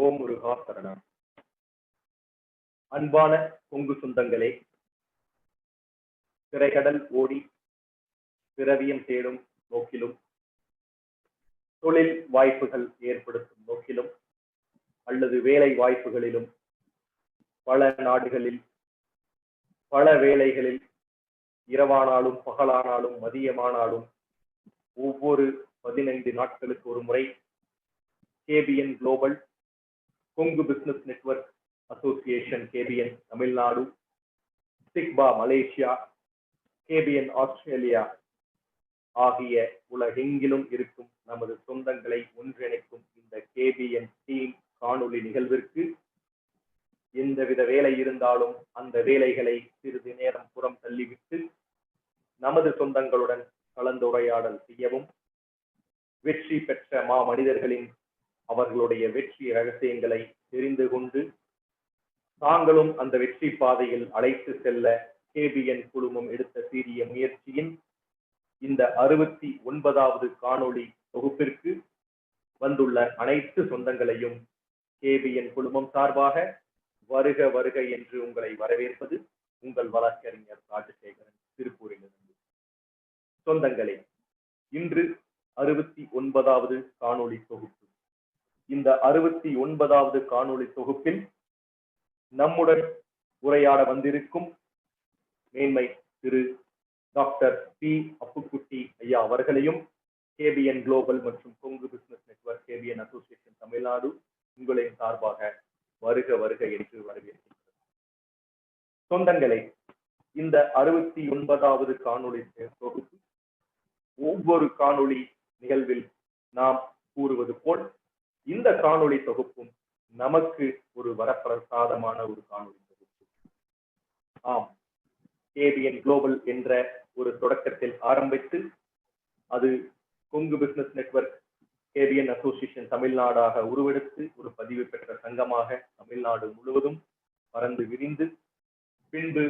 ஓம் முருகா சரணம். அன்பான கொங்கு சொந்தங்களே, திரைக்கடல் ஓடி பிறவியம் தேடும் நோக்கிலும், தொழில் வாய்ப்புகள் ஏற்படுத்தும் நோக்கிலும் அல்லது வேலை வாய்ப்புகளிலும் பல நாடுகளில் பல வேளைகளில் இரவானாலும் பகலானாலும் மதியமானாலும் ஒவ்வொரு 15 நாட்களுக்கு ஒரு முறை KBN global, Kongu business network association KBN Tamil Nadu, சிக்பா மலேசியா, KBN ஆஸ்திரேலியா ஆகிய உலகெங்கிலும் இருக்கும் நமது சொந்தங்களை ஒன்றிணைக்கும் இந்த KBN டீம் காணொளி நிகழ்விற்கு எந்தவித வேலை இருந்தாலும் அந்த வேலைகளை சிறிது நேரம் புறம் தள்ளிவிட்டு நமது சொந்தங்களுடன் கலந்துரையாடல் செய்யவும், வெற்றி பெற்ற மனிதர்களின் அவர்களுடைய வெற்றி ரகசியங்களை தெரிந்து கொண்டு தாங்களும் அந்த வெற்றி பாதையில் அழைத்து செல்ல KBN குழுமம் எடுத்த சீரிய முயற்சியின் இந்த 69வது காணொளி தொகுப்பிற்கு வந்துள்ள அனைத்து சொந்தங்களையும் KBN குழுமம் சார்பாக வருக வருக என்று உங்களை வரவேற்பது உங்கள் வழக்கறிஞர் ராஜசேகரன், திருப்பூரிலிருந்து. சொந்தங்களே, இன்று 69வது காணொளி தொகுப்பு. இந்த 69வது காணொளி தொகுப்பில் நம்முடன் உரையாட வந்திருக்கும் மேன்மை திரு டாக்டர் பி அப்புக்குட்டி ஐயா அவர்களையும் KBN குளோபல் மற்றும் Kongu business network KBN association Tamil Nadu உங்களின் சார்பாக வருக வருக என்று வரவேற்கின்றது. சொந்தங்களே, இந்த 69வது காணொளி தொகுப்பு ஒவ்வொரு காணொளி நிகழ்வில் நாம் கூறுவது போல் இந்த காணொளி தொகுப்பும் நமக்கு ஒரு வரப்பிரசாதமான ஒரு காணொளி தொகுப்பு. ஆம், KBN குளோபல் என்ற ஒரு தொடக்கத்தில் ஆரம்பித்து அது Kongu business network KBN association தமிழ்நாடாக உருவெடுத்து ஒரு பதிவு பெற்ற சங்கமாக தமிழ்நாடு முழுவதும் பறந்து விரிந்து, பின்பு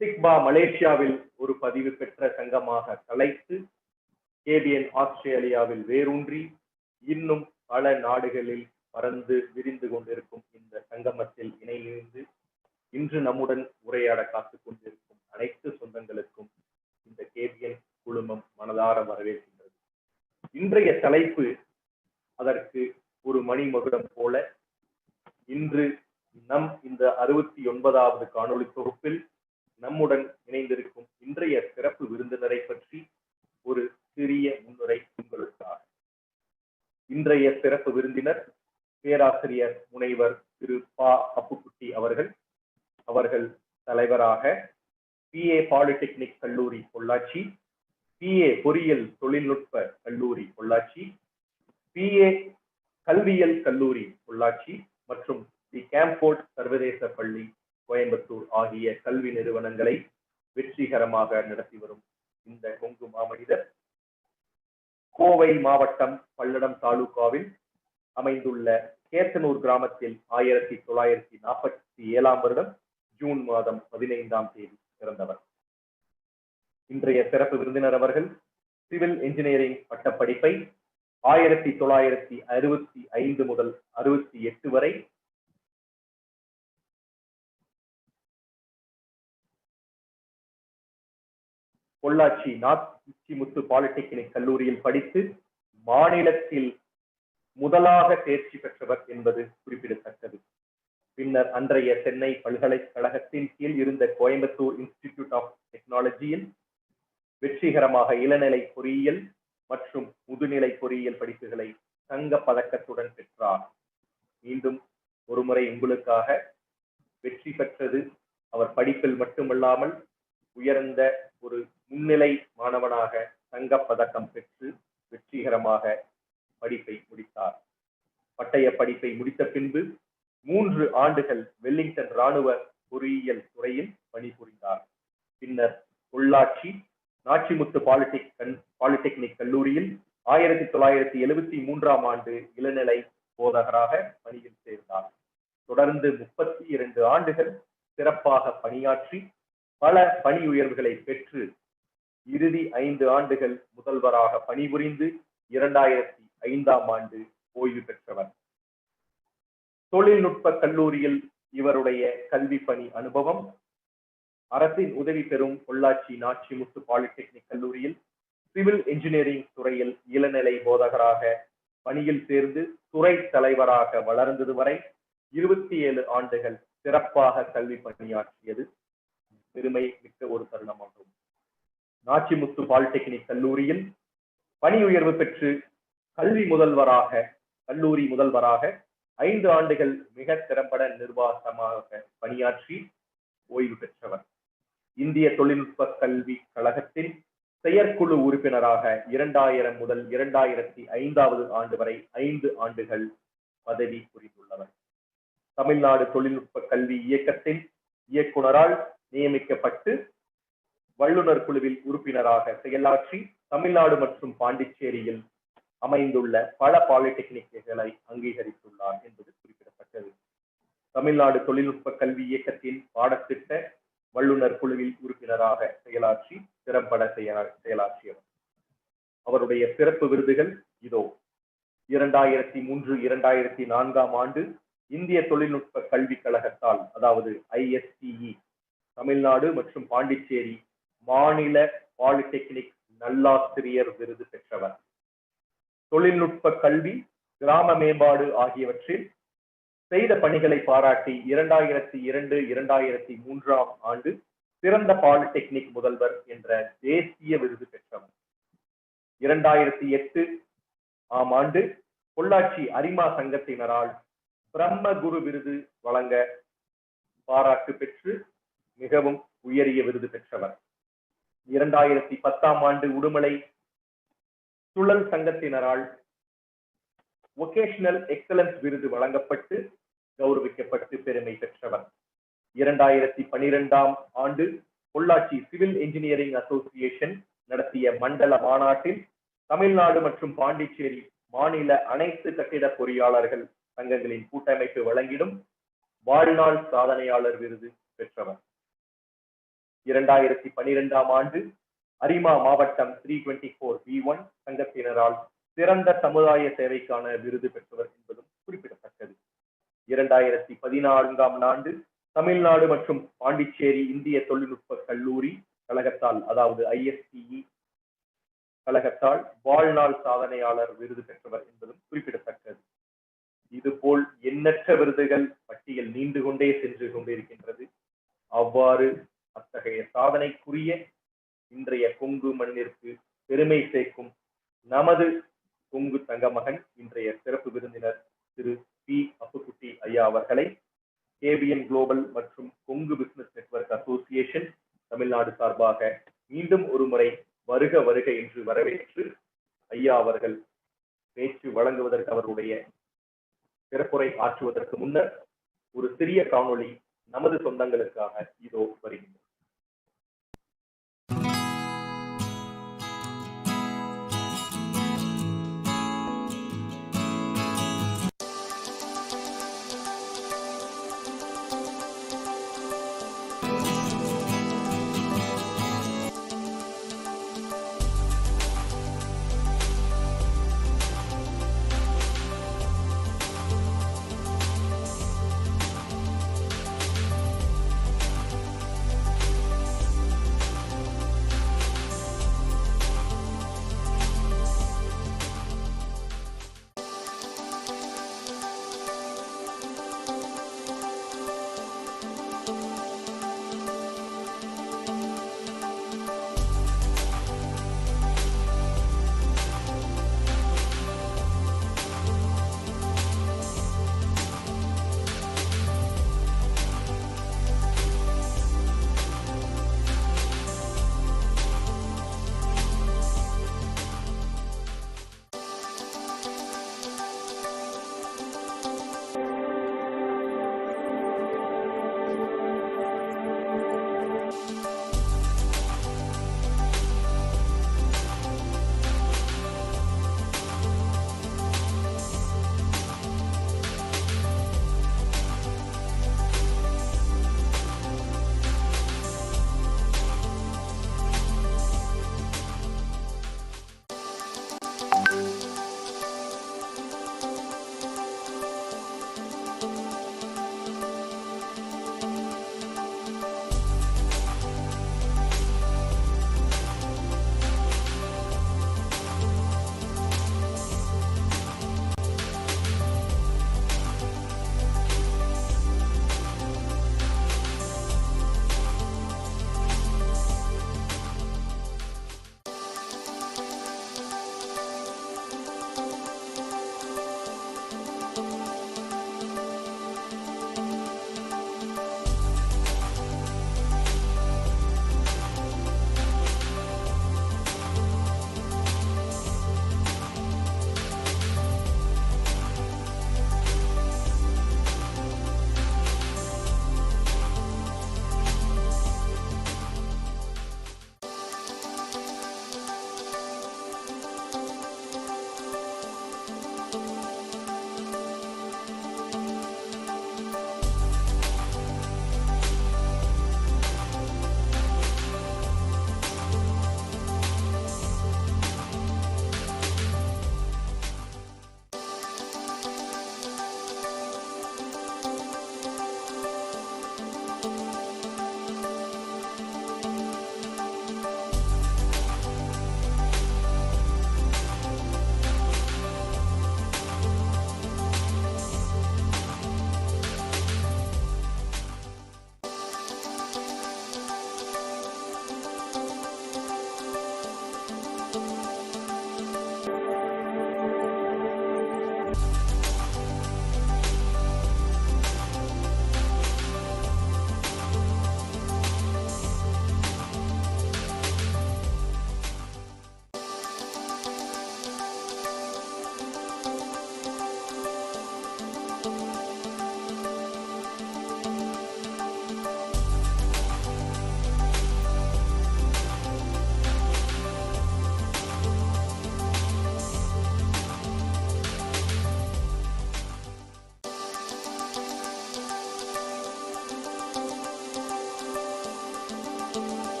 சிக்பா மலேசியாவில் ஒரு பதிவு பெற்ற சங்கமாக தலைத்து, KBN ஆஸ்திரேலியாவில் வேரூன்றி இன்னும் பல நாடுகளில் பறந்து விரிந்து கொண்டிருக்கும் இந்த சங்கமத்தில் இணைந்து இன்று நம்முடன் உரையாட காத்துக் கொண்டிருக்கும் அனைத்து சொந்தங்களுக்கும் இந்த KBN குழுமம் மனதார வரவேற்கின்றது. இன்றைய தலைப்பு அதற்கு ஒரு மணிமகுடம் போல. இன்று இந்த 69வது காணொளி தொகுப்பில் நம்முடன் இணைந்திருக்கும் இன்றைய சிறப்பு விருந்தினரை பற்றி ஒரு சிறிய முன்னுரை உங்களுக்காக. இன்றைய சிறப்பு விருந்தினர் பேராசிரியர் முனைவர் திரு பா அப்புக்குட்டி அவர்கள். அவர்கள் தலைவராக PA பாலிடெக்னிக் கல்லூரி பொள்ளாச்சி, PA பொறியியல் தொழில்நுட்ப கல்லூரி பொள்ளாச்சி, PA கல்வியல் கல்லூரி பொள்ளாச்சி மற்றும் தி கேம்போர்ட் சர்வதேச பள்ளி கோயம்புத்தூர் ஆகிய கல்வி நிறுவனங்களை வெற்றிகரமாக நடத்தி வரும் இந்த கொங்கு மாமனிதர் கோவை மாவட்டம் பல்லடம் தாலுகாவில் அமைந்துள்ள கேத்தனூர் கிராமத்தில் 1947ஆம் வருடம் ஜூன் மாதம் 15ஆம் தேதி பிறந்தவர். இன்றைய சிறப்பு விருந்தினர் அவர்கள் சிவில் இன்ஜினியரிங் பட்டப்படிப்பை 1965 முதல் 68 வரை பொள்ளாச்சி நாச்சிமுத்து பாலிடெக்னிக் கல்லூரியில் படித்து மாநிலத்தில் முதலாக தேர்ச்சி பெற்றவர் என்பது குறிப்பிடத்தக்கது. பின்னர் அன்றைய சென்னை பல்கலைக்கழகத்தின் கீழ் இருந்த கோயம்புத்தூர் இன்ஸ்டிடியூட் ஆஃப் டெக்னாலஜியில் வெற்றிகரமாக இளநிலை பொறியியல் மற்றும் முதுநிலை பொறியியல் படிப்புகளை தங்க பதக்கத்துடன் பெற்றார். மீண்டும் ஒருமுறை உங்களுக்காக வெற்றி பெற்றது அவர் படிப்பில் மட்டுமல்லாமல் உயர்ந்த ஒரு முன்னிலை மாணவனாக தங்கப்பதக்கம் பெற்று வெற்றிகரமாக படிப்பை முடித்தார். பட்டய படிப்பை முடித்த பின்பு 3 ஆண்டுகள் வெல்லிங்டன் இராணுவ பொறியியல் துறையில் பணிபுரிந்தார். பின்னர் பொள்ளாச்சி நாச்சிமுத்து பாலிடெக்னிக் கல்லூரியில் 1973ஆம் ஆண்டு இளநிலை போதகராக பணியில் சேர்ந்தார். தொடர்ந்து 32 ஆண்டுகள் சிறப்பாக பணியாற்றி பல பணி உயர்வுகளை பெற்று இறுதி 5 ஆண்டுகள் முதல்வராக பணிபுரிந்து 2005ஆம் ஆண்டு ஓய்வு பெற்றவர். தொழில்நுட்ப கல்லூரியில் இவருடைய கல்வி பணி அனுபவம். அரசின் உதவி பெறும் பொள்ளாச்சி நாச்சிமுத்து பாலிடெக்னிக் கல்லூரியில் சிவில் இன்ஜினியரிங் துறையில் இளநிலை போதகராக பணியில் சேர்ந்து துறை தலைவராக வளர்ந்தது வரை 27 ஆண்டுகள் சிறப்பாக கல்வி பணியாற்றியது பெருமை மிக்க ஒரு தருணமாகும். நாச்சிமுத்து பாலிடெக்னிக் கல்லூரியில் பணி உயர்வு பெற்று கல்லூரி முதல்வராக 5 ஆண்டுகள் மிக திறம்பட நிர்வாகமாக பணியாற்றி ஓய்வு பெற்றவர். இந்திய தொழில்நுட்ப கல்வி கழகத்தின் செயற்குழு உறுப்பினராக 2000 முதல் 2005 ஆண்டு வரை 5 ஆண்டுகள் பதவி புரிந்துள்ளவர். தமிழ்நாடு தொழில்நுட்ப கல்வி இயக்கத்தின் இயக்குனரால் நியமிக்கப்பட்டு வல்லுநர் குழுவில் உறுப்பினராக செயலாற்றி தமிழ்நாடு மற்றும் பாண்டிச்சேரியில் அமைந்துள்ள பல பாலிடெக்னிக்குகளை அங்கீகரித்துள்ளார் என்பது குறிப்பிடத்தக்கது. தமிழ்நாடு தொழில்நுட்ப கல்வி இயக்கத்தின் பாடத்திட்ட வல்லுநர் குழுவில் உறுப்பினராக செயலாற்றி திறம்பட செயலாற்றியவர். அவருடைய சிறப்பு விருதுகள் இதோ. 2003-2004 ஆண்டு இந்திய தொழில்நுட்ப கல்வி கழகத்தால், அதாவது ISTE, தமிழ்நாடு மற்றும் பாண்டிச்சேரி மாநில பாலிடெக்னிக் நல்லாசிரியர் விருது பெற்றவர். தொழில்நுட்ப கல்வி, கிராம மேம்பாடு ஆகியவற்றில் செய்த பணிகளை பாராட்டி 2002-2003 ஆண்டு சிறந்த பாலிடெக்னிக் முதல்வர் என்ற தேசிய விருது பெற்றவர். 2008 ஆண்டு பொள்ளாச்சி அரிமா சங்கத்தினரால் பிரம்ம குரு விருது வழங்க பாராட்டு பெற்று மிகவும் உயரிய விருது பெற்றவர். 2010 ஆண்டு உடுமலை சுழல் சங்கத்தினரால் வொகேஷனல் எக்ஸலன்ஸ் விருது வழங்கப்பட்டு கௌரவிக்கப்பட்டு பெருமை பெற்றவர். 2012 ஆண்டு பொள்ளாச்சி சிவில் இன்ஜினியரிங் அசோசியேஷன் நடத்திய மண்டல மாநாட்டில் தமிழ்நாடு மற்றும் பாண்டிச்சேரி மாநில அனைத்து கட்டிட பொறியாளர்கள் சங்கங்களின் கூட்டமைப்பு வழங்கிடும் வாழ்நாள் சாதனையாளர் விருது பெற்றவர். 2012 ஆண்டு அரிமா மாவட்டம் 324B1 சங்கத்தினரால் சிறந்த சமுதாய சேவைக்கான விருது பெற்றவர் என்பதும் குறிப்பிடத்தக்கது. 2014 ஆண்டு தமிழ்நாடு மற்றும் பாண்டிச்சேரி இந்திய தொழில்நுட்ப கல்லூரி கழகத்தால், அதாவது ISTE கழகத்தால் வாழ்நாள் சாதனையாளர் விருது பெற்றவர் என்பதும் குறிப்பிடத்தக்கது. இதுபோல் எண்ணற்ற விருதுகள் பட்டியல் நீண்டு கொண்டே சென்று கொண்டிருக்கின்றது. அவ்வாறு அத்தகைய சாதனைக்குரிய இன்றைய கொங்கு மண்ணிற்கு பெருமை சேர்க்கும் நமது கொங்கு தங்கமகன் இன்றைய சிறப்பு விருந்தினர் திரு P. அப்புக்குட்டி ஐயா அவர்களை KBN குளோபல் மற்றும் Kongu business network association Tamil Nadu சார்பாக மீண்டும் ஒரு முறை வருக வருக என்று வரவேற்று ஐயா அவர்கள் பேச்சு வழங்குவதற்கு, அவருடைய சிறப்புரை ஆற்றுவதற்கு முன்னர் ஒரு சிறிய காணொளி நமது சொந்தங்களுக்காக இதோ வருகின்றது.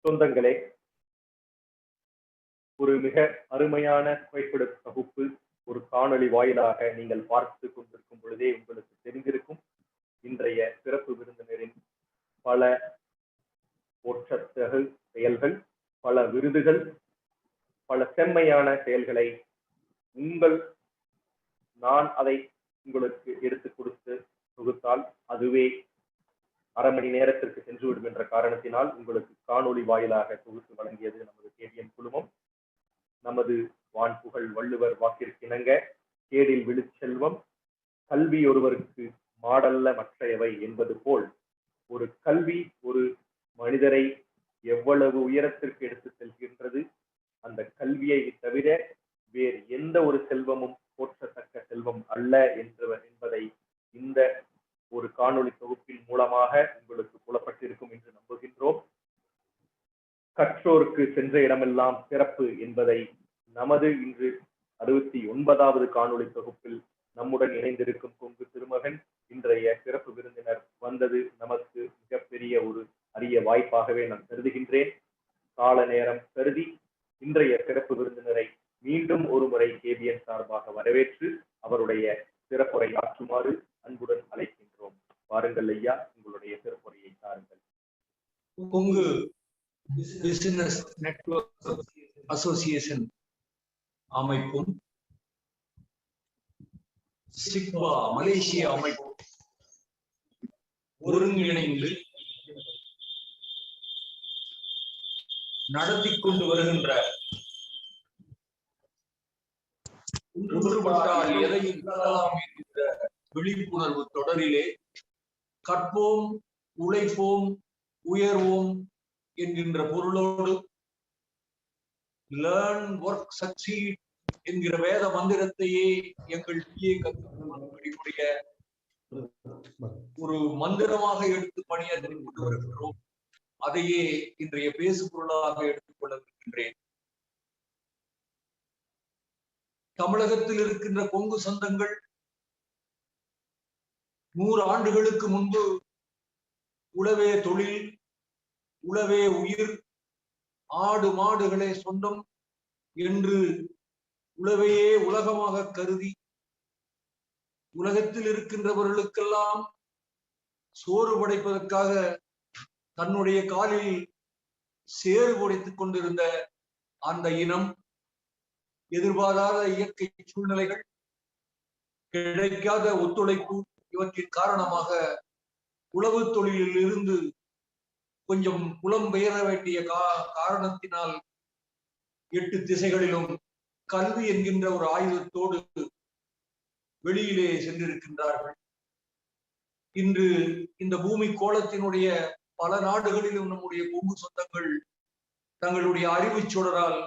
சொந்தங்களே, ஒரு மிக அருமையான புகைப்பட தொகுப்பு ஒரு காணொளி வாயிலாக நீங்கள் பார்த்து கொண்டிருக்கும் பொழுதே உங்களுக்கு தெரிந்திருக்கும். இன்றைய சிறப்பு விருந்தினரின் பல போற்றத்தகு செயல்கள், பல விருதுகள், பல செம்மையான செயல்களை நான் அதை உங்களுக்கு எடுத்துக் கொடுத்து தொகுத்தால் அதுவே அரை மணி நேரத்திற்கு சென்றுவிடும் என்ற காரணத்தினால் உங்களுக்கு காணொளி வாயிலாக தொகுத்து வழங்கியது நமது கேடிஎம் குழுமம். நமது வான்புகழ் வள்ளுவர் வாக்கிற்கிணங்க கேடில் விழுச்செல்வம் கல்வி ஒருவருக்கு மாடல்ல மற்றையவை என்பது போல், ஒரு கல்வி ஒரு மனிதரை எவ்வளவு உயரத்திற்கு எடுத்து செல்கின்றது, அந்த கல்வியை தவிர வேறு எந்த ஒரு செல்வமும் போற்றத்தக்க செல்வம் அல்ல என்பதை இந்த ஒரு காணொளி தொகுப்பின் மூலமாக உங்களுக்கு புலப்பட்டிருக்கும் என்று நம்புகின்றோம். கற்றோருக்கு சென்ற இடமெல்லாம் சிறப்பு என்பதை நமது இன்று 69வது காணொளி தொகுப்பில் நம்முடன் இணைந்திருக்கும் கொங்கு திருமகன் இன்றைய சிறப்பு விருந்தினர் வந்தது நமக்கு மிகப்பெரிய ஒரு அரிய வாய்ப்பாகவே நான் கருதுகின்றேன். கால நேரம் கருதி இன்றைய சிறப்பு விருந்தினரை மீண்டும் ஒரு முறை கேபிஎன் சார்பாக வரவேற்று அவருடைய சிறப்புரை ஆற்றுமாறு அன்புடன் அழைக்கின்றோம். வாருங்கள் ஐயா, உங்களுடைய சிறப்புரையை தாருங்கள். கொங்கு பிசினஸ் நெட்வொர்க் அசோசியேஷன் அமைப்பும் சிக்வா மலேசிய அமைப்பும் ஒருங்கிணைந்து நடத்தி கொண்டு வருகின்ற ஒன்றுபட்டால் எதையும் வெல்லலாம் என்கின்ற விழிப்புணர்வு தொடரிலே கற்போம், உழைப்போம், உயர்வோம் என்கின்ற பொருளோடு லேர்ன் ஒர்க் சக்சீட் என்கிற வேத மந்திரத்தையே எங்கள் கற்றுடைய ஒரு மந்திரமாக எடுத்து பணியாற்றி கொண்டு வருகின்றோம். அதையே இன்றைய பேசு பொருளாக எடுத்துக் கொள்ள இருக்கின்றேன். தமிழகத்தில் இருக்கின்ற கொங்கு சொந்தங்கள் 100 ஆண்டுகளுக்கு முன்பு உழவே தொழில், உழவே உயிர், ஆடு மாடுகளே சொந்தம் என்று உழவையே உலகமாக கருதி உலகத்தில் இருக்கின்றவர்களுக்கெல்லாம் சோறு படைப்பதற்காக தன்னுடைய காலில் சேறு உடைத்துக் கொண்டிருந்த அந்த இனம் எதிர்பாராத இயற்கை சூழ்நிலைகள், கிடைக்காத ஒத்துழைப்பு இவற்றின் காரணமாக உழவு தொழிலில் இருந்து கொஞ்சம் புலம்பெயர வேண்டிய காரணத்தினால் 8 திசைகளிலும் கல்வி என்கின்ற ஒரு ஆயுதத்தோடு வெளியிலே சென்றிருக்கின்றார்கள். இன்று இந்த பூமி கோளத்தினுடைய பல நாடுகளிலும் நம்முடைய கொங்கு சொந்தங்கள் தங்களுடைய அறிவு சுடரால்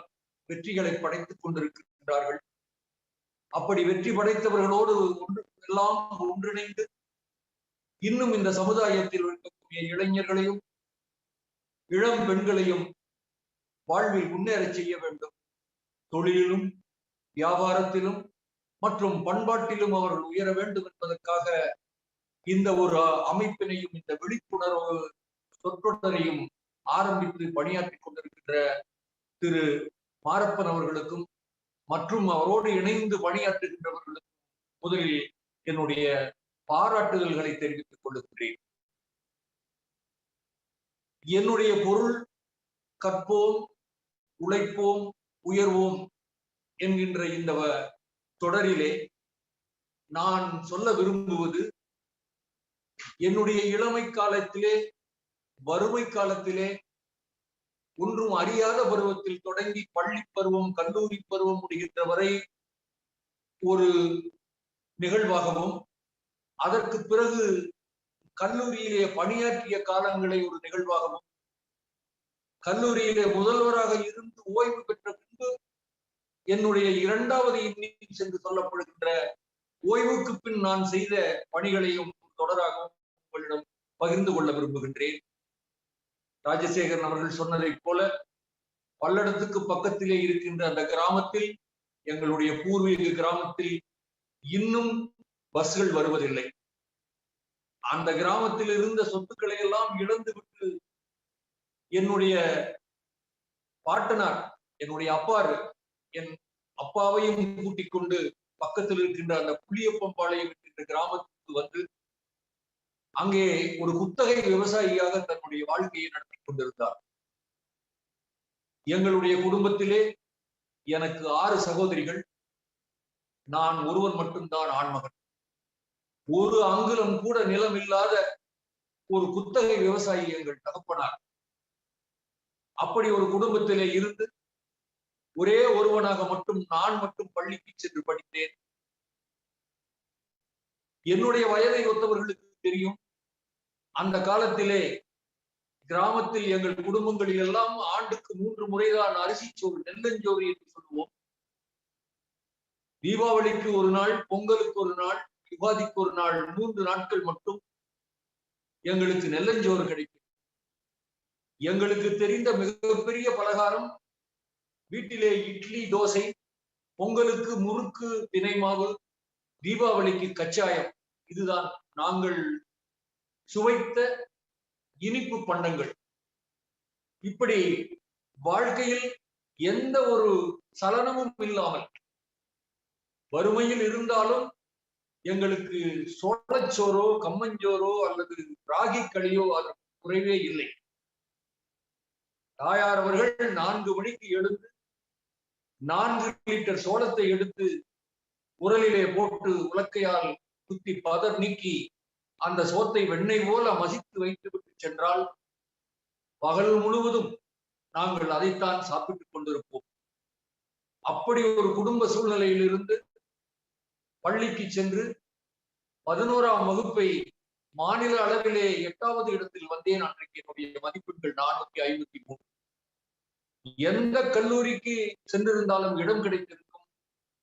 வெற்றிகளை படைத்துக் கொண்டிருக்கின்றார்கள். அப்படி வெற்றி படைத்தவர்களோடு எல்லாம் ஒன்றிணைந்து இன்னும் இந்த சமுதாயத்தில் இருக்கக்கூடிய இளைஞர்களையும் இளம் பெண்களையும் வாழ்வில் முன்னேற செய்ய வேண்டும். தொழிலிலும் வியாபாரத்திலும் மற்றும் பண்பாட்டிலும் அவர்கள் உயர வேண்டும் என்பதற்காக இந்த ஒரு அமைப்பினையும் இந்த விழிப்புணர்வு சொற்றொடரையும் ஆரம்பித்து பணியாற்றி கொண்டிருக்கின்ற திரு மாரப்பன் அவர்களுக்கும் மற்றும் அவரோடு இணைந்து பணியாற்றுகின்றவர்களுக்கும் முதலில் என்னுடைய பாராட்டுதல்களை தெரிவித்துக் கொள்கின்றேன். என்னுடைய பொருள் கற்போம், உழைப்போம், உயர்வோம் என்கின்ற இந்த தொடரிலே நான் சொல்ல விரும்புவது, என்னுடைய இளமை காலத்திலே, வறுமை காலத்திலே, ஒன்றும் அறியாத பருவத்தில் தொடங்கி பள்ளி பருவம், கல்லூரி பருவம் முடிகின்ற வரை ஒரு நிகழ்வாகவும், அதற்கு பிறகு கல்லூரியிலே பணியாற்றிய காலங்களை ஒரு நிகழ்வாகவும், கல்லூரியிலே முதல்வராக இருந்து ஓய்வு பெற்ற பின்பு என்னுடைய 2வது இன்னிங்ஸ் என்று சொல்லப்படுகின்ற ஓய்வுக்கு பின் நான் செய்த பணிகளையும் தொடராகவும் உங்களிடம் பகிர்ந்து கொள்ள விரும்புகின்றேன். ராஜசேகரன் அவர்கள் சொன்னதைப் போல பல்லடத்துக்கு பக்கத்திலே இருக்கின்ற அந்த கிராமத்தில், எங்களுடைய பூர்வீக கிராமத்தில் இன்னும் பஸ்கள் வருவதில்லை. அந்த கிராமத்தில் இருந்த சொத்துக்களை எல்லாம் இழந்துவிட்டு என்னுடைய பாட்டனார் என்னுடைய அப்பாரு என் அப்பாவையும் கூட்டிக் கொண்டு பக்கத்தில் இருக்கின்ற அந்த புளியப்பம்பாளையம் என்கின்ற கிராமத்துக்கு வந்து அங்கே ஒரு குத்தகை விவசாயியாக தன்னுடைய வாழ்க்கையை நடத்தி கொண்டிருந்தார். எங்களுடைய குடும்பத்திலே எனக்கு 6 சகோதரிகள், நான் ஒருவன் மட்டும்தான் ஆண்மகன். ஒரு அங்குலம் கூட நிலம் இல்லாத ஒரு குத்தகை விவசாயி எங்கள் தகப்பனார். அப்படி ஒரு குடும்பத்திலே இருந்து ஒரே ஒருவனாக மட்டும் நான் மட்டும் பள்ளிக்கு சென்று படித்தேன். என்னுடைய வயதை ஒத்தவர்களுக்கு தெரியும், அந்த காலத்திலே கிராமத்தில் எங்கள் குடும்பங்களில் எல்லாம் ஆண்டுக்கு 3 முறைதான் அரிசிச்சோறு, நெல்லஞ்சோறு என்று சொல்லுவோம். தீபாவளிக்கு ஒரு நாள், பொங்கலுக்கு ஒரு நாள், யுகாதிக்கு ஒரு நாள், 3 நாட்கள் மட்டும் எங்களுக்கு நெல்லஞ்சோறு கிடைக்கும். எங்களுக்கு தெரிந்த மிகப்பெரிய பலகாரம் வீட்டிலே இட்லி, தோசை, பொங்கலுக்கு முறுக்கு, தினை மாவு, தீபாவளிக்கு கச்சாயம். இதுதான் நாங்கள் சுவைத்த இனிப்பு பண்டங்கள். இப்படி வாழ்க்கையில் எந்த ஒரு சலனமும் இல்லாமல் வறுமையில் இருந்தாலும் எங்களுக்கு சோளச்சோறோ, கம்மஞ்சோறோ அல்லது ராகி களியோ அது குறைவே இல்லை. தாயார் அவர்கள் 4 மணிக்கு எழுந்து 4 லிட்டர் சோளத்தை எடுத்து உரலிலே போட்டு உலக்கையால் குத்தி பதர் நீக்கி அந்த சோத்தை வெண்ணெய் போல மசித்து வைத்து விட்டு சென்றால் பகல் முழுவதும் நாங்கள் அதைத்தான் சாப்பிட்டுக் கொண்டிருப்போம். அப்படி ஒரு குடும்ப சூழ்நிலையில் இருந்து பள்ளிக்கு சென்று 11ஆம் வகுப்பை மாநில அளவிலே 8வது இடத்தில் வந்தேன். அன்றைக்கு என்னுடைய மதிப்பெண்கள் 453. எந்த கல்லூரிக்கு சென்றிருந்தாலும் இடம் கிடைத்திருக்கும்.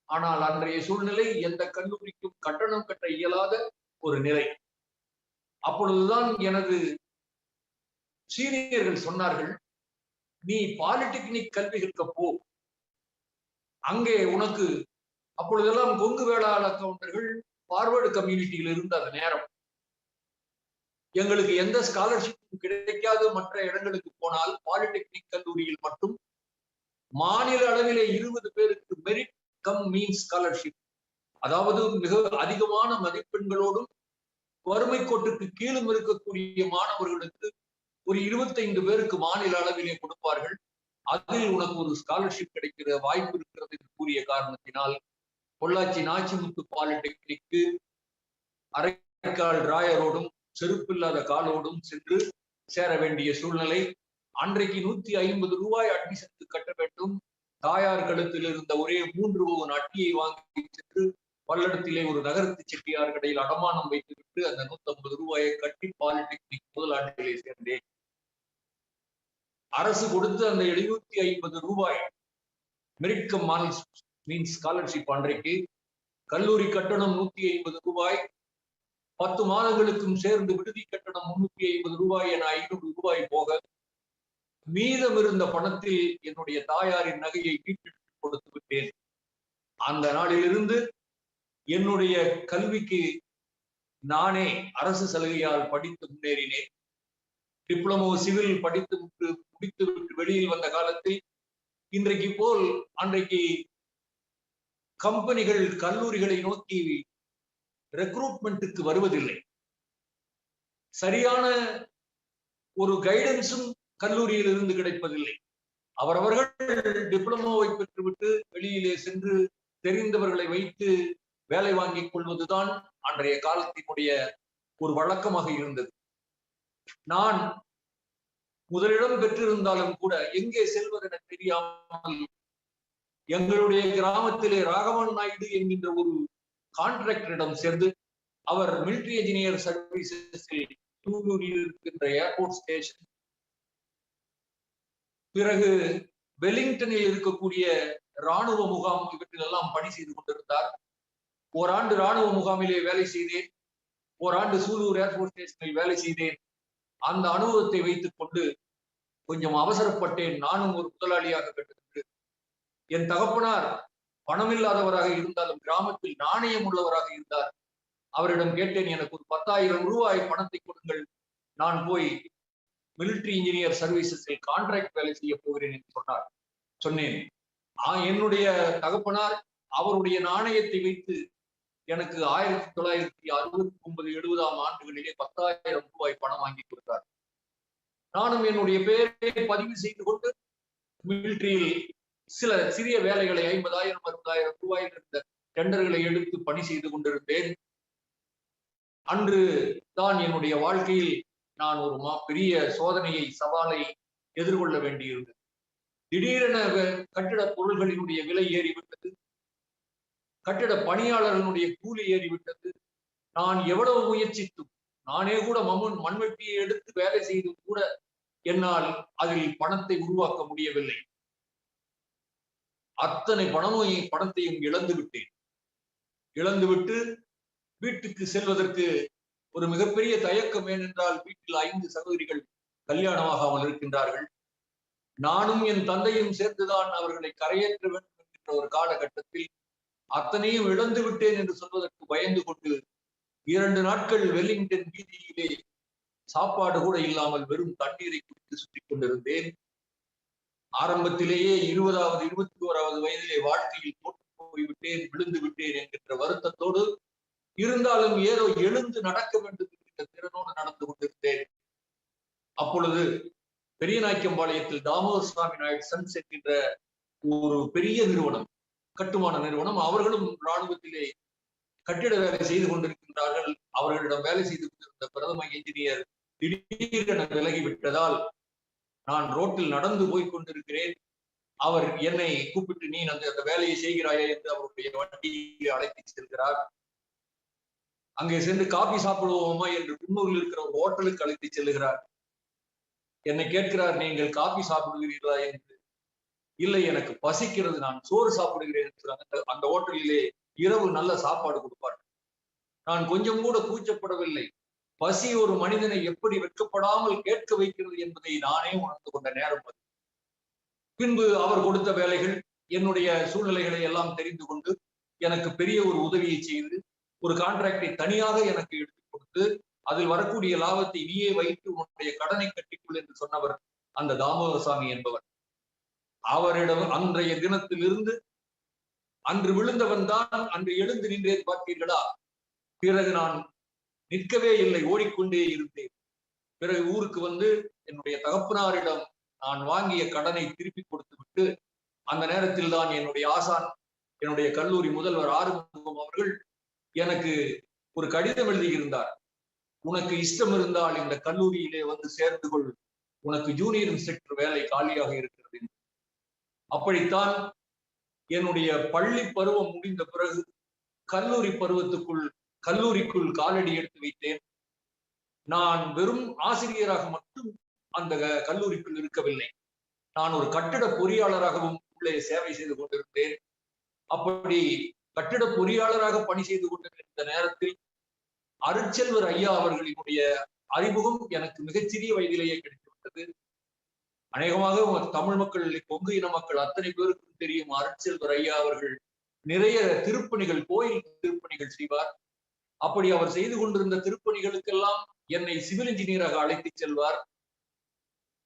ஆனால் அன்றைய சூழ்நிலை எந்த கல்லூரிக்கும் கட்டணம் கட்ட இயலாத ஒரு நிலை. அப்பொழுதுதான் எனது சீனியர்கள் சொன்னார்கள், நீ பாலிடெக்னிக் கல்வி கற்க போ, அங்கே உனக்கு அப்பொழுதெல்லாம் கொங்கு வேளாளர் கவுண்டர்கள் பார்வர்டு கம்யூனிட்டியில் இருந்த அந்த நேரம் எங்களுக்கு எந்த ஸ்காலர்ஷிப்பும் கிடைக்காத மற்ற இடங்களுக்கு போனால் பாலிடெக்னிக் கல்லூரியில் மட்டும் மாநில அளவிலே 20 பேருக்கு மெரிட் கம் மீன்ஸ் ஸ்காலர்ஷிப், அதாவது மிக அதிகமான மதிப்பெண்களோடும் வறுமை கோட்டுக்கு கீழும் இருக்கக்கூடிய மாணவர்களுக்கு ஒரு 25 பேருக்கு மாநில அளவிலே கொடுப்பார்கள். அதில் உனக்கு ஒரு ஸ்காலர்ஷிப் கிடைக்கிற வாய்ப்பு இருக்கிறது என்று கூறிய காரணத்தினால் பொள்ளாச்சி நாச்சிமுத்து பாலிடெக்னிக்கு அரைக்கால் ராயரோடும் செருப்பில்லாத காலோடும் சென்று சேர வேண்டிய சூழ்நிலை. அன்றைக்கு 150 ரூபாய் அட்மிஷனுக்கு கட்ட வேண்டும். தாயார் கழுத்தில் இருந்த ஒரே 3 பவுன் அட்டியை வாங்கி சென்று பல்லடத்திலே ஒரு நகரத்து செட்டியார் கடையில் அடமானம் வைத்துவிட்டு அந்த 150 ரூபாயை கட்டி பாலிடெக்னிக் முதல் ஆண்டிலே சேர்ந்தேன். அரசு கொடுத்து அந்த 750 ரூபாய் மெரிட் கம் மீன்ஸ் ஸ்காலர்ஷிப் அன்றைக்கு. கல்லூரி கட்டணம் 150 ரூபாய், 10 மாதங்களுக்கும் சேர்ந்து விடுதி கட்டணம் 350 ரூபாய் என 500 ரூபாய் போக மீதம் இருந்த பணத்தில் என்னுடைய தாயாரின் நகையை மீட்டெடுத்து கொடுத்து விட்டேன். அந்த நாளிலிருந்து என்னுடைய கல்விக்கு நானே அரசு சலுகையால் படித்து முன்னேறினேன். டிப்ளமோ சிவில் படித்து முடித்துவிட்டு வெளியில் வந்த காலத்தில் இன்றைக்கு போல் அன்றைக்கு கம்பெனிகள் கல்லூரிகளை நோக்கி ரெக்ரூட்மெண்ட்டுக்கு வருவதில்லை. சரியான ஒரு கைடன்ஸும் கல்லூரியில் இருந்து கிடைப்பதில்லை. அவரவர்கள் டிப்ளமோவை பெற்றுவிட்டு வெளியிலே சென்று தெரிந்தவர்களை வைத்து வேலை வாங்கிக் கொள்வதுதான் அன்றைய காலத்தினுடைய ஒரு வழக்கமாக இருந்தது. நான் முதலிடம் பெற்றிருந்தாலும் கூட எங்கே செல்வதென தெரியாமல் எங்களுடைய கிராமத்திலே ராகவன் நாயுடு என்கின்ற ஒரு கான்ட்ராக்டரிடம் சேர்ந்து அவர் மிலிட்டரி என்ஜினியர் சர்வீசஸில் தூலூரில் இருக்கின்ற ஏர்போர்ட் ஸ்டேஷன், பிறகு வெலிங்டனில் இருக்கக்கூடிய இராணுவ முகாம் இவற்றிலெல்லாம் பணி செய்து கொண்டிருந்தார். ஓராண்டு இராணுவ முகாமிலே வேலை செய்தேன், ஓராண்டு சூலூர் ஏர்போர்ட் ஸ்டேஷனில் வேலை செய்தேன். அந்த அனுபவத்தை வைத்துக் கொண்டு கொஞ்சம் அவசரப்பட்டேன். நானும் ஒரு முதலாளியாக கற்றுக்கொண்டு, என் தகப்பனார் பணமில்லாதவராக இருந்தாலும் கிராமத்தில் நாணயம் உள்ளவராக இருந்தார். அவரிடம் கேட்டேன், எனக்கு ஒரு 10,000 ரூபாய் பணத்தை கொடுங்கள், நான் போய் மிலிட்டரி இன்ஜினியர் சர்வீசஸில் கான்ட்ராக்ட் வேலை செய்ய போகிறேன் என்று சொன்னேன். என்னுடைய தகப்பனார் அவருடைய நாணயத்தை வைத்து எனக்கு 1969-70 ஆண்டுகளிலே 10,000 ரூபாய் பணம் வாங்கி கொடுத்தார். நானும் என்னுடைய பெயரை பதிவு செய்து கொண்டு மிலிட்டரியில் சில சிறிய வேலைகளை 50,000-60,000 ரூபாயில் இருந்த டெண்டர்களை எடுத்து பணி செய்து கொண்டிருந்தேன். அன்று தான் என்னுடைய வாழ்க்கையில் நான் ஒரு பெரிய சோதனையை, சவாலை எதிர்கொள்ள வேண்டியிருந்தது. திடீரென கட்டிட பொருள்களினுடைய விலை ஏறிவிட்டது. கட்டிட பணியாளர்களுடைய கூலி ஏறிவிட்டது. நான் எவ்வளவு முயற்சித்தும், நானே கூட மண்வெட்டியை எடுத்து வேலை செய்து கூட என்னால் அதில் பணத்தை உருவாக்க முடியவில்லை. அத்தனை பணத்தையும் இழந்து விட்டேன். இழந்துவிட்டு வீட்டுக்கு செல்வதற்கு ஒரு மிகப்பெரிய தயக்கம். ஏனென்றால் வீட்டில் 5 சகோதரிகள் கல்யாணமாகாமல் இருக்கின்றார்கள். நானும் என் தந்தையும் சேர்ந்துதான் அவர்களை கரையேற்ற வேண்டும் என்கின்ற ஒரு காலகட்டத்தில் அத்தனையும் இழந்து விட்டேன் என்று சொல்வதற்கு பயந்து கொண்டு 2 நாட்கள் வெலிங்டன் வீதியிலே சாப்பாடு கூட இல்லாமல் வெறும் தண்ணீரை குடித்து சுற்றிக் கொண்டிருந்தேன். ஆரம்பத்திலேயே 20வது 21வது வயதிலே வாழ்க்கையில் தோற்று போய்விட்டேன், விழுந்து விட்டேன் என்கின்ற வருத்தத்தோடு இருந்தாலும் ஏதோ எழுந்து நடக்க வேண்டும் என்கின்ற திறனோடு நடந்து கொண்டிருந்தேன். அப்பொழுது பெரியநாயக்கம்பாளையத்தில் தாமோதர் சுவாமி நாயுடு சன்ஸ் என்கின்ற ஒரு பெரிய நிறுவனம், கட்டுமான நிறுவனம், அவர்களும் இராணுவத்திலே கட்டிட வேலை செய்து கொண்டிருக்கின்றார்கள். அவர்களிடம் வேலை செய்து கொண்டிருந்த பிரதம என்ஜினியர் திடீரென விலகிவிட்டதால் நான் ரோட்டில் நடந்து போய் கொண்டிருக்கிறேன். அவர் என்னை கூப்பிட்டு, நீ அந்த வேலையை செய்கிறாயே என்று அவருடைய வண்டியை அழைத்து செல்கிறார். அங்கே சென்று காபி சாப்பிடுவோமா என்று குன்னூரில் இருக்கிற ஒரு ஹோட்டலுக்கு அழைத்து செல்லுகிறார். என்னை கேட்கிறார், நீங்கள் காபி சாப்பிடுகிறீர்களா என்று. இல்லை, எனக்கு பசிக்கிறது, நான் சோறு சாப்பிடுகிறேன் என்று. அந்த ஹோட்டலிலே இரவு நல்ல சாப்பாடு கொடுப்பார். நான் கொஞ்சம் கூட கூச்சப்படவில்லை. பசி ஒரு மனிதனை எப்படி வெட்கப்படாமல் கேட்க வைக்கிறது என்பதை நானே உணர்ந்து கொண்ட நேரம் அது. பின்பு அவர் கொடுத்த வேலைகள், என்னுடைய சூழ்நிலைகளை எல்லாம் தெரிந்து கொண்டு எனக்கு பெரிய ஒரு உதவியை செய்து ஒரு கான்ட்ராக்டை தனியாக எனக்கு எடுத்துக் கொடுத்து அதில் வரக்கூடிய லாபத்தை நீயே வைத்து உன்னுடைய கடனை கட்டிக்கொள் என்று சொன்னவர் அந்த தாமோதரசாமி என்பவர். அவரிடம் அன்றைய தினத்திலிருந்து, அன்று விழுந்தவன் தான் அன்று எழுந்து நின்றேன் பார்த்தீர்களா. பிறகு நான் நிற்கவே இல்லை, ஓடிக்கொண்டே இருந்தேன். பிறகு ஊருக்கு வந்து என்னுடைய தகப்பனாரிடம் நான் வாங்கிய கடனை திருப்பி கொடுத்து விட்டு, அந்த நேரத்தில் தான் என்னுடைய ஆசான், என்னுடைய கல்லூரி முதல்வர் ஆறுமுகம் அவர்கள் எனக்கு ஒரு கடிதம் எழுதியிருந்தார். உனக்கு இஷ்டம் இருந்தால் இந்த கல்லூரியிலே வந்து சேர்ந்து கொள், உனக்கு ஜூனியர் இன்ஸ்ட்ரக்டர் வேலை காலியாக இருக்கிறது. அப்படித்தான் என்னுடைய பள்ளி பருவம் முடிந்த பிறகு கல்லூரிக்குள் காலடி எடுத்து வைத்தேன். நான் வெறும் ஆசிரியராக மட்டும் அந்த கல்லூரிக்குள் இருக்கவில்லை, நான் ஒரு கட்டிட பொறியாளராகவும் உள்ளே சேவை செய்து கொண்டிருந்தேன். அப்படி கட்டிட பொறியாளராக பணி செய்து கொண்டிருந்த நேரத்தில் அருட்செல்வர் ஐயா அவர்களினுடைய அறிமுகம் எனக்கு மிகச்சிறிய வயதிலேயே கிடைத்துவிட்டது. அநேகமாக தமிழ் மக்கள், கொங்கு இன மக்கள் அத்தனை பேருக்கும் தெரியும், அருட்செல்வர் ஐயா அவர்கள் நிறைய திருப்பணிகள், கோயில் திருப்பணிகள் செய்வார். அப்படி அவர் செய்து கொண்டிருந்த திருப்பணிகளுக்கெல்லாம் என்னை சிவில் இன்ஜினியராக அழைத்து செல்வார்.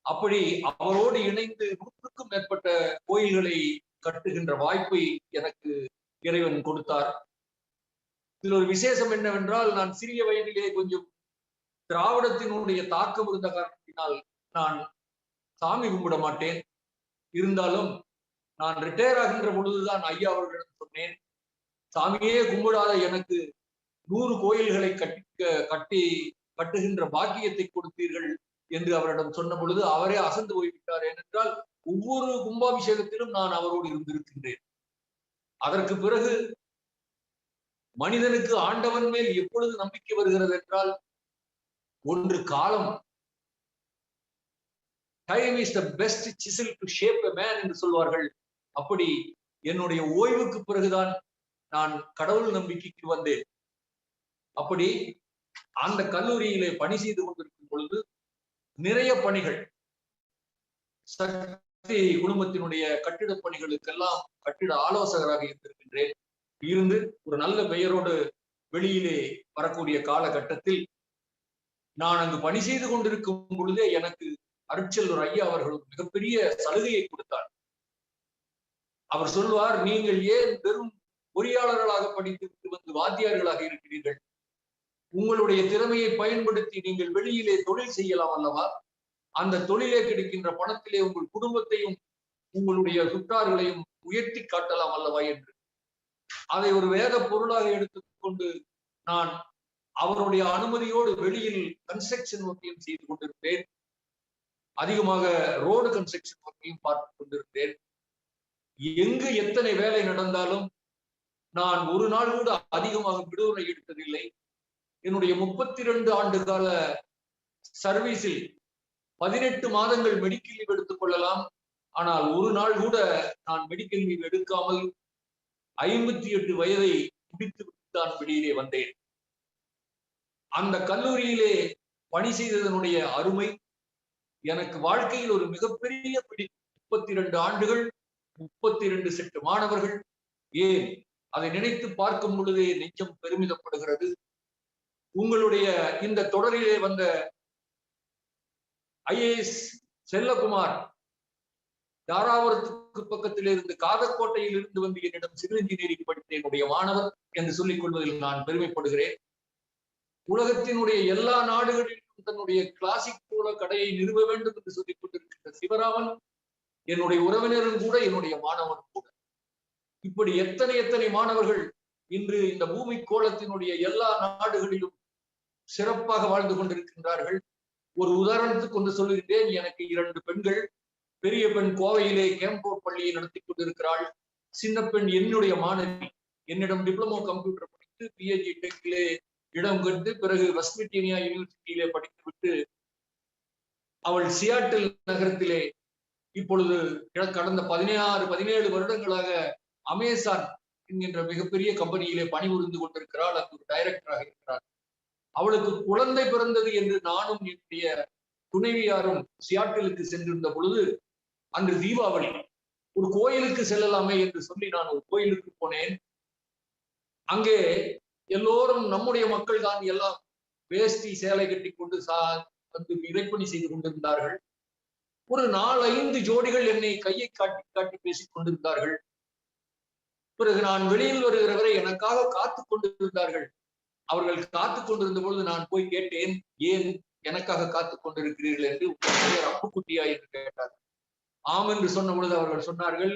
அப்படி அவரோடு இணைந்து 100க்கும் மேற்பட்ட கோயில்களை கட்டுகின்ற வாய்ப்பை எனக்கு இறைவன் கொடுத்தார். இதில் ஒரு விசேஷம் என்னவென்றால், நான் சிறிய வயதிலே கொஞ்சம் திராவிடத்தினுடைய தாக்கம் இருந்த காரணத்தினால் நான் சாமி கும்பிட மாட்டேன். இருந்தாலும் நான் ரிட்டையர் ஆகின்ற பொழுதுதான் ஐயா அவர்களிடம் சொன்னேன், சாமியே கும்பிடாத எனக்கு 100 கோயில்களை கட்டுகின்ற பாக்கியத்தை கொடுத்தீர்கள் என்று அவரிடம் சொன்ன பொழுது அவரே அசந்து போய்விட்டார். ஏனென்றால் ஒவ்வொரு கும்பாபிஷேகத்திலும் நான் அவரோடு இருந்திருக்கின்றேன். அதற்கு பிறகு மனிதனுக்கு ஆண்டவன் மேல் எப்பொழுது நம்பிக்கை வருகிறது என்றால், ஒன்று காலம். Time is the best Cecil to shape a man என்று சொல்வார்கள். அப்படி என்னுடைய ஓய்வுக்கு பிறகுதான் நான் கடவுள் நம்பிக்கைக்கு வந்தேன். அப்படி அந்த கல்லூரியிலே பணி செய்து கொண்டிருக்கும் பொழுது நிறைய பணிகள், சக்தி குடும்பத்தினுடைய கட்டிட பணிகளுக்கெல்லாம் கட்டிட ஆலோசகராக இருந்திருக்கின்றேன். இருந்து ஒரு நல்ல பெயரோடு வெளியிலே வரக்கூடிய காலகட்டத்தில் நான் அங்கு பணி செய்து கொண்டிருக்கும் பொழுதே எனக்கு அருட்செல்வர் ஐயா அவர்கள் மிகப்பெரிய சலுகையை கொடுத்தார். அவர் சொல்வார், நீங்கள் ஏன் வெறும் பொறியாளர்களாக படித்து வந்து வாத்தியார்களாக இருக்கிறீர்கள்? உங்களுடைய திறமையை பயன்படுத்தி நீங்கள் வெளியிலே தொழில் செய்யலாம் அல்லவா? அந்த தொழிலே கிடைக்கின்ற பணத்திலே உங்கள் குடும்பத்தையும் உங்களுடைய சுற்றார்களையும் உயர்த்தி காட்டலாம் அல்லவா என்று அதை ஒரு வேத பொருளாக எடுத்துக்கொண்டு நான் அவருடைய அனுமதியோடு வெளியில் கன்ஸ்ட்ரக்ஷன் ஒர்க்கையும் செய்து கொண்டிருந்தேன். அதிகமாக ரோடு கன்ஸ்ட்ரக்ஷன் ஒர்க்கையும் பார்த்துக் கொண்டிருந்தேன். எங்கு எத்தனை வேலை நடந்தாலும் நான் ஒரு நாள் கூட அதிகமாக விடுமுறை எடுத்ததில்லை. என்னுடைய 32 ஆண்டு கால சர்வீஸில் 18 மாதங்கள் மெடிக்கல் லீவ் எடுத்துக் கொள்ளலாம். ஆனால் ஒரு நாள் கூட நான் மெடிக்கல் லீவ் எடுக்காமல் 58 வயதை முடித்து விட்டுத்தான் வெளியிலே வந்தேன். அந்த கல்லூரியிலே பணி செய்ததனுடைய அருமை எனக்கு வாழ்க்கையில் ஒரு மிகப்பெரிய 32 ஆண்டுகள், 32 செட்டு மாணவர்கள். ஏன் அதை நினைத்து பார்க்கும் பொழுதே நெஞ்சம் பெருமிதப்படுகிறது. உங்களுடைய இந்த தொடரிலே வந்த IAS செல்லகுமார் தாராபுரத்துக்கு பக்கத்தில் இருந்து காதக்கோட்டையில் இருந்து வந்து என்னிடம் சிவில் இன்ஜினியரிங் படித்த என்னுடைய மாணவர் என்று சொல்லிக் கொள்வதில் நான் பெருமைப்படுகிறேன். உலகத்தினுடைய எல்லா நாடுகளிலும் தன்னுடைய கிளாசிக் போல கடையை நிறுவ வேண்டும் என்று சொல்லிக் கொண்டிருக்கின்ற சிவராமன் என்னுடைய உறவினரும் கூட, என்னுடைய மாணவனும் கூட. இப்படி எத்தனை எத்தனை மாணவர்கள் இன்று இந்த பூமி கோளத்தினுடைய எல்லா நாடுகளிலும் சிறப்பாக வாழ்ந்து கொண்டிருக்கின்றார்கள். ஒரு உதாரணத்துக்கு கொண்டு சொல்லுகிறேன். எனக்கு 2 பெண்கள். பெரிய பெண் கோவையிலே கேம்போர்ட் பள்ளியை நடத்தி கொண்டிருக்கிறாள். சின்ன பெண் என்னுடைய மாணவி. என்னிடம் டிப்ளமோ கம்ப்யூட்டர் படித்து PhD டெக்கிலே இடம் கண்டு பிறகு வெஸ்ட் விர்ஜீனியா யூனிவர்சிட்டியிலே படித்துவிட்டு அவள் சியாட்டில் நகரத்திலே இப்பொழுது கடந்த 16-17 வருடங்களாக அமேசான் என்கின்ற மிகப்பெரிய கம்பெனியிலே பணிபுரிந்து கொண்டிருக்கிறாள். அங்கு ஒரு டைரக்டராக இருக்கிறார். அவளுக்கு குழந்தை பிறந்தது என்று நானும் என்னுடைய துணைவியாரும் சியாட்டிலுக்கு சென்றிருந்த பொழுது அன்று தீபாவளி, ஒரு கோயிலுக்கு செல்லலாமே என்று சொல்லி நான் ஒரு கோயிலுக்கு போனேன். அங்கே எல்லோரும் நம்முடைய மக்கள் தான் எல்லாம் வேஷ்டி சேலை கட்டி கொண்டு வந்து இறைப்பணி செய்து கொண்டிருந்தார்கள். ஒரு 4-5 ஜோடிகள் என்னை கையை காட்டி காட்டி பேசிக் கொண்டிருந்தார்கள். பிறகு நான் வெளியில் வருகிற வரை எனக்காக காத்து கொண்டிருந்தார்கள். அவர்கள் காத்து கொண்டிருந்த பொழுது நான் போய் கேட்டேன், ஏன் எனக்காக காத்துக் கொண்டிருக்கிறீர்கள் என்று. அப்புக்குட்டியா என்று கேட்டார். ஆம் என்று சொன்ன பொழுது அவர்கள் சொன்னார்கள்,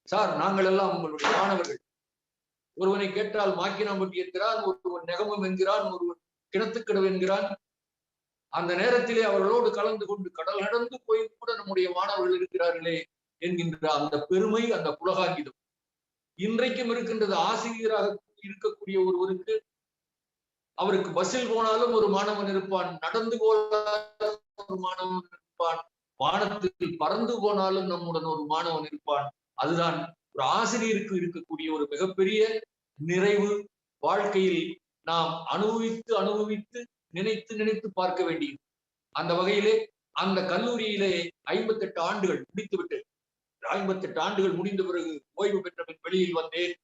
சார் நாங்கள் எல்லாம் உங்களுடைய மாணவர்கள். ஒருவனை கேட்டால் மாக்கினாம்பட்டி என்கிறான், ஒருவன் நெகமம் என்கிறான், ஒருவன் கிணத்துக்கடவு என்கிறான். அந்த நேரத்திலே அவர்களோடு கலந்து கொண்டு கடல் கடந்து போய் கூட நம்முடைய மாணவர்கள் இருக்கிறார்களே என்கின்ற அந்த பெருமை, அந்த புலகாங்கிதம் இன்றைக்கும் இருக்கின்றது. ஆசிரியராக இருக்கக்கூடிய ஒருவருக்கு அவருக்கு பஸ்ஸில் போனாலும் ஒரு மாணவன் இருப்பான், நடந்து போனாலும் ஒரு மாணவன் இருப்பான், வானத்தில் பறந்து போனாலும் நம்முடன் ஒரு மாணவன் இருப்பான். அதுதான் ஒரு ஆசிரியருக்கு இருக்கக்கூடிய ஒரு மிகப்பெரிய நிறைவு. வாழ்க்கையில் நாம் அனுபவித்து அனுபவித்து நினைத்து நினைத்து பார்க்க வேண்டியது. அந்த வகையிலே அந்த கல்லூரியிலே 58 ஆண்டுகள் முடித்துவிட்டு 58 ஆண்டுகள் முடிந்த பிறகு ஓய்வு பெற்ற பின் வெளியில் வந்தேன்.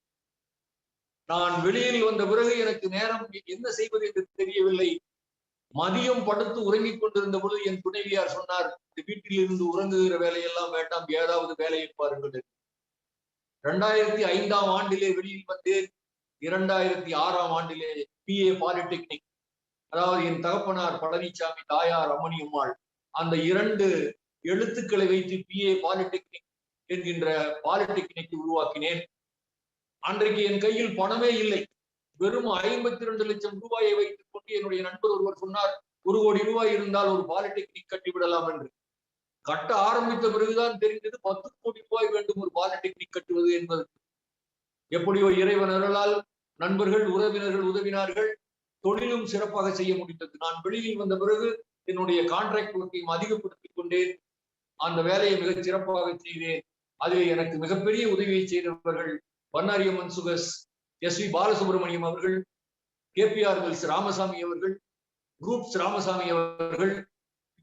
நான் வெளியில் வந்த பிறகு எனக்கு நேரம் என்ன செய்வது என்று தெரியவில்லை. மதியம் படுத்து உறங்கிக் கொண்டிருந்த பொழுது என் துணைவியார் சொன்னார், இந்த வீட்டில் இருந்து உறங்குகிற வேலையெல்லாம் வேண்டாம், ஏதாவது வேலையை பாருங்கள். 2005ஆம் ஆண்டிலே வெளியில் வந்தேன். 2006ஆம் ஆண்டிலே PA பாலிடெக்னிக், அதாவது என் தகப்பனார் பழனிசாமி, தாயார் அம்மணி அம்மாள், அந்த 2 எழுத்துக்களை வைத்து PA பாலிடெக்னிக் என்கின்ற பாலிடெக்னிக் உருவாக்கினேன். அன்றைக்கு என் கையில் பணமே இல்லை. வெறும் 52 லட்சம் ரூபாயை வைத்துக் கொண்டு என்னுடைய நண்பர் ஒருவர் சொன்னார், 1 கோடி ரூபாய் இருந்தால் ஒரு பாலிடெக்னிக் கட்டிவிடலாம் என்று. கட்ட ஆரம்பித்த பிறகுதான் தெரிந்தது 10 கோடி ரூபாய் வேண்டும் ஒரு பாலிடெக்னிக் கட்டுவது என்பது. எப்படியோ இறைவன் அருளால் நண்பர்கள், உறவினர்கள் உதவினார்கள். தொழிலும் சிறப்பாக செய்ய முடிந்தது. நான் வெளியில் வந்த பிறகு என்னுடைய கான்ட்ராக்ட் ஒர்க்கையும் அதிகப்படுத்திக் கொண்டேன். அந்த வேலையை மிகச் சிறப்பாக செய்தேன். அதில் எனக்கு மிகப்பெரிய உதவியை செய்தவர்கள் பன்னாரியம்மன் சுகஸ், SV பாலசுப்ரமணியம் அவர்கள், KPR மில்ஸ் ராமசாமி அவர்கள், குரூப்ஸ் ராமசாமி அவர்கள்.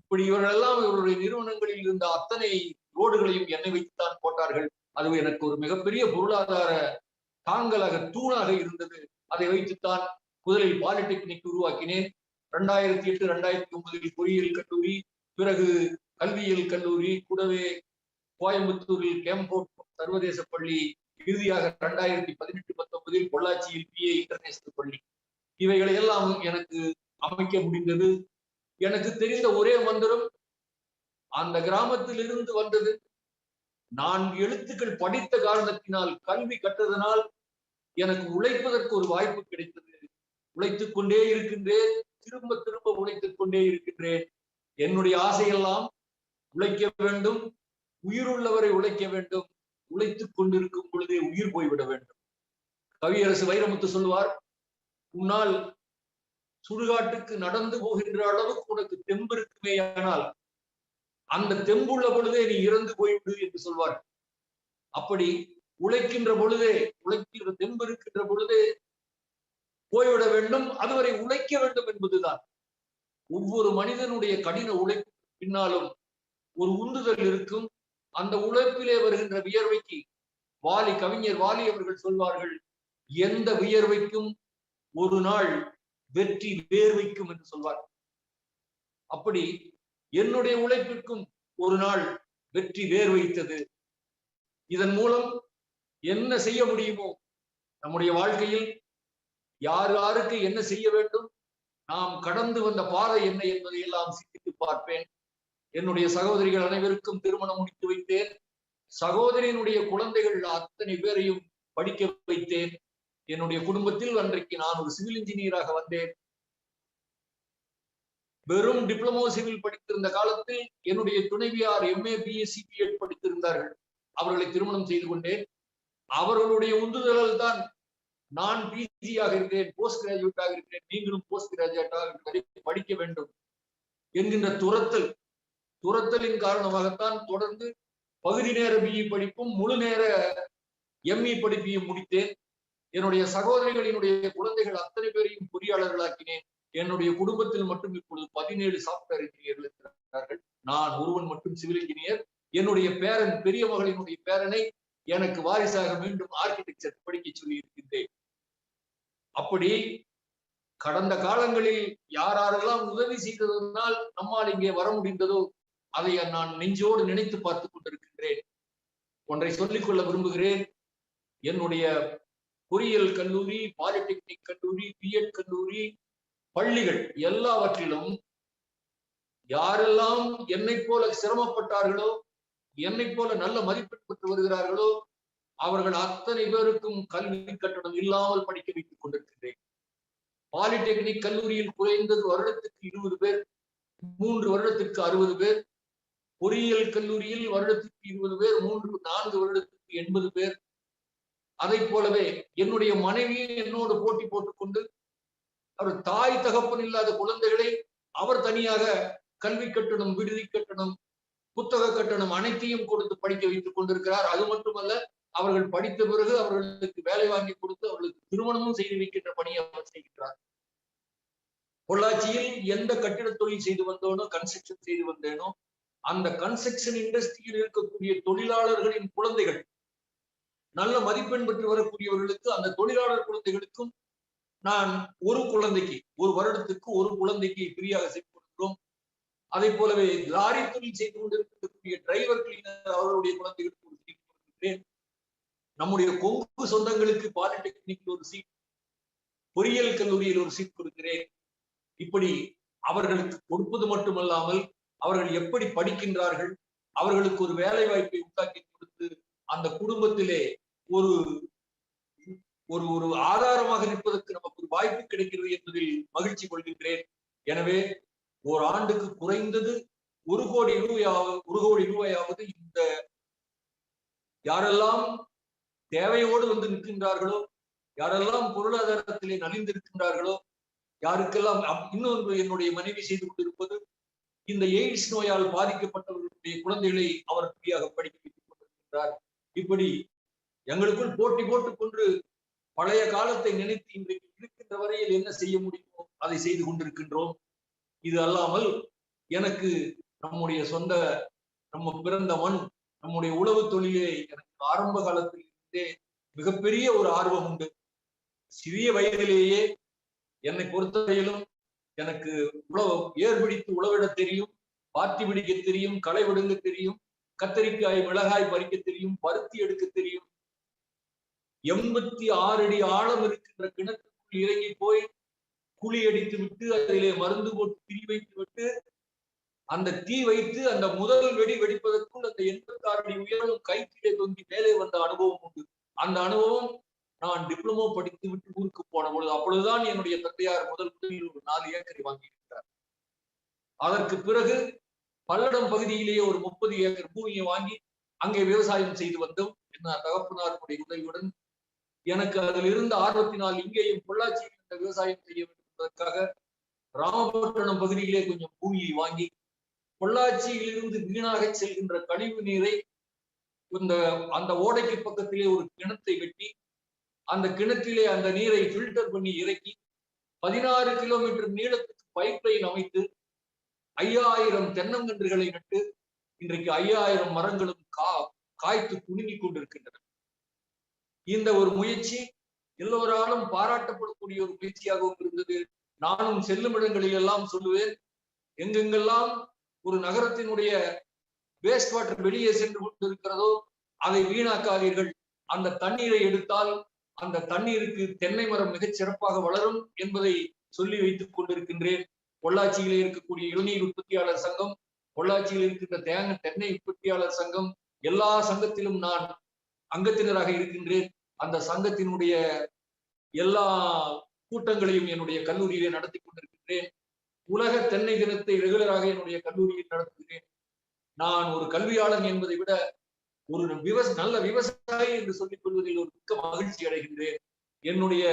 இப்படி இவர்களெல்லாம் இவருடைய நிறுவனங்களில் இருந்த அத்தனை ரோடுகளையும் என்னை வைத்துத்தான் போட்டார்கள். அது எனக்கு ஒரு மிகப்பெரிய பொருளாதார தாங்கலாக, தூணாக இருந்தது. அதை வைத்துத்தான் முதலில் பாலிடெக்னிக் உருவாக்கினேன். 2008 2009 பொறியியல் கல்லூரி, பிறகு கல்வியியல் கல்லூரி, கூடவே கோயம்புத்தூரில் கேம்போர்ட் சர்வதேச பள்ளி, இறுதியாக 2018-19 பொள்ளாச்சியில் PA இன்டர்நேஷனல் பள்ளி. இவைகளை எல்லாம் எனக்கு அமைக்க முடிந்தது. எனக்கு தெரிந்த ஒரே மந்திரம் அந்த கிராமத்தில் இருந்து வந்தது. 4 எழுத்துக்கள் படித்த காரணத்தினால், கல்வி கற்றதனால் எனக்கு உழைப்பதற்கு ஒரு வாய்ப்பு கிடைத்தது. உழைத்துக் கொண்டே இருக்கின்றேன், திரும்ப திரும்ப உழைத்துக் கொண்டே இருக்கின்றேன். என்னுடைய ஆசையெல்லாம் உழைக்க வேண்டும், உயிருள்ளவரை உழைக்க வேண்டும், உழைத்துக் கொண்டிருக்கும் பொழுதே உயிர் போய்விட வேண்டும். கவியரசு வைரமுத்து சொல்லுவார், உன்னால் சுடுகாட்டுக்கு நடந்து போகின்ற அளவுக்கு உனக்கு தெம்பு இருக்குமே, ஆனால் அந்த தெம்புள்ள பொழுதே நீ இறந்து போய்விடு என்று சொல்வார். அப்படி உழைக்கின்ற பொழுதே, உழைக்கின்ற தெம்பு இருக்கின்ற பொழுதே போய்விட வேண்டும், அதுவரை உழைக்க வேண்டும் என்பதுதான். ஒவ்வொரு மனிதனுடைய கடின உழைப்பு பின்னாலும் ஒரு உந்துதல் இருக்கும். அந்த உழைப்பிலே வருகின்ற வியர்வைக்கு கவிஞர் வாலி அவர்கள் சொல்வார்கள், எந்த வியர்வைக்கும் ஒரு நாள் வெற்றி வேர்வைக்கும் என்று சொல்வார். அப்படி என்னுடைய உழைப்பிற்கும் ஒரு நாள் வெற்றி வேர்வைத்தது. இதன் மூலம் என்ன செய்ய முடியுமோ நம்முடைய வாழ்க்கையில், யார் யாருக்கு என்ன செய்ய வேண்டும், நாம் கடந்து வந்த பாதை என்ன என்பதை எல்லாம் சிந்தித்து பார்ப்பேன். என்னுடைய சகோதரிகள் அனைவருக்கும் திருமணம் முடித்து வைத்தேன். சகோதரியினுடைய குழந்தைகள் அத்தனை பேரையும் படிக்க வைத்தேன். என்னுடைய குடும்பத்தில் அன்றைக்கு நான் ஒரு சிவில் இன்ஜினியராக வந்தேன். வெறும் டிப்ளமோ சிவில் படித்திருந்த காலத்தில் என்னுடைய துணைவியார் MA BSc BEd படித்திருந்தார்கள். அவர்களை திருமணம் செய்து கொண்டேன். அவர்களுடைய உந்துதலால் தான் நான் PG-யாக இருக்கிறேன், போஸ்ட் கிராஜுவேட்டாக இருக்கிறேன், நீங்களும் போஸ்ட் கிராஜுவேட்டாக படிக்க வேண்டும் என்கின்ற துரத்தலின் காரணமாகத்தான் தொடர்ந்து பகுதி நேர BE படிப்பும் முழு நேர ME படிப்பையும் முடித்தேன். என்னுடைய சகோதரிகளினுடைய குழந்தைகள் அத்தனை பேரையும் பொறியாளர்களாக்கினேன். என்னுடைய குடும்பத்தில் மட்டும் இப்பொழுது 17 சாப்ட்வேர் இன்ஜினியர்கள் இருக்கிறார்கள். நான் ஒருவன் மட்டும் சிவில் இன்ஜினியர். என்னுடைய பேரன், பெரிய மகளினுடைய பேரனை எனக்கு வாரிசாக மீண்டும் ஆர்கிடெக்சர் படிக்க சொல்லி இருக்கின்றேன். அப்படி கடந்த காலங்களில் யாரெல்லாம் உதவி செய்ததனால் நம்மால் இங்கே வர முடிந்ததோ அதை நான் நெஞ்சோடு நினைத்து பார்த்துக் கொண்டிருக்கின்றேன். ஒன்றை சொல்லிக்கொள்ள விரும்புகிறேன். என்னுடைய பொறியியல் கல்லூரி, பாலிடெக்னிக் கல்லூரி, BEd கல்லூரி, பள்ளிகள் எல்லாவற்றிலும் யாரெல்லாம் என்னை போல சிரமப்பட்டார்களோ, என்னை போல நல்ல மதிப்பெண் பெற்று வருகிறார்களோ, அவர்கள் அத்தனை பேருக்கும் கல்வி கட்டணம் இல்லாமல் படிக்க வைத்துக் கொண்டிருக்கின்றேன். பாலிடெக்னிக் கல்லூரியில் குறைந்தது வருடத்துக்கு 20 பேர், 3 வருடத்திற்கு 60 பேர். பொறியியல் கல்லூரியில் வருடத்துக்கு 20 பேர், 4 வருடத்துக்கு 80 பேர். அதை போலவே என்னுடைய மனைவியை என்னோடு போட்டி போட்டுக்கொண்டு, அவர் தாய் தகப்பன் இல்லாத குழந்தைகளை அவர் தனியாக கல்வி கட்டணம், விடுதி கட்டணம், புத்தக கட்டணம் அனைத்தையும் கொடுத்து படிக்க வைத்துக் கொண்டிருக்கிறார். அது மட்டுமல்ல, அவர்கள் படித்த பிறகு அவர்களுக்கு வேலை வாங்கி கொடுத்து அவர்களுக்கு திருமணமும் செய்து வைக்கின்ற பணியை அவர் செய்கின்றார். பொள்ளாச்சியில் எந்த கட்டிட தொழில் செய்து வந்தோனோ, கன்ஸ்ட்ரக்ஷன் செய்து வந்தேனோ, அந்த கன்ஸ்ட்ரக்ஷன் இண்டஸ்ட்ரியில் இருக்கக்கூடிய தொழிலாளர்களின் குழந்தைகள், நல்ல மதிப்பெண் பெற்று வரக்கூடியவர்களுக்கு, அந்த தொழிலாளர் குழந்தைகளுக்கும் நான் ஒரு குழந்தைக்கு, ஒரு வருடத்துக்கு ஒரு குழந்தைக்கு ஃப்ரீயாக செய்து கொடுக்கிறோம். அதை போலவே லாரி தொழில் செய்து கொண்டிருக்கக்கூடிய டிரைவர், கிளீனர் அவர்களுடைய குழந்தைகளுக்கு ஒரு சீட் கொடுக்கிறேன். நம்முடைய கொங்கு சொந்தங்களுக்கு பாலிடெக்னிக் ஒரு சீட், பொறியியல் கல்லூரியில் ஒரு சீட் கொடுக்கிறேன். இப்படி அவர்களுக்கு கொடுப்பது மட்டுமல்லாமல் அவர்கள் எப்படி படிக்கின்றார்கள், அவர்களுக்கு ஒரு வேலை வாய்ப்பை உண்டாக்கி கொடுத்து அந்த குடும்பத்திலே ஒரு ஒரு ஆதாரமாக நிற்பதற்கு நமக்கு ஒரு வாய்ப்பு கிடைக்கிறது என்பதில் மகிழ்ச்சி கொள்கின்றேன். எனவே ஓர் ஆண்டுக்கு குறைந்தது 1 கோடி ரூபாயாவது இந்த யாரெல்லாம் தேவையோடு வந்து நிற்கின்றார்களோ, யாரெல்லாம் பொருளாதாரத்திலே நலிந்திருக்கின்றார்களோ, யாருக்கெல்லாம் இன்னொன்று என்னுடைய மனைவி செய்து கொண்டிருப்பது, இந்த எய்ட்ஸ் நோயால் பாதிக்கப்பட்டவர்களுடைய குழந்தைகளை அவர் ஃப்ரீயாக படிக்க வைத்துக் கொண்டிருக்கின்றார். இப்படி எங்களுக்குள் போட்டி போட்டுக் கொண்டு பழைய காலத்தை நினைத்து இன்றைக்கு இருக்கின்ற வரையில் என்ன செய்ய முடியுமோ அதை செய்து கொண்டிருக்கின்றோம். இது அல்லாமல் எனக்கு நம்முடைய சொந்த, நம்ம பிறந்த மண், நம்முடைய உழவு தொழிலே எனக்கு ஆரம்ப காலத்தில் இருந்தே மிகப்பெரிய ஒரு ஆர்வம் உண்டு. சிறிய வயதிலேயே என்னை பொறுத்தவரையிலும் எனக்கு உழவு ஏர்பிடித்து உழவிட தெரியும், பாத்தி பிடிக்க தெரியும், களை விடுங்க தெரியும், கத்தரிக்காய் மிளகாய் பறிக்க தெரியும், பருத்தி எடுக்க தெரியும். 86 அடி ஆழம் இருக்கின்ற கிணற்றுக்குள் இறங்கி போய் குழி அடித்து விட்டு அதிலே மருந்து போட்டு தீ வைத்து விட்டு அந்த தீ வைத்து அந்த முதல் வெடி வெடிப்பதற்குள் அந்த 86 அடி உயரம் கைத்திலே தொங்கி மேலே வந்த அனுபவம் உண்டு. அந்த அனுபவம் நான் டிப்ளமோ படித்து விட்டு ஊருக்கு போன பொழுது, அப்பொழுதுதான் என்னுடைய தந்தையார் முதல் முதலில் ஒரு 4 ஏக்கரை வாங்கியிருக்கிறார். அதற்கு பிறகு பல்லடம் பகுதியிலேயே ஒரு 30 ஏக்கர் பூமியை வாங்கி அங்கே விவசாயம் செய்து வந்தோம். என்ன தகப்பனாருடைய உதவியுடன் எனக்கு அதில் இருந்த ஆர்வத்தினால் இங்கேயும் பொள்ளாச்சியில் இந்த விவசாயம் செய்ய வேண்டும் என்பதற்காக ராமபட்டணம் பகுதியிலே கொஞ்சம் பூமியை வாங்கி பொள்ளாச்சியிலிருந்து வீணாக செல்கின்ற கழிவு நீரை அந்த ஓடைக்கு பக்கத்திலே ஒரு கிணத்தை வெட்டி அந்த கிணற்றிலே அந்த நீரை பில்டர் பண்ணி இறக்கி 16 கிலோமீட்டர் நீளத்துக்கு பைப் லைன் அமைத்து 5000 தென்னங்கன்றுகளை நட்டு இன்றைக்கு 5000 மரங்களும் காய்த்து குலுங்கிக் கொண்டிருக்கின்றன. இந்த ஒரு முயற்சி எல்லோராலும் பாராட்டப்படக்கூடிய ஒரு முயற்சியாகவும் இருந்தது. நானும் செல்லும் இடங்களில் எல்லாம் சொல்லுவேன், எங்கெங்கெல்லாம் ஒரு நகரத்தினுடைய வேஸ்ட் வாட்டர் வெளியே சென்று கொண்டிருக்கிறதோ அதை வீணாக்காதீர்கள். அந்த தண்ணீரை எடுத்தால் அந்த தண்ணீருக்கு தென்னை மரம் மிகச் சிறப்பாக வளரும் என்பதை சொல்லி வைத்துக் கொண்டிருக்கின்றேன். பொள்ளாச்சியிலே இருக்கக்கூடிய இளநீர் உற்பத்தியாளர் சங்கம், பொள்ளாச்சியில் இருக்கின்ற தென்னை உற்பத்தியாளர் சங்கம், எல்லா சங்கத்திலும் நான் அங்கத்தினராக இருக்கின்றேன். அந்த சங்கத்தினுடைய எல்லா கூட்டங்களையும் என்னுடைய கல்லூரியிலே நடத்தி கொண்டிருக்கின்றேன். உலக தென்னை தினத்தை ரெகுலராக என்னுடைய கல்லூரியில் நடத்துகிறேன். நான் ஒரு கல்வியாளன் என்பதை விட ஒரு நல்ல விவசாயி என்று சொல்லிக் கொள்வதில் ஒரு மிக்க மகிழ்ச்சி அடைகின்றேன். என்னுடைய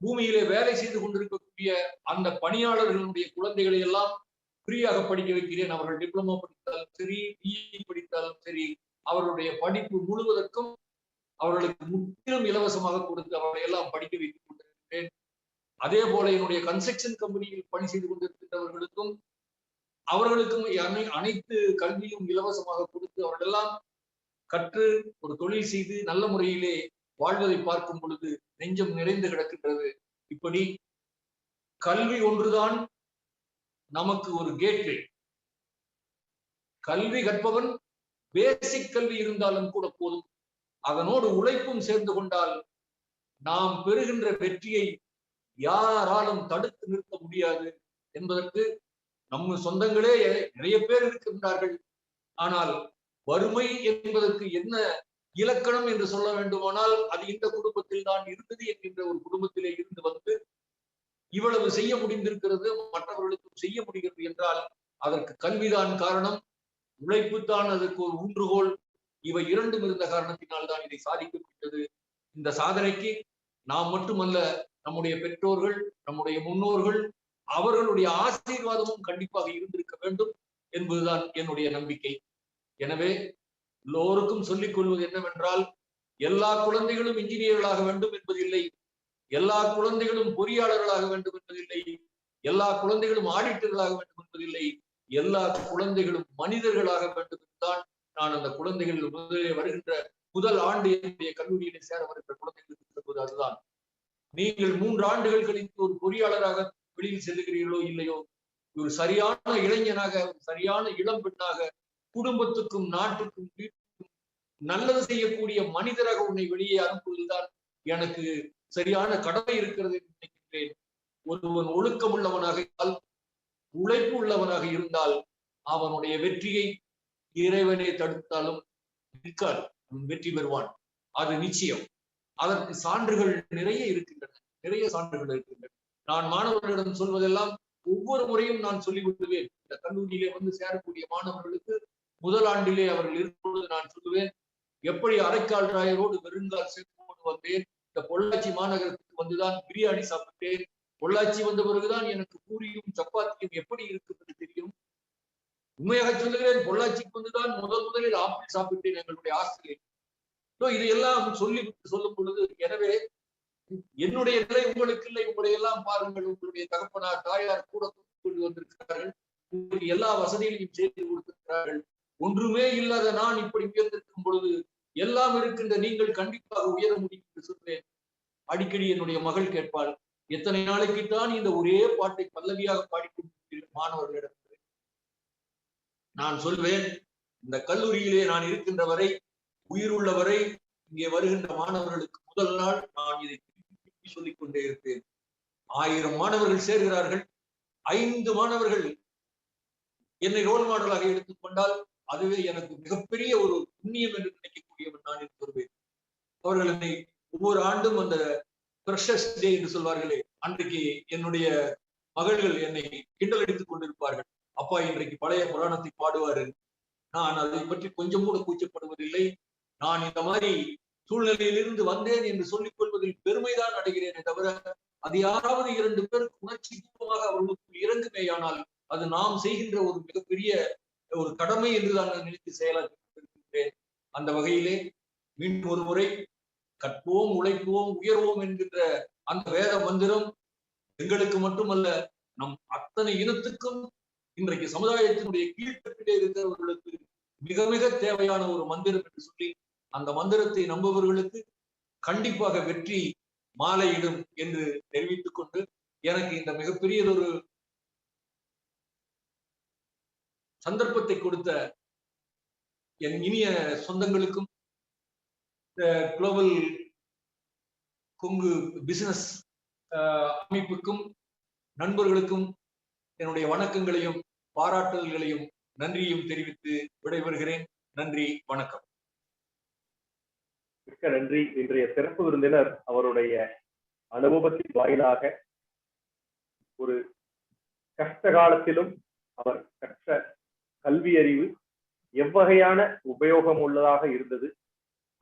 பூமியிலே வேலை செய்து கொண்டிருக்கக்கூடிய அந்த பணியாளர்களுடைய குழந்தைகளை எல்லாம் ஃப்ரீயாக படிக்க வைக்கிறேன். அவர்கள் டிப்ளமோ படித்தாலும் சரி, பிஇ படித்தாலும் சரி, அவர்களுடைய படிப்பு முழுவதற்கும் அவர்களுக்கு முற்றிலும் இலவசமாக கொடுத்து அவர்களை எல்லாம் படிக்க வைத்துக் கொண்டிருக்கிறேன். அதே போல என்னுடைய கன்ஸ்ட்ரக்ஷன் கம்பெனியில் பணி செய்து கொண்டிருக்கின்றவர்களுக்கும் அவர்களுக்கும் அனைத்து கல்வியும் இலவசமாக கொடுத்து அவர்கள் எல்லாம் கற்று ஒரு தொழில் செய்து நல்ல முறையிலே வாழ்வதை பார்க்கும் பொழுது நெஞ்சம் நிறைந்து கிடக்கின்றது. இப்படி கல்வி ஒன்றுதான் நமக்கு ஒரு கேட்வே. கல்வி கற்பவன் பேசிக் கல்வி இருந்தாலும் கூட போதும், அதனோடு உழைப்பும் சேர்ந்து கொண்டால் நாம் பெறுகின்ற வெற்றியை யாராலும் தடுத்து நிறுத்த முடியாது என்பதற்கு நம்ம சொந்தங்களே நிறைய பேர் இருக்கின்றார்கள். ஆனால் வறுமை என்பதற்கு என்ன இலக்கணம் என்று சொல்ல வேண்டுமானால் அது இந்த குடும்பத்தில் தான் இருந்தது என்கின்ற ஒரு குடும்பத்திலே இருந்து வந்து இவ்வளவு செய்ய முடிந்திருக்கிறது, மற்றவர்களுக்கும் செய்ய முடிகிறது என்றால் அதற்கு கல்விதான் காரணம், உழைப்பு தான் அதற்கு ஒரு ஊன்றுகோல். இவை இரண்டும் இருந்த காரணத்தினால் தான் இதை சாதிக்க முடிந்தது. இந்த சாதனைக்கு நாம் மட்டுமல்ல, நம்முடைய பெற்றோர்கள், நம்முடைய முன்னோர்கள், அவர்களுடைய ஆசீர்வாதமும் கண்டிப்பாக இருந்திருக்க வேண்டும் என்பதுதான் என்னுடைய நம்பிக்கை. எனவே எல்லோருக்கும் சொல்லிக் கொள்வது என்னவென்றால், எல்லா குழந்தைகளும் இன்ஜினியர்களாக வேண்டும் என்பதில்லை, எல்லா குழந்தைகளும் பொறியாளர்களாக வேண்டும் என்பதில்லை, எல்லா குழந்தைகளும் ஆடிட்டர்களாக வேண்டும் என்பதில்லை, எல்லா குழந்தைகளும் மனிதர்களாக வேண்டும் என்றுதான் நான் அந்த குழந்தைகள் முதலே வருகின்ற முதல் ஆண்டு என்னுடைய கல்லூரியிலே சேர வருகின்ற குழந்தைகளுக்கு சொல்வது அதுதான். நீங்கள் 3 ஆண்டுகள் கழித்து ஒரு பொறியாளராக வெளியில் செல்லுகிறீர்களோ இல்லையோ, ஒரு சரியான இளைஞனாக, ஒரு சரியான இளம் பெண்ணாக, குடும்பத்துக்கும் நாட்டுக்கும் வீட்டுக்கும் நல்லது செய்யக்கூடிய மனிதராக உன்னை வெளியே அனுப்புவதுதான் எனக்கு சரியான கடமை இருக்கிறது என்று நினைக்கின்றேன். ஒருவன் ஒழுக்கம் உள்ளவனாக இருந்தால், உழைப்பு உள்ளவனாக இருந்தால் அவனுடைய வெற்றியை இறைவனை தடுத்தாலும் நிற்காது, அவன் வெற்றி பெறுவான். அது நிச்சயம். அதற்கு சான்றுகள் நிறைய இருக்கின்றன, நிறைய சான்றுகள் இருக்கின்றன. நான் மாணவர்களிடம் சொல்வதெல்லாம் ஒவ்வொரு முறையும் நான் சொல்லிவிடுவேன். இந்த கல்லூரியிலே வந்து சேரக்கூடிய மாணவர்களுக்கு முதல் ஆண்டிலே அவர்கள் இருக்கும்பொழுது நான் சொல்லுவேன், எப்படி அரைக்கால் ராயரோடு வெறுங்கால் சேர்த்து வந்தேன், இந்த பொள்ளாச்சி மாநகரத்துக்கு வந்துதான் பிரியாணி சாப்பிட்டேன், பொள்ளாச்சி வந்த பிறகுதான் எனக்கு பூரியும் சப்பாத்தியும் எப்படி இருக்குது தெரியும். உண்மையாக சொல்லுகிறேன், பொள்ளாச்சிக்கு வந்துதான் முதலில் ஆப்பிள் சாப்பிட்டேன் எங்களுடைய ஆசிரியர். இதையெல்லாம் சொல்லும் பொழுது, எனவே என்னுடைய நிலை உங்களுக்கு இல்லை, உங்களை எல்லாம் பாருங்கள், உங்களுடைய தகப்பனார் தாயார் கூட கொண்டு வந்திருக்கிறார்கள், உங்களுக்கு எல்லா வசதிகளையும் செய்து கொடுத்திருக்கிறார்கள். ஒன்றுமே இல்லாத நான் இப்படி உயர்ந்திருக்கும் பொழுது எல்லாம் இருக்கின்ற நீங்கள் கண்டிப்பாக உயர முடியும் என்று சொல்வேன். அடிக்கடி என்னுடைய மகள் கேட்பாள், எத்தனை நாளைக்குத்தான் இந்த ஒரே பாட்டை பல்லவியாக பாடிக்கொண்டிருக்கிற மாணவர்களிடம் நான் சொல்வேன், இந்த கல்லூரியிலே நான் இருக்கின்ற வரை, உயிர் உள்ளவரை, இங்கே வருகின்ற மாணவர்களுக்கு முதல் நாள் நான் இதை திருப்பி சொல்லிக் கொண்டே இருப்பேன். 1000 மாணவர்கள் சேர்கிறார்கள், 5 மாணவர்கள் என்னை ரோல் மாடலாக எடுத்துக்கொண்டால் அதுவே எனக்கு மிகப்பெரிய ஒரு புண்ணியம் என்று நினைக்கக்கூடியவன் நான் என்று சொல்வேன். அவர்கள் என்னை ஒவ்வொரு ஆண்டும் அந்த ஃப்ரெஷர்ஸ் டே என்று சொல்வார்களே, அன்றைக்கு என்னுடைய மகள்கள் என்னை கிண்டல் அடித்துக் கொண்டிருப்பார்கள். அப்பா இன்றைக்கு பழைய புராணத்தை பாடுவாரு. நான் அதை பற்றி கொஞ்சம் கூட கூச்சப்படுவதில்லை. நான் இந்த மாதிரி சூழ்நிலையிலிருந்து வந்தேன் என்று சொல்லிக் கொள்வதில் பெருமைதான் அடைகிறேனே தவிர, அது யாராவது 2 பேருக்கு உணர்ச்சி பூர்வமாக அவர்களுக்கு இறங்குமேயானால் அது நாம் செய்கின்ற ஒரு மிகப்பெரிய ஒரு கடமை என்று நான் நினைத்து செயலாற்றுகிறேன். அந்த வகையிலே மீண்டும் ஒரு முறை கற்போம், உழைப்போம், உயர்வோம் என்கின்ற அந்த வேத மந்திரம் எங்களுக்கு மட்டுமல்ல, நம் அத்தனை இனத்துக்கும் இன்றைக்கு சமுதாயத்தினுடைய கீழ்த்தட்டிலே இருக்கிறவர்களுக்கு மிக மிக தேவையான ஒரு மந்திரம் என்று சொல்லி, அந்த மந்திரத்தை நம்புபவர்களுக்கு கண்டிப்பாக வெற்றி மாலையிடும் என்று தெரிவித்துக் கொண்டு, எனக்கு இந்த மிகப்பெரியதொரு சந்தர்ப்பத்தை கொடுத்த என் இனிய சொந்தங்களுக்கும், குளோபல் கொங்கு பிசினஸ் அமைப்புக்கும், நண்பர்களுக்கும் என்னுடைய வணக்கங்களையும் பாராட்டுதல்களையும் நன்றியும் தெரிவித்து விடைபெறுகிறேன். நன்றி, வணக்கம். மிக்க நன்றி. இன்றைய சிறப்பு விருந்தினர் அவருடைய அனுபவத்தின் வாயிலாக ஒரு கஷ்ட காலத்திலும் அவர் கற்ற கல்வி அறிவு எவ்வகையான உபயோகம் உள்ளதாக இருந்தது,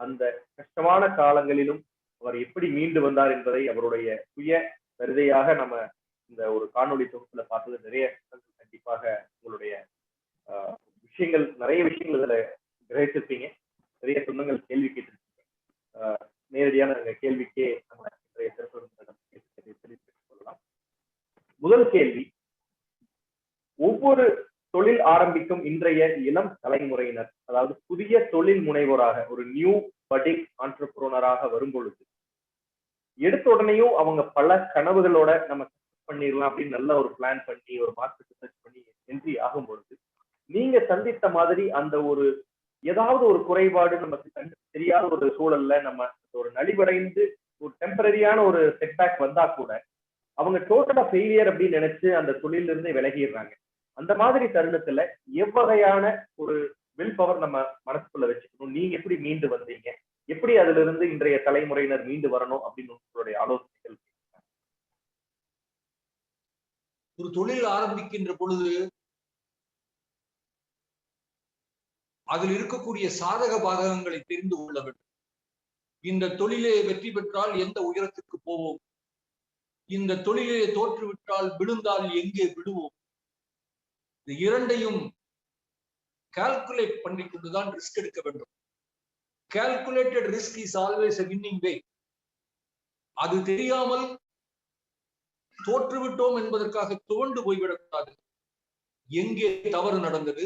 அந்த கஷ்டமான காலங்களிலும் அவர் எப்படி மீண்டு வந்தார் என்பதை அவருடைய சுய சரிதையாக நம்ம இந்த ஒரு காணொலி தொகுப்புல பார்த்தது. நிறைய கண்டிப்பாக உங்களுடைய விஷயங்கள், நிறைய விஷயங்கள் இதுல கிரகிச்சிருப்பீங்க. நிறைய சொந்தங்கள் கேள்வி கேட்டிருப்பீங்க. நேரடியான கேள்விக்கே நம்ம இன்றைய சிறப்பு சொல்லலாம். முதல் கேள்வி, ஒவ்வொரு தொழில் ஆரம்பிக்கும் இன்றைய இளம் தலைமுறையினர், அதாவது புதிய தொழில் முனைவோராக, ஒரு நியூ பட்டிங் ஆண்டர்பிரனராக வரும் பொழுது எடுத்த உடனேயும் அவங்க பல கனவுகளோட நம்ம பண்ணிடலாம் அப்படின்னு நல்ல ஒரு பிளான் பண்ணி ஒரு மார்க்கெட் ரிசர்ச் பண்ணி என்ட்ரி ஆகும் பொழுது நீங்க சந்தித்த மாதிரி அந்த ஒரு ஏதாவது ஒரு குறைபாடு நமக்கு தெரியாத ஒரு சூழல்ல நம்ம ஒரு நலிவடைந்து ஒரு டெம்பரரியான ஒரு செட்பேக் வந்தா கூட அவங்க டோட்டலா ஃபெயிலியர் அப்படின்னு நினைச்சு அந்த தொழில இருந்து விலகிடுறாங்க. அந்த மாதிரி தருணத்துல எவ்வகையான ஒரு வில் பவர் நம்ம மனசுக்குள்ள வச்சுக்கணும்? நீங்க எப்படி மீண்டு வந்தீங்க? எப்படி அதுல இருந்து இன்றைய தலைமுறையினர் மீண்டு வரணும் அப்படின்னு உங்களுடைய ஆலோசனைகள்? ஒரு தொழில் ஆரம்பிக்கின்ற பொழுது அதில் இருக்கக்கூடிய சாதக பாதகங்களை தெரிந்து கொள்ள வேண்டும். இந்த தொழிலை வெற்றி பெற்றால் எந்த உயரத்துக்கு போவோம், இந்த தொழிலை தோற்றுவிட்டால் விழுந்தால் எங்கே விடுவோம், இந்த இரண்டையும் கால்குலேட் பண்ணி கொண்டுதான் ரிஸ்க் எடுக்க வேண்டும். Calculated risk is always a winning way. அது தெரியாமல் தோற்றுவிட்டோம் என்பதற்காக துவண்டு போய்விடக்கூடாது. எங்கே தவறு நடந்தது,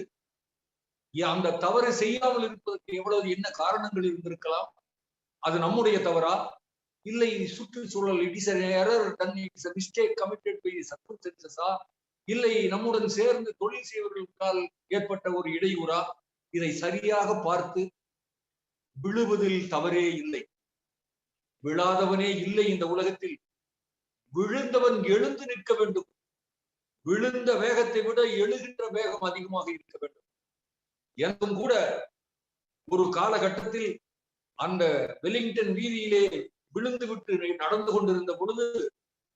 அந்த தவறு செய்யாமல் இருப்பதற்கு எவ்வளவு என்ன காரணங்கள் இருந்திருக்கலாம், அது நம்முடைய தவறா, இல்லை சுற்றுச்சூழல், it is an error done, it is a mistake committed by circumstances, இல்லை நம்முடன் சேர்ந்து தொழில் செய்வர்களுக்கால் ஏற்பட்ட ஒரு இடையூறா, இதை சரியாக பார்த்து விழுவதில் தவறே இல்லை. விழாதவனே இல்லை இந்த உலகத்தில். விழுந்தவன் எழுந்து நிற்க வேண்டும். விழுந்த வேகத்தை விட எழுகின்ற வேகம் அதிகமாக இருக்க வேண்டும். எனக்கும் கூட ஒரு காலகட்டத்தில் அந்த வெலிங்டன் வீதியிலே விழுந்து விட்டு நடந்து கொண்டிருந்த பொழுது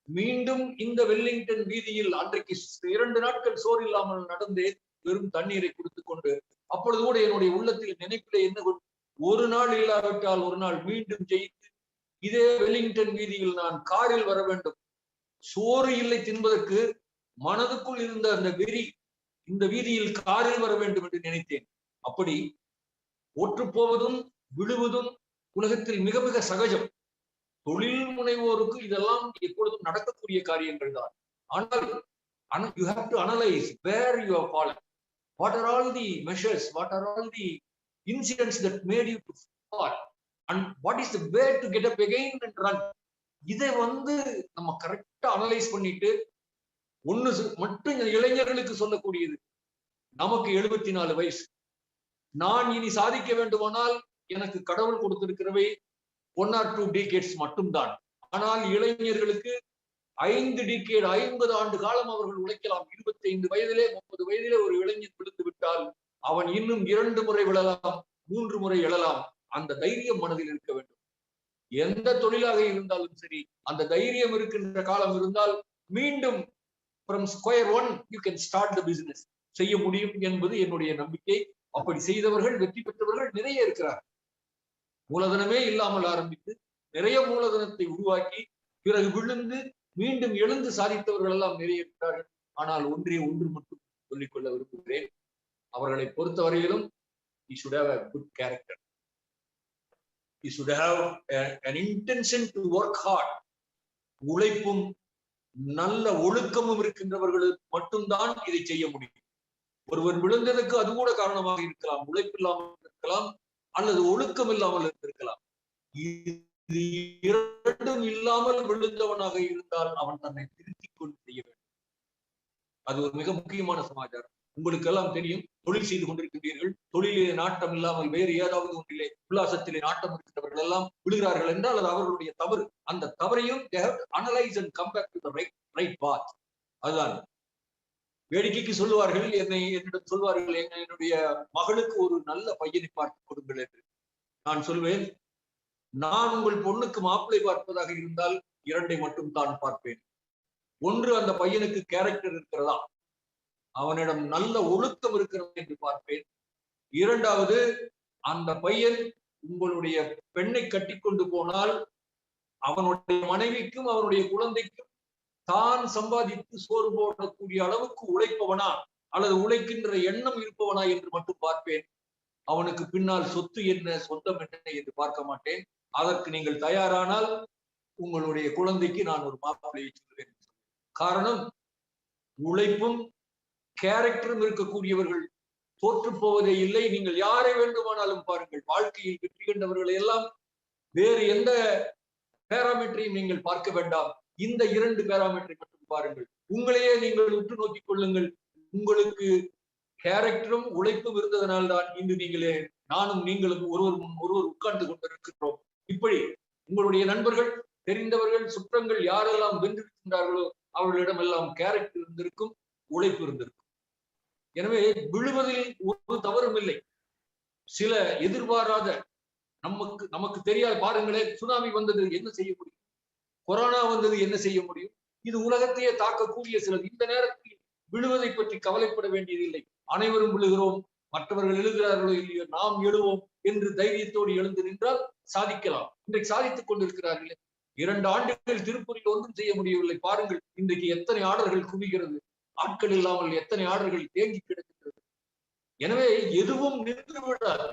மீண்டும் இந்த வெலிங்டன் வீதியில் அன்றைக்கு 2 நாட்கள் சோறு இல்லாமல் நடந்தேன், வெறும் தண்ணீரை குடித்துக் கொண்டு. அப்பொழுது கூட என்னுடைய உள்ளத்தில் நினைப்பிலே என்ன, ஒரு நாள் இல்லாவிட்டால் ஒரு நாள் மீண்டும் ஜெயித்து இதே வெலிங்டன் வீதியில் நான் காரில் வர வேண்டும். சோறு இல்லை தின்பதற்கு, மனதுக்குள் இருந்த அந்த வெறி இந்த வீதியில் காரில் வர வேண்டும் என்று நினைத்தேன். அப்படி ஒற்று போவதும் விழுவதும் உலகத்தில் மிக மிக சகஜம். தொழில் முனைவோருக்கு இதெல்லாம் எப்பொழுதும் நடக்கக்கூடிய காரியங்கள் தான். ஆனால் you have to analyze where you have fallen. What are all the measures, what are all the incidents that made you to fall, and what is the way to get up again and run? இதை நம்ம கரெக்டா analyse பண்ணிட்டு ஒண்ணு மட்டும் இளைஞர்களுக்கு சொல்லக்கூடியது, நமக்கு 74 வயசு, நான் இனி சாதிக்க வேண்டுமானால் எனக்கு கடவுள் கொடுத்திருக்கிறவை 1 or 2 decades மட்டும்தான். ஆனால் இளைஞர்களுக்கு 5 decade 50 ஆண்டு காலம் அவர்கள் உழைக்கலாம். 25 வயதிலே 30 வயதிலே ஒரு இளைஞன் விழுந்து விட்டால் அவன் இன்னும் 2 முறை விழலாம், 3 முறை எழலாம். அந்த தைரியம் மனதில் இருக்க வேண்டும். எந்த தொழிலாக இருந்தாலும் சரி, அந்த தைரியம் இருக்கின்ற காலம் இருந்தால் மீண்டும் from square one you can start the business செய்ய முடியும் என்பது என்னுடைய நம்பிக்கை. அப்படி செய்தவர்கள், வெற்றி பெற்றவர்கள் நிறைய இருக்கிறார். மூலதனமே இல்லாமல் ஆரம்பித்து நிறைய மூலதனத்தை உருவாக்கி பிறகு விழுந்து மீண்டும் எழுந்து சாதித்தவர்கள் எல்லாம் நிறைய இருக்கிறார்கள். ஆனால் ஒன்று மட்டும் சொல்லிக்கொள்ள விரும்புகிறேன், அவர்களை பொறுத்தவரையிலும் he should have a good character, he should have an intention to work hard. உழைப்பும் நல்ல ஒழுக்கமும் இருக்கின்றவர்களுக்கு மட்டும்தான் இதை செய்ய முடியும். ஒருவர் விழுந்ததற்கு அது கூட காரணமாக இருக்கலாம், உழைப்பு இல்லாமல் இருக்கலாம், அல்லது ஒழுக்கம் இல்லாமல் இருந்திருக்கலாம். இது இரண்டும் இல்லாமல் விழுந்தவனாக இருந்தால் அவன் தன்னை திருத்திக் கொண்டு செய்ய வேண்டும். அது ஒரு மிக முக்கியமான சமாச்சாரம். உங்களுக்கு எல்லாம் தெரியும், தொழில் செய்து கொண்டிருக்கின்றீர்கள், தொழிலே நாட்டம் இல்லாமல் வேறு ஏதாவது ஒன்றிலே உல்லாசத்திலே நாட்டம் இருக்கின்றவர்கள் எல்லாம் விழுகிறார்கள் என்றால் அது அவர்களுடைய தவறு. அந்த தவறையும் analyse and come back to the right path. அதுதான் வேடிக்கைக்கு சொல்லுவார்கள், என்னிடம் சொல்வார்கள், என்னுடைய மகளுக்கு ஒரு நல்ல பையனை பார்த்து கொடுங்கள் என்று. நான் சொல்வேன், நான் உங்கள் பொண்ணுக்கு மாப்பிள்ளை பார்ப்பதாக இருந்தால் 2 மட்டும் தான் பார்ப்பேன். ஒன்று, அந்த பையனுக்கு கேரக்டர் இருக்கிறதா, அவனிடம் நல்ல ஒழுக்கம் இருக்கிறது என்று பார்ப்பேன். 2வது, அந்த பையன் உங்களுடைய பெண்ணை கட்டி கொண்டு போனால் அவனுடைய மனைவிக்கும் அவனுடைய குழந்தைக்கும் தான் சம்பாதித்து சோறு போடக்கூடிய அளவுக்கு உழைப்பவனா அல்லது உழைக்கின்ற எண்ணம் இருப்பவனா என்று மட்டும் பார்ப்பேன். அவனுக்கு பின்னால் சொத்து என்ன, சொந்தம் என்ன என்று பார்க்க மாட்டேன். அதற்கு நீங்கள் தயாரானால் உங்களுடைய குழந்தைக்கு நான் ஒரு மாப்பிள்ளையை சொல்வேன். காரணம், உழைப்பும் கேரக்டரும் இருக்கக்கூடியவர்கள் தோற்று போவதே இல்லை. நீங்கள் யாரை வேண்டுமானாலும் பாருங்கள், வாழ்க்கையில் வெற்றி கண்டவர்களை எல்லாம் வேறு எந்த பேராமீட்டரையும் நீங்கள் பார்க்க வேண்டாம், இந்த 2 பேராமீட்டரை மட்டும் பாருங்கள். உங்களையே நீங்கள் உற்று நோக்கிக் கொள்ளுங்கள். உங்களுக்கு கேரக்டரும் உழைப்பும் இருந்ததனால்தான் இன்று நீங்களே நானும் நீங்களும் ஒருவர் உட்கார்ந்து கொண்டிருக்கின்றோம். இப்படி உங்களுடைய நண்பர்கள், தெரிந்தவர்கள், சுற்றங்கள் யாரெல்லாம் வென்றிருக்கின்றார்களோ அவர்களிடம் எல்லாம் கேரக்டர் இருந்திருக்கும், உழைப்பு இருந்திருக்கும். எனவே விழுவதில் ஒரு தவறும் இல்லை. சில எதிர்பாராத நமக்கு தெரியாது. பாருங்களேன், சுனாமி வந்தது, என்ன செய்ய முடியும்? கொரோனா வந்தது, என்ன செய்ய முடியும்? இது உலகத்தையே தாக்கக்கூடிய சிலது. இந்த நேரத்தில் விழுவதை பற்றி கவலைப்பட வேண்டியதில்லை. அனைவரும் விழுகிறோம், மற்றவர்கள் எழுகிறார்களோ இல்லையோ, நாம் எழுவோம் என்று தைரியத்தோடு எழுந்து நின்றால் சாதிக்கலாம். இன்றைக்கு சாதித்துக் கொண்டிருக்கிறார்களே. 2 ஆண்டுகள் திருப்பூரில் ஒன்றும் செய்ய முடியவில்லை. பாருங்கள், இன்றைக்கு எத்தனை ஆர்டர்கள் குவிகிறது, ஆட்கள் இல்லாமல் எத்தனை ஆர்டர்கள் தேங்கி கிடக்கிறது. எனவே எதுவும் நின்று விடாது.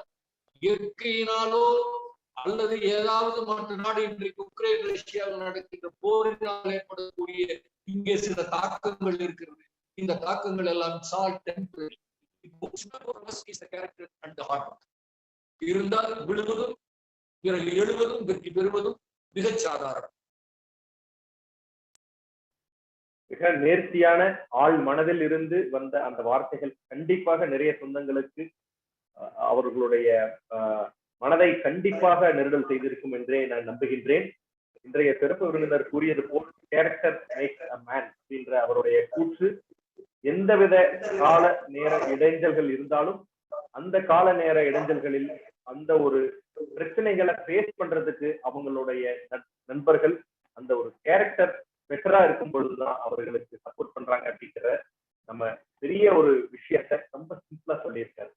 இயற்கையினாலோ அல்லது ஏதாவது மற்ற நாடு, இன்றைக்கு உக்ரைன் ரஷ்யாவில் நடக்கின்ற போரினால் ஏற்படக்கூடிய இங்கே சில தாக்கங்கள் இருக்கிறது. இந்த தாக்கங்கள் எல்லாம் இருந்தால் விழுவதும் பிறகு எழுவதும் வெற்றி பெறுவதும் மிகச் சாதாரணம். மிக நேர்த்தியான ஆள் மனதில் இருந்து வந்த அந்த வார்த்தைகள் கண்டிப்பாக நிறைய சொந்தங்களுக்கு அவர்களுடைய மனதை கண்டிப்பாக நெருடல் செய்திருக்கும் என்றே நான் நம்புகின்றேன். இன்றைய சிறப்பு விருந்தினர் கூறியது போல், கேரக்டர் மேக்ஸ் அ மேன் அப்படின்ற அவருடைய கூற்று எந்தவித கால நேர இடைஞ்சல்கள் இருந்தாலும் அந்த கால நேர இடைஞ்சல்களில் அந்த ஒரு பிரச்சனைகளை ஃபேஸ் பண்றதுக்கு அவங்களுடைய நண்பர்கள் அந்த ஒரு கேரக்டர் பெட்டரா இருக்கும் பொழுதுதான் அவர்களுக்கு சப்போர்ட் பண்றாங்க அப்படிங்கிற நம்ம பெரிய ஒரு விஷயத்த ரொம்ப சிம்பிளா சொல்லியிருக்காரு.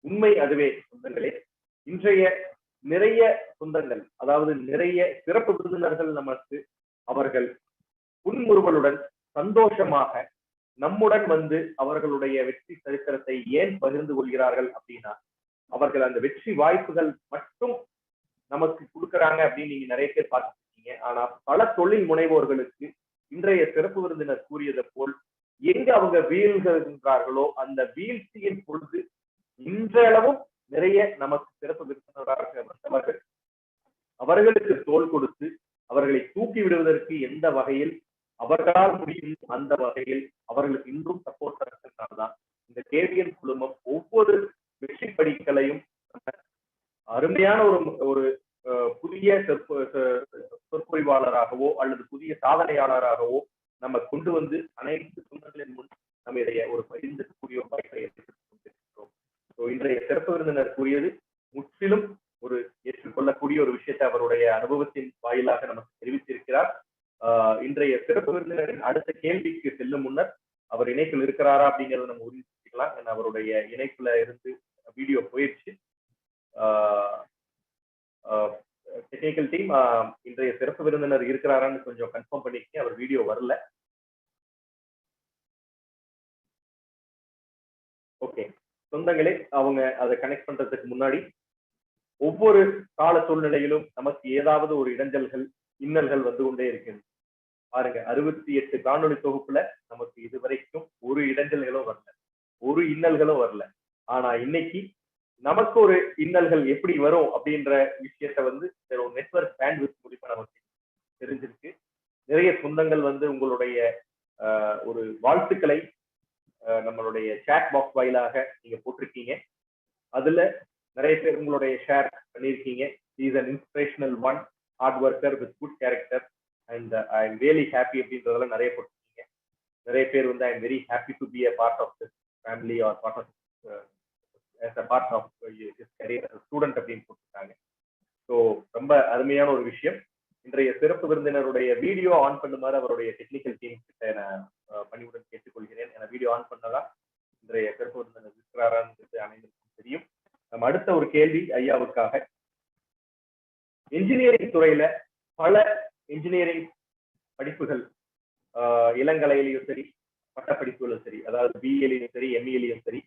உண்மை அதுவே சொந்தங்களே. இன்றைய நிறைய சொந்தங்கள், அதாவது நிறைய சிறப்பு விருந்தினர்கள் நமக்கு அவர்கள் புன்முறுவலுடன் சந்தோஷமாக நம்முடன் வந்து அவர்களுடைய வெற்றி சரித்திரத்தை ஏன் பகிர்ந்து கொள்கிறார்கள் அப்படின்னா, அவர்கள் அந்த வெற்றி வாய்ப்புகள் மட்டும் நமக்கு கொடுக்குறாங்க அப்படின்னு நீங்க நிறைய பேர் பார்த்துருக்கீங்க. ஆனா பல தொழில் முனைவோர்களுக்கு இன்றைய சிறப்பு விருந்தினர் கூறியதை போல் எங்க அவங்க வீழ்கின்றார்களோ அந்த வீழ்ச்சியின் பொழுது இன்றளவும் நிறைய நமக்கு சிறப்பு விருந்தினராக வந்தவர்கள் அவர்களுக்கு தோள் கொடுத்து அவர்களை தூக்கி விடுவதற்கு எந்த வகையில் அவர்களால் முடியும் அந்த வகையில் அவர்களுக்கு இன்றும் சப்போர்ட் தரத்தினால்தான் இந்த கேவிஎன் குழுமம் ஒவ்வொரு வெற்றி படிக்கலையும் அருமையான ஒரு புதிய சொற்பொழிவாளராகவோ அல்லது புதிய சாதனையாளராகவோ நம்ம கொண்டு வந்து அனைத்து சொந்தங்களின் முன் நம்ம இதைய ஒரு பகிர்ந்தக்கூடிய வாய்ப்பை ஏற்படுத்திக் கொண்டிருக்கிறோம். இன்றைய சிறப்பு விருந்தினர் கூறியது முற்றிலும் ஒரு ஏற்றுக்கொள்ளக்கூடிய ஒரு விஷயத்தை அவருடைய அனுபவத்தின் வாயிலாக நமக்கு தெரிவித்திருக்கிறார். இன்றைய சிறப்பு விருந்தினரின் அடுத்த கேள்விக்கு செல்லும் முன்னர் அவர் இணைப்பில் இருக்கிறாரா அப்படிங்கிறத நம்ம உறுதி செஞ்சுக்கலாம். அவருடைய இணைப்புல இருந்து வீடியோ போயிடுச்சு. டெக்னிக்கல் டீம் இன்றைய சிறப்பு விருந்தினர் இருக்கிறாரான்னு கொஞ்சம் கன்ஃபார்ம் பண்ணிக்க. அவர் வீடியோ வரல. ஓகே சொந்தங்களே, அவங்க அதை கனெக்ட் பண்றதுக்கு முன்னாடி ஒவ்வொரு கால சூழ்நிலையிலும் நமக்கு ஏதாவது ஒரு இடைஞ்சல்கள் இன்னல்கள் வந்து கொண்டே இருக்கிறது. பாருங்க, 68 காணொலி தொகுப்புல நமக்கு இதுவரைக்கும் ஒரு இடைஞ்சல்களும் வரல, ஒரு இன்னல்களும் வரல. ஆனா இன்னைக்கு நமக்கு ஒரு இன்னல்கள் எப்படி வரும் அப்படின்ற விஷயத்த வந்து நெட்வொர்க் பேண்ட்வித் மூலிமா நமக்கு தெரிஞ்சிருக்கு. நிறைய சொந்தங்கள் வந்து உங்களுடைய ஒரு வாழ்த்துக்களை நம்மளுடைய சேட் பாக்ஸ் வாயிலாக நீங்க போட்டிருக்கீங்க. அதுல நிறைய பேர் உங்களுடைய ஷேர் பண்ணியிருக்கீங்க. Is an inspirational one, hard worker with good character and I am really happy அப்படின்றதெல்லாம் நிறைய போட்டிருக்கீங்க. நிறைய பேர் வந்து I am very happy to be a part of this family or part of as a part of his career as a student அப்படின்னு போட்டிருக்காங்க. So ரொம்ப அருமையான ஒரு விஷயம். இன்றைய சிறப்பு விருந்தினருடைய வீடியோ ஆன் பண்ணுமாறு அவருடைய டெக்னிக்கல் டீம் கிட்ட நான் பணிவுடன் கேட்டுக்கொள்கிறேன். ஏன்னா வீடியோ ஆன் பண்ணதான் இன்றைய சிறப்பு விருந்தினர் இருக்கிறாரான்னு அனைவருக்கும் தெரியும். நம்ம அடுத்த ஒரு கேள்வி ஐயாவுக்காக. இன்ஜினியரிங் துறையில பல இன்ஜினியரிங் படிப்புகள் இளங்கலையிலையும் சரி, பட்டப்படிப்புகளும் சரி, அதாவது பிஏலையும் சரி, எம்இலையும் சரி,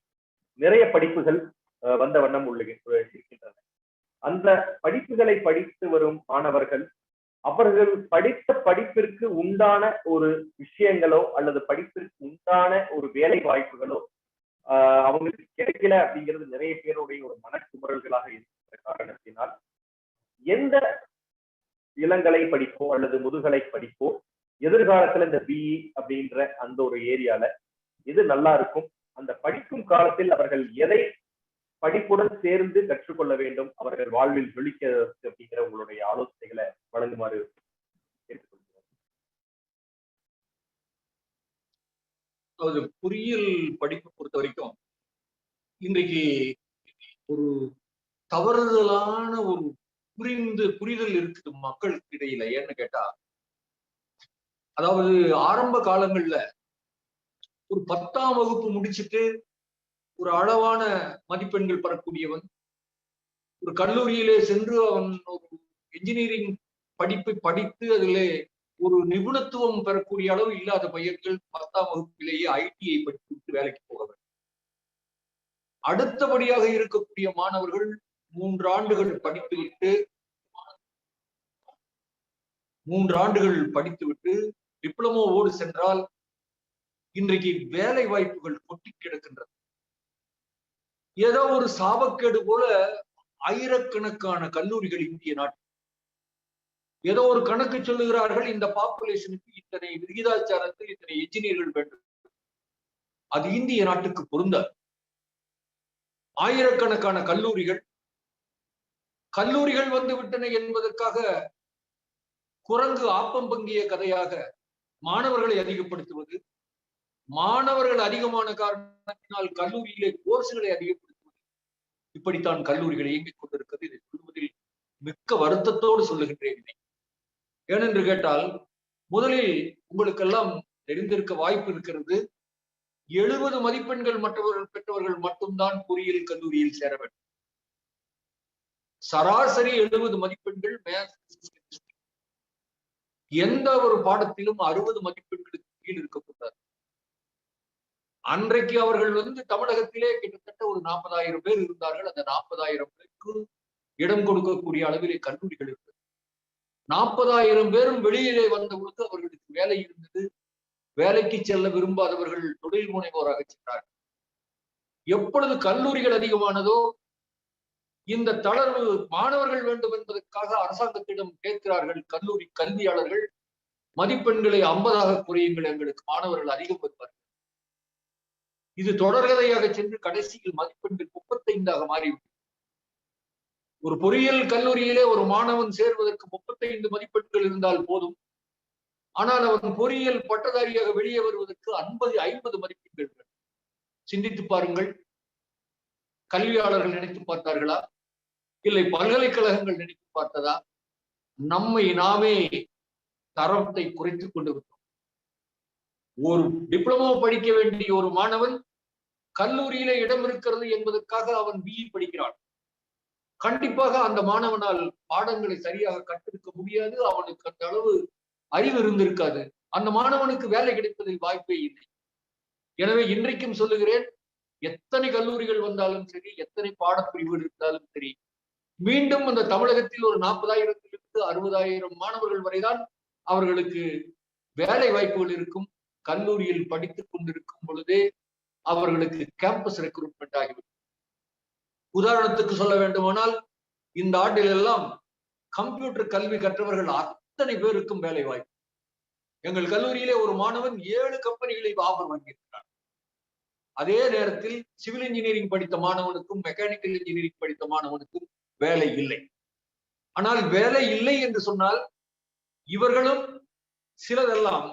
நிறைய படிப்புகள் வந்த வண்ணம் இருக்கின்றன. அந்த படிப்புகளை படித்து வரும் மாணவர்கள் அவர்கள் படித்த படிப்பிற்கு உண்டான ஒரு விஷயங்களோ அல்லது படிப்பிற்கு உண்டான ஒரு வேலை வாய்ப்புகளோ அவங்களுக்கு கிடைக்கல அப்படிங்கிறது நிறைய பேருடைய ஒரு மனக்குமுறல்களாக இருக்கிற காரணத்தினால் எந்த இளங்கலை படிப்போ அல்லது முதுகலை படிப்போ எதிர்காலத்துல இந்த பிஇ அப்படின்ற அந்த ஒரு ஏரியால எது நல்லா இருக்கும், அந்த படிக்கும் காலத்தில் அவர்கள் எதை படிப்புடன் சேர்ந்து கற்றுக்கொள்ள வேண்டும், அவர்கள் வாழ்வில் ஜொலிக்க அப்படிங்கிற உங்களுடைய ஆலோசனைகளை வழங்குமாறு கேட்டுக்கொள்கிறேன். பொறியியல் படிப்பு பொறுத்த வரைக்கும் இன்றைக்கு ஒரு தவறுதலான ஒரு புரிதல் இருக்குது மக்களுக்கு இடையில. ஏன்னு கேட்டா, அதாவது ஆரம்ப காலங்கள்ல ஒரு 10ஆம் வகுப்பு முடிச்சுட்டு ஒரு அளவான மதிப்பெண்கள் பெறக்கூடியவன் ஒரு கல்லூரியிலே சென்று அவன் ஒரு இன்ஜினியரிங் படிப்பை படித்து அதிலே ஒரு நிபுணத்துவம் பெறக்கூடிய அளவு இல்லாத பையன்கள் 10ஆம் வகுப்பிலேயே ஐடிஐ படித்து வேலைக்கு போக வேண்டும். அடுத்தபடியாக இருக்கக்கூடிய மாணவர்கள் 3 ஆண்டுகள் படித்துவிட்டு டிப்ளமோவோடு சென்றால் இன்றைக்கு வேலை வாய்ப்புகள் கொட்டி கிடக்கின்றது. ஏதோ ஒரு சாபக்கேடு போல ஆயிரக்கணக்கான கல்லூரிகள் இந்திய நாட்டில். ஏதோ ஒரு கணக்கு சொல்லுகிறார்கள், இந்த பாப்புலேஷனுக்கு இத்தனை விகிதாச்சாரத்தில் இத்தனை என்ஜினியர்கள் வேண்டும். அது இந்திய நாட்டுக்கு பொருந்தாது. ஆயிரக்கணக்கான கல்லூரிகள் வந்து விட்டன என்பதற்காக குரங்கு ஆப்பம் பங்கிய கதையாக மாணவர்களை அதிகப்படுத்துவது, மாணவர்கள் அதிகமான காரணத்தினால் கல்லூரியிலே கோர்ஸ்களை அதிகப்படுத்துவது, இப்படித்தான் கல்லூரிகள் இயங்கிக் கொண்டிருக்கிறது. இதை சொல்வதில் மிக்க வருத்தத்தோடு சொல்லுகின்றேன். ஏனென்று கேட்டால், முதலில் உங்களுக்கெல்லாம் தெரிந்திருக்க வாய்ப்பு இருக்கிறது, 70 மதிப்பெண்கள் பெற்றவர்கள் மட்டும்தான் பொறியியல் கல்லூரியில் சேர வேண்டும். சராசரி 70 மதிப்பெண்கள் எந்த ஒரு பாடத்திலும் 60 மதிப்பெண்களுக்கு கீழ் இருக்கக்கூடாது. அன்றைக்கு அவர்கள் வந்து தமிழகத்திலே கிட்டத்தட்ட ஒரு 40,000 பேர் இருந்தார்கள். அந்த 40,000 பேருக்கு இடம் கொடுக்கக்கூடிய அளவிலே கல்லூரிகள் இருந்தது. 40,000 பேரும் வெளியிலே வந்த பொழுது அவர்களுக்கு வேலை இருந்தது. வேலைக்கு செல்ல விரும்பாதவர்கள் தொழில் முனைவோராக சென்றார்கள். எப்பொழுது கல்லூரிகள் அதிகமானதோ இந்த தளர்வு மாணவர்கள் வேண்டும் என்பதற்காக அரசாங்கத்திடம் கேட்கிறார்கள். கல்லூரி கல்வியாளர்கள் மதிப்பெண்களை 50ஆக குறையுங்கள், எங்களுக்கு மாணவர்கள் அதிகம் வருவார்கள். இது தொடர்கதையாக சென்று கடைசியில் மதிப்பெண்கள் 35ஆக மாறிவிடும். ஒரு பொறியியல் கல்லூரியிலே ஒரு மாணவன் சேர்வதற்கு 35 மதிப்பெண்கள் இருந்தால் போதும். ஆனால் அவன் பொறியியல் பட்டதாரியாக வெளியே வருவதற்கு 50 மதிப்பெண்கள். சிந்தித்து பாருங்கள். கல்வியாளர்கள் நினைத்து பார்த்தார்களா? இல்லை பல்கலைக்கழகங்கள் நினைத்து பார்த்ததா? நம்மை நாமே தரத்தை குறைத்துக் கொண்டு விட்டோம். ஒரு டிப்ளமோ படிக்க வேண்டிய ஒரு மாணவன் கல்லூரியிலே இடம் இருக்கிறது என்பதற்காக அவன் பிஇ படிக்கிறான். கண்டிப்பாக அந்த மாணவனால் பாடங்களை சரியாக கற்றெடுக்க முடியாது. அவனுக்கு அந்த அளவு அறிவு இருந்திருக்காது. அந்த மாணவனுக்கு வேலை கிடைப்பதில் வாய்ப்பே இல்லை. எனவே இன்றைக்கும் சொல்லுகிறேன், எத்தனை கல்லூரிகள் வந்தாலும் சரி, எத்தனை பாடப்பிரிவுகள் இருந்தாலும் சரி, மீண்டும் அந்த தமிழகத்தில் ஒரு 40,000 60,000 மாணவர்கள் வரைதான் அவர்களுக்கு வேலை வாய்ப்புகள் இருக்கும். கல்லூரியில் படித்துக் கொண்டிருக்கும் பொழுதே அவர்களுக்கு கேம்பஸ் ரெக்ரூட்மெண்ட் ஆகிவிடும். உதாரணத்துக்கு சொல்ல வேண்டுமானால், இந்த ஆண்டில் எல்லாம் கம்ப்யூட்டர் கல்வி கற்றவர்கள் அத்தனை பேருக்கும் வேலை வாய்ப்பு. எங்கள் கல்லூரியிலே ஒரு மாணவன் 7 கம்பெனிகளில் ஆஃபர் வாங்கியிருக்கிறார். அதே நேரத்தில் சிவில் இன்ஜினியரிங் படித்த மாணவனுக்கும் மெக்கானிக்கல் இன்ஜினியரிங் படித்த மாணவனுக்கும் வேலை இல்லை. ஆனால் வேலை இல்லை என்று சொன்னால் இவர்களும் சிலதெல்லாம்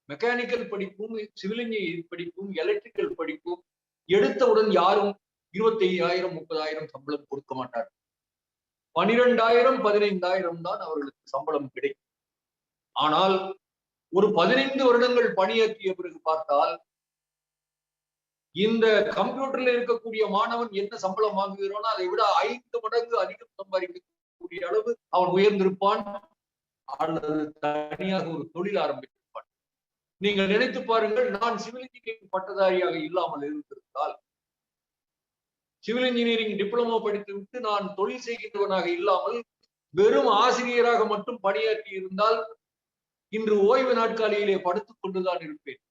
மெக்கானிக்கல் படிப்பும் சிவில் இன்ஜினியரிங் படிப்பும் எலக்ட்ரிக்கல் படிப்பும் எடுத்தவுடன் யாரும் 25,000 30,000 சம்பளம் கொடுக்க மாட்டார். 12,000 15,000 தான் அவர்களுக்கு சம்பளம் கிடைக்கும். ஆனால் ஒரு 15 வருடங்கள் பணியாற்றிய பிறகு பார்த்தால் இந்த கம்ப்யூட்டர்ல இருக்கக்கூடிய மாணவன் என்ன சம்பளம் வாங்குகிறானோ அதை விட 5 மடங்கு அதிகம் சம்பாதிக்கக்கூடிய அளவு அவன் உயர்ந்திருப்பான், அல்லது தனியாக ஒரு தொழில் ஆரம்பித்திருப்பான். நீங்கள் நினைத்து பாருங்கள், நான் சிவில் இன்ஜினியரிங் பட்டதாரியாக இல்லாமல் இருந்திருந்தால், சிவில் இன்ஜினியரிங் டிப்ளமோ படித்துவிட்டு நான் தொழில் செய்கின்றவனாக இல்லாமல் வெறும் ஆசிரியராக மட்டும் பணியாற்றி இருந்தால் இன்று ஓய்வு நாட்காலியிலே படுத்துக் கொண்டுதான் இருப்பேன்.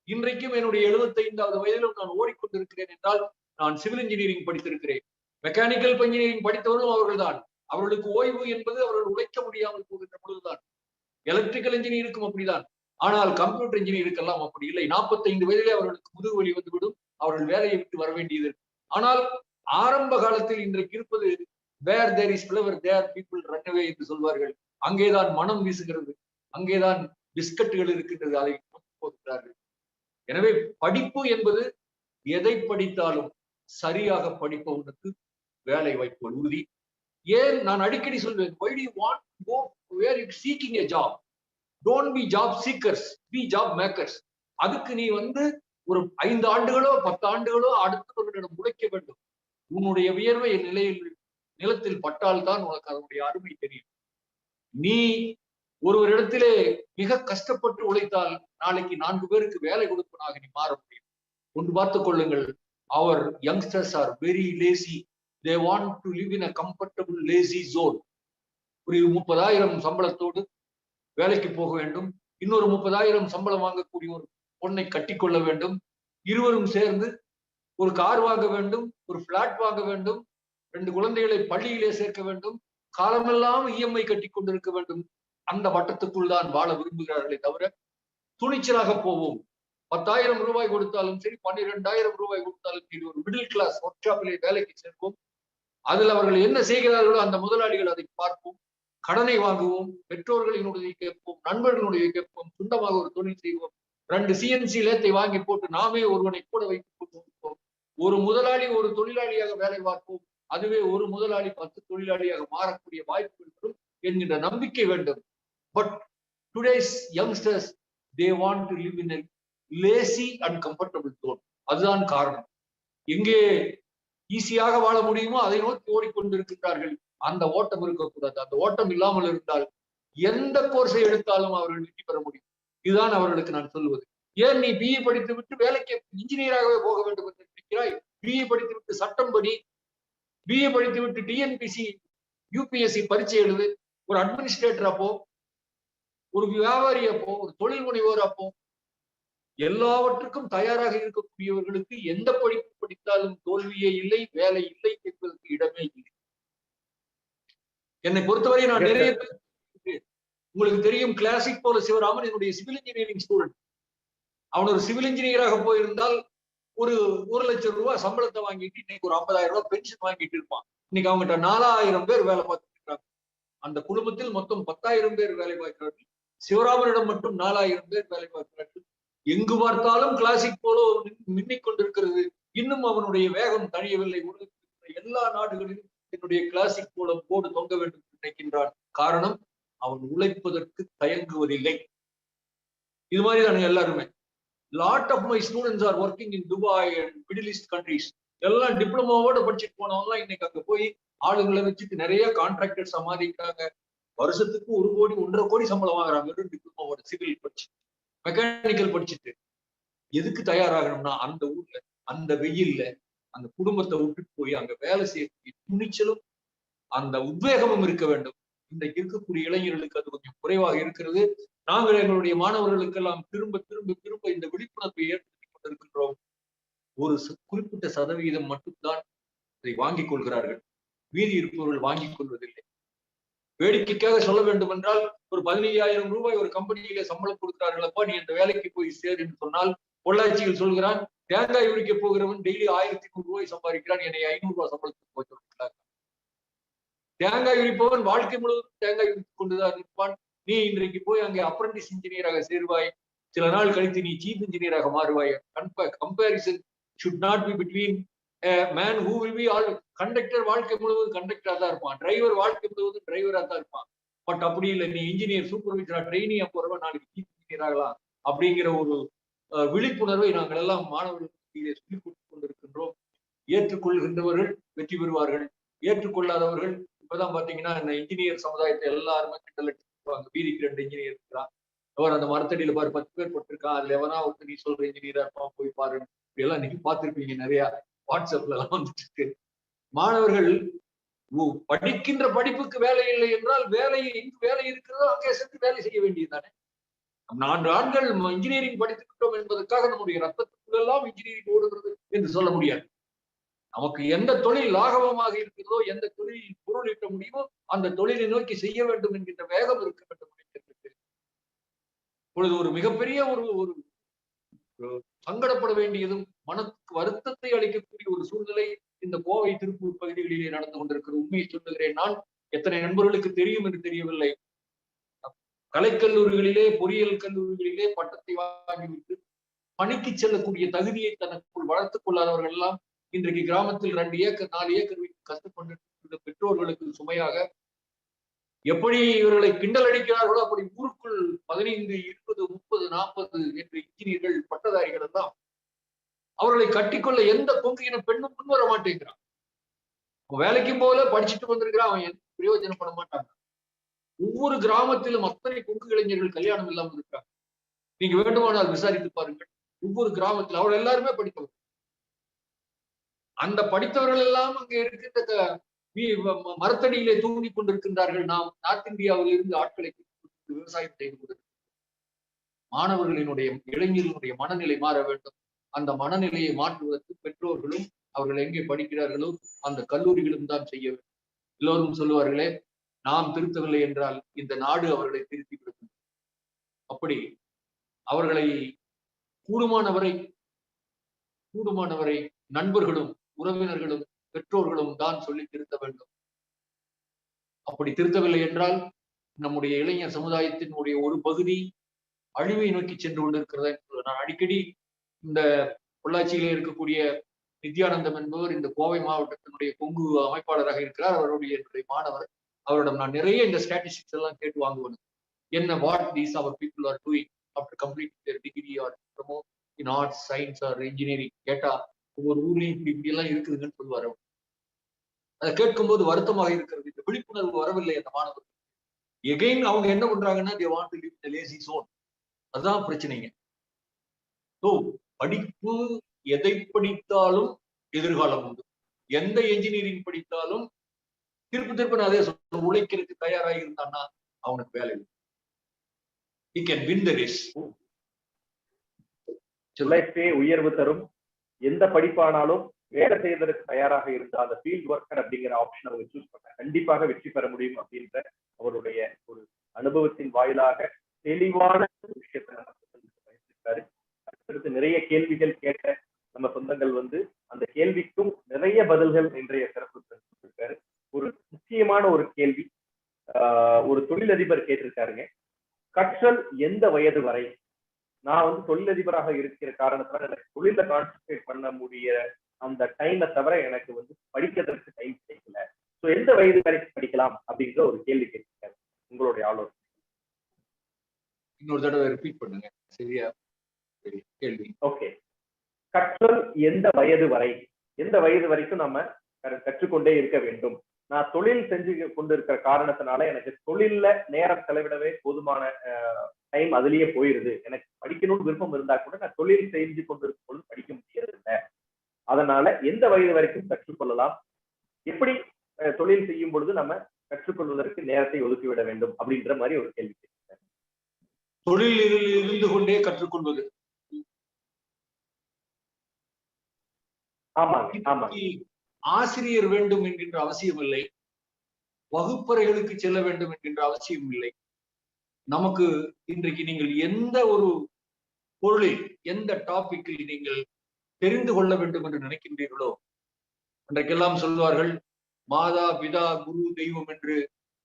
இன்றைக்கும் என்னுடைய 75வது வயதிலும் நான் ஓடிக்கொண்டிருக்கிறேன் என்றால் நான் சிவில் இன்ஜினியரிங் படித்திருக்கிறேன். மெக்கானிக்கல் இன்ஜினியரிங் படித்தவர்களும் அவர்கள்தான். அவர்களுக்கு ஓய்வு என்பது அவர்கள் உழைக்க முடியாமல் போகின்ற பொழுதுதான். எலக்ட்ரிக்கல் இன்ஜினியருக்கும் அப்படிதான். ஆனால் கம்ப்யூட்டர் இன்ஜினியருக்கெல்லாம் அப்படி இல்லை. 45 வயதிலே அவர்களுக்கு முதுகு வலி வந்துவிடும், அவர்கள் வேலையை விட்டு வர வேண்டியது. ஆனால் ஆரம்ப காலத்தில் இன்றைக்கு இருப்பது where there is flower there people run away என்று சொல்வார்கள். அங்கேதான் மனம் வீசுகிறது, அங்கேதான் பிஸ்கட்டுகள் இருக்கின்றது, அதை போகிறார்கள். எனவே படிப்பு என்பது எதை படித்தாலும் சரியாக படிப்பவனுக்கு வேலை வாய்ப்புகள் உறுதி. ஏன் நான் அடிக்கடி சொல்வேன், why do you want to go where you seeking a job? Don't be job seekers, be job makers. அதுக்கு நீ ஒரு 5 ஆண்டுகளோ 10 ஆண்டுகளோ அடுத்தவர்களிடம் உழைக்க வேண்டும். உன்னுடைய வியர்வை நிலத்தில் பட்டால் தான் உனக்கு அதனுடைய அருமை தெரியும். நீ ஒருவரிடத்திலே மிக கஷ்டப்பட்டு உழைத்தால் நாளைக்கு 4 பேருக்கு வேலை கொடுப்பனாக நீ மாற முடியும். ஒன்று பார்த்துக் கொள்ளுங்கள், our youngsters are very lazy. They want to live in a comfortable lazy zone. ஒரு 30,000 சம்பளத்தோடு வேலைக்கு போக வேண்டும், இன்னொரு 30,000 சம்பளம் வாங்கக்கூடிய ஒரு பொண்ணை கட்டிக்கொள்ள வேண்டும், இருவரும் சேர்ந்து ஒரு கார் வாங்க வேண்டும், ஒரு பிளாட் வாங்க வேண்டும், 2 குழந்தைகளை பள்ளியிலே சேர்க்க வேண்டும், காலமெல்லாம் இஎம்ஐ கட்டி கொண்டிருக்க வேண்டும். அந்த வட்டத்துக்குள் தான் வாழ விரும்புகிறார்களே தவிர துணிச்சலாக போவோம். 10,000 ரூபாய் கொடுத்தாலும் சரி, 12,000 ரூபாய் கொடுத்தாலும் சரி, ஒரு மிடில் கிளாஸ் ஒர்க் ஷாப்பிலே வேலைக்கு சேர்ப்போம். அதில் அவர்கள் என்ன செய்கிறார்களோ அந்த முதலாளிகள் அதை பார்ப்போம், கடனை வாங்குவோம், பெற்றோர்களினுடைய கேட்போம், நண்பர்களுடைய கேட்போம், சொந்தமாக ஒரு தொழில் செய்வோம், 2 சிஎன்சி லேத்தை வாங்கி போட்டு நாமே ஒருவனை கூட வைத்துக் கொள்வோம். ஒரு முதலாளி ஒரு தொழிலாளியாக வேலை பார்ப்போம். அதுவே ஒரு முதலாளி 10 தொழிலாளியாக மாறக்கூடிய வாய்ப்புகள் என்கின்ற நம்பிக்கை வேண்டும். But today's youngsters they want to live in a lazy and comfortable zone. அதுதான் காரணம். எங்கே ஈஸியாக வாழ முடியுமோ அதை நோக்கி ஓடிக்கொண்டிருக்கிறார்கள். அந்த ஓட்டம் இருக்கக்கூடாது. அந்த ஓட்டம் இல்லாமல் இருந்தால் எந்த கோர்ஸை எடுத்தாலும் அவர்கள் வெற்றி பெற முடியும். இதுதான் அவர்களுக்கு நான் சொல்லுவது. ஏன் நீ பிஇ படித்து விட்டு வேலைக்கு இன்ஜினியராகவே போக வேண்டும் என்று நினைக்கிறாய்? பிஇ படித்து விட்டு சட்டம் படி, பிஏ படித்து விட்டு டிஎன்பிசி யூபிஎஸ்சி பரீட்சை எழுது, ஒரு அட்மினிஸ்ட்ரேட்டர் அப்போ, ஒரு வியாபாரி அப்போ, ஒரு தொழில் முனைவோர் அப்போ. எல்லாவற்றுக்கும் தயாராக இருக்கக்கூடியவர்களுக்கு எந்த படிப்பு படித்தாலும் தோல்வியே இல்லை, வேலை இல்லை என்பதற்கு இடமே இல்லை. என்னை பொறுத்தவரை நான் நிறைய பேர், உங்களுக்கு தெரியும், கிளாசிக் போல சிவராமன் என்னுடைய சிவில் இன்ஜினியரிங் ஸ்டூடெண்ட். அவன் ஒரு சிவில் இன்ஜினியராக போயிருந்தால் ஒரு 1,00,000 ரூபாய் சம்பளத்தை வாங்கிட்டு இன்னைக்கு ஒரு 50,000 ரூபாய் பென்ஷன் வாங்கிட்டு இருப்பான். இன்னைக்கு அவங்ககிட்ட 4,000 பேர் வேலை பார்த்துட்டு இருக்காங்க. அந்த குடும்பத்தில் மொத்தம் 10,000 பேர் வேலை பார்க்கிறார்கள். சிவராமனிடம் மட்டும் 4,000 பேர் வேலை பார்க்கிறார்கள். எங்கு பார்த்தாலும் கிளாசிக் போல மின்னிக் கொண்டிருக்கிறது. இன்னும் அவனுடைய வேகம் தணியவில்லை. எல்லா நாடுகளிலும் என்னுடைய கிளாசிக் போல போர்டு தொங்க வேண்டும் என்று நினைக்கின்றான். காரணம், அவன் உழைப்பதற்கு தயங்குவதில்லை. இது மாதிரி தானே எல்லாருமே. Lot of my students are working in Dubai and middle east countries. எல்லாம் டிப்ளமோவோட படிச்சுட்டு போனவங்கலாம் இன்னைக்கு அங்க போய் ஆளுங்களை வச்சுட்டு நிறைய கான்ட்ராக்டர் சமாளிக்கிறாங்க. வருஷத்துக்கு 1 கோடி 1.5 கோடி சம்பளம் வாங்குறாங்க வெறும் டிப்ளமோவோட, சிவில் படிச்சு, மெக்கானிக்கல் படிச்சுட்டு. எதுக்கு தயாராகணும்னா, அந்த ஊர்ல அந்த வெயில்ல அந்த குடும்பத்தை விட்டுட்டு போய் அங்க வேலை செய்யக்கூடிய துணிச்சலும் அந்த உத்வேகமும் இருக்க வேண்டும். இன்றைக்கு இருக்கக்கூடிய இளைஞர்களுக்கு அது கொஞ்சம் குறைவாக இருக்கிறது. நாங்கள் எங்களுடைய மாணவர்களுக்கெல்லாம் திரும்ப திரும்ப திரும்ப இந்த விழிப்புணர்வை ஏற்படுத்திக் கொண்டிருக்கின்றோம். ஒரு குறிப்பிட்ட சதவீதம் மட்டும்தான் இதை வாங்கிக் கொள்கிறார்கள். மீதி இருப்பவர்கள் வாங்கிக் கொள்வதில்லை. வேடிக்கைக்காக சொல்ல வேண்டும் என்றால், ஒரு 15,000 ரூபாய் ஒரு கம்பெனியில சம்பளம் கொடுக்கிறார்கள், அப்பா நீ அந்த வேலைக்கு போய் சேர் என்று சொன்னால், பொள்ளாச்சியில் சொல்கிறான், தேங்காய் உரிக்க போகிறவன் டெய்லி 1,100 ரூபாய் சம்பாதிக்கிறான், என்னை 500 ரூபாய் சம்பளத்துக்கு போய் சொல்கிறார். தேங்காய் உரிப்பவன் வாழ்க்கை முழுவதும் தேங்காய் உரித்துக் கொண்டுதான் இருப்பான். நீ இன்றைக்கு போய் அங்கே அப்ரண்டிஸ் இன்ஜினியராக சேருவாய், சில நாள் கழித்து நீ சீஃப் இன்ஜினியராக மாறுவாய். Comparison should not be between a man who will be all conductor வாழ்க்கை முழுவதும் கண்டக்டரா தான் இருப்பான், டிரைவர் வாழ்க்கை முழுவதும் டிரைவரா தான் இருப்பான். பட் அப்படி இல்லை, நீ இன்ஜினியர் சூப்பர்வைசரா ட்ரெயினியா போறவன் நாளைக்கு சீஃப் இன்ஜினியர் ஆகலாம் அப்படிங்கிற ஒரு விழிப்புணர்வை நாங்கள் எல்லாம் மாணவர்களுக்கு சொல்லிக் கொடுத்துக் கொண்டிருக்கின்றோம். ஏற்றுக்கொள்கின்றவர்கள் வெற்றி பெறுவார்கள், ஏற்றுக்கொள்ளாதவர்கள் இப்பதான் பாத்தீங்கன்னா இந்த இன்ஜினியர் சமுதாயத்தை எல்லாருமே கிண்டல் அடிச்சுருவாங்க. வீதிக்கு 2 இன்ஜினியர் இருக்கிறான், அவர் அந்த மரத்தடியில பாரு 10 பேர் போட்டிருக்கான், அதுல எவனா ஒருத்தர் நீ சொல்ற இன்ஜினியரா இருப்பான், போய் பாரு. எல்லாம் நீங்க பார்த்திருப்பீங்க, நிறைய வாட்ஸ்அப்ல எல்லாம் வந்துட்டு இருக்கு. மாணவர்கள் படிக்கின்ற படிப்புக்கு வேலை இல்லை என்றால், எங்கு வேலை இருக்கிறதோ அங்கே சென்று வேலை செய்ய வேண்டியதுதானே. 4 ஆண்டுகள் இன்ஜினியரிங் படித்துக்கிட்டோம் என்பதற்காக நம்முடைய ரத்தத்துக்குள்ளெல்லாம் இன்ஜினியரிங் ஓடுகிறது என்று சொல்ல முடியாது. நமக்கு எந்த தொழில் லாகவமாக இருக்கிறதோ, எந்த தொழிலில் பொருள் ஈட்ட முடியுமோ அந்த தொழிலை நோக்கி செய்ய வேண்டும் என்கின்ற வேகம் இருக்க வேண்டும். இப்பொழுது ஒரு மிகப்பெரிய ஒரு சங்கடப்பட வேண்டியதும் மனத்துக்கு வருத்தத்தை அளிக்கக்கூடிய ஒரு சூழ்நிலை இந்த கோவை, திருப்பூர் பகுதிகளிலே நடந்து கொண்டிருக்கிறது. உண்மையை சொல்லுகிறேன் நான். எத்தனை நண்பர்களுக்கு தெரியும் என்று தெரியவில்லை. கலைக்கல்லூரிகளிலே, பொறியியல் கல்லூரிகளிலே பட்டத்தை வாங்கிவிட்டு பணிக்கு செல்லக்கூடிய தகுதியை தனக்குள் வளர்த்துக் கொள்ளாதவர்கள் எல்லாம் இன்றைக்கு கிராமத்தில் 2 ஏக்கர் 4 ஏக்கர் வீட்டு கஷ்டப்பட்டு பெற்றோர்களுக்கு சுமையாக எப்படி இவர்களை கிண்டல் அடிக்கிறார்களோ அப்படி ஊருக்குள் 15, 20, 30, 40 என்று இன்ஜினியர்கள், பட்டதாரிகள் எல்லாம் அவர்களை கட்டிக்கொள்ள எந்த கொங்கையின பெண்ணும் முன்வர மாட்டேங்கிறான். வேலைக்கும் போல படிச்சுட்டு வந்திருக்கிறான், அவன் எந்த பிரயோஜனப்பட மாட்டாங்க. ஒவ்வொரு கிராமத்திலும் அத்தனை கொங்கு இளைஞர்கள் கல்யாணம் இல்லாமல் இருக்காங்க. நீங்க வேண்டுமானால் விசாரித்து பாருங்கள். ஒவ்வொரு கிராமத்தில் அவர்கள் எல்லாருமே படித்தவர்கள். அந்த படித்தவர்கள் எல்லாம் அங்கே இருக்கின்ற மரத்தடியிலே தூங்கிக் கொண்டிருக்கின்றார்கள். நாம் நார்த் இந்தியாவில் இருந்து ஆட்களை விவசாயம் செய்து கொண்டிருக்கிறோம். மாணவர்களினுடைய, இளைஞர்களுடைய மனநிலை மாற வேண்டும். அந்த மனநிலையை மாற்றுவதற்கு பெற்றோர்களும் அவர்கள் எங்கே படிக்கிறார்களோ அந்த கல்லூரிகளும் தான் செய்ய வேண்டும். எல்லோரும் சொல்லுவார்களே, நாம் திருத்தவில்லை என்றால் இந்த நாடு அவர்களை திருத்தி விடும். அப்படி அவர்களை கூடுமானவரை நண்பர்களும் உறவினர்களும் பெற்றோர்களும் தான் சொல்லி திருத்த வேண்டும். அப்படி திருத்தவில்லை என்றால் நம்முடைய இளைஞர் சமுதாயத்தினுடைய ஒரு பகுதி அழிவை நோக்கி சென்று கொண்டிருக்கிறதா என்று நான் அடிக்கடி இந்த பொள்ளாச்சியிலே இருக்கக்கூடிய நித்யானந்தம் என்பவர் இந்த கோவை மாவட்டத்தினுடைய கொங்கு அமைப்பாளராக இருக்கிறார். அவருடைய என்னுடைய மாணவர். அவரிடம் நான் நிறைய இந்த ஸ்டாட்டிஸ்டிக்ஸ் எல்லாம் கேட்டு வாங்குவேன். என்ன what these our people are doing after completing their degree or diploma in arts, science or engineering கேட்டா ஒவ்வொரு ஊர்லயும் இப்படி எல்லாம் இருக்குதுங்கன்னு சொல்லுவாரு. அதை கேட்கும்போது வருத்தமாக இருக்கிறது. இந்த விழிப்புணர்வு வரவில்லை அந்த மாணவர்கள். எகைன் அவங்க என்ன பண்றாங்கன்னா, they want to live in a lazy zone. அதுதான் பிரச்சனைங்க. ஸோ படிப்பு எதை படித்தாலும் எதிர்காலம் உண்டு. எந்த என்ஜினியரிங் படித்தாலும் திருப்ப நான் அதே சொல்ல, உழைக்கிறதுக்கு தயாராக இருந்தான்னா அவனுக்கு வேலை இல்லை. He can win the race. உழைப்பே உயர்வு தரும். எந்த படிப்பானாலும் வேலை செய்வதற்கு தயாராக இருந்தால் அந்த ஃபீல்ட் ஒர்க்கர் அப்படிங்கிற ஆப்ஷன் அவங்க சூஸ் பண்ண கண்டிப்பாக வெற்றி பெற முடியும் அப்படின்ற அவருடைய ஒரு அனுபவத்தின் வாயிலாக தெளிவான ஒரு விஷயத்தை பயன்படுத்திருக்காரு. அடுத்தடுத்து நிறைய கேள்விகள் கேட்ட நம்ம சொந்தங்கள் வந்து அந்த கேள்விக்கும் நிறைய பதில்கள் இன்றைய சிறப்பு இருக்காரு. ஒரு முக்கியமான ஒரு கேள்வி ஒரு தொழிலதிபர் கேட்டிருக்காருங்க. கற்றல் எந்த வயது வரை? நான் வந்து தொழிலதிபராக இருக்கிற காரணத்தினால எனக்கு தொழில கான்சென்ட்ரேட் பண்ண முடிய அந்த டைமை தவிர எனக்கு வந்து படிக்கிறதுக்கு டைம் கிடைக்கல. ஸோ எந்த வயது வரைக்கும் படிக்கலாம் அப்படிங்கிற ஒரு கேள்வி கேட்டிருக்காரு. உங்களுடைய ஆலோசனை இன்னொரு தடவை ரிப்பீட் பண்ணுங்க. சரியா கேள்வி. ஓகே. கற்றல் எந்த வயது வரை, எந்த வயது வரைக்கும் நம்ம கற்றுக்கொண்டே இருக்க வேண்டும்? நான் தொழில் செஞ்சு கொண்டிருக்கிற காரணத்தினால எனக்கு தொழில்ல நேரம் செலவிடவே போதுமான டைம் அதுலயே போயிருது. எனக்கு படிக்கணும்னு விருப்பம் இருந்தா கூட நான் தொழில் செஞ்சு கொண்டிருக்கும் பொழுது படிக்க முடியறதில்லை. அதனால எந்த வயது வரைக்கும் கற்றுக்கொள்ளலாம்? எப்படி தொழில் செய்யும் பொழுது நம்ம கற்றுக்கொள்வதற்கு நேரத்தை ஒதுக்கிவிட வேண்டும் அப்படின்ற மாதிரி ஒரு கேள்வி கேட்கிறேன். தொழிலில் இருந்து கொண்டே கற்றுக்கொள்வது. ஆசிரியர் வேண்டும் என்கின்ற அவசியம் இல்லை. வகுப்பறைகளுக்கு செல்ல வேண்டும் என்கின்ற அவசியம் இல்லை. நமக்கு இன்றைக்கு நீங்கள் எந்த ஒரு பொருளில் எந்த டாபிக்கில் நீங்கள் தெரிந்து கொள்ள வேண்டும் என்று நினைக்கின்றீர்களோ, அன்றைக்கெல்லாம் சொல்வார்கள் மாதா பிதா குரு தெய்வம் என்று.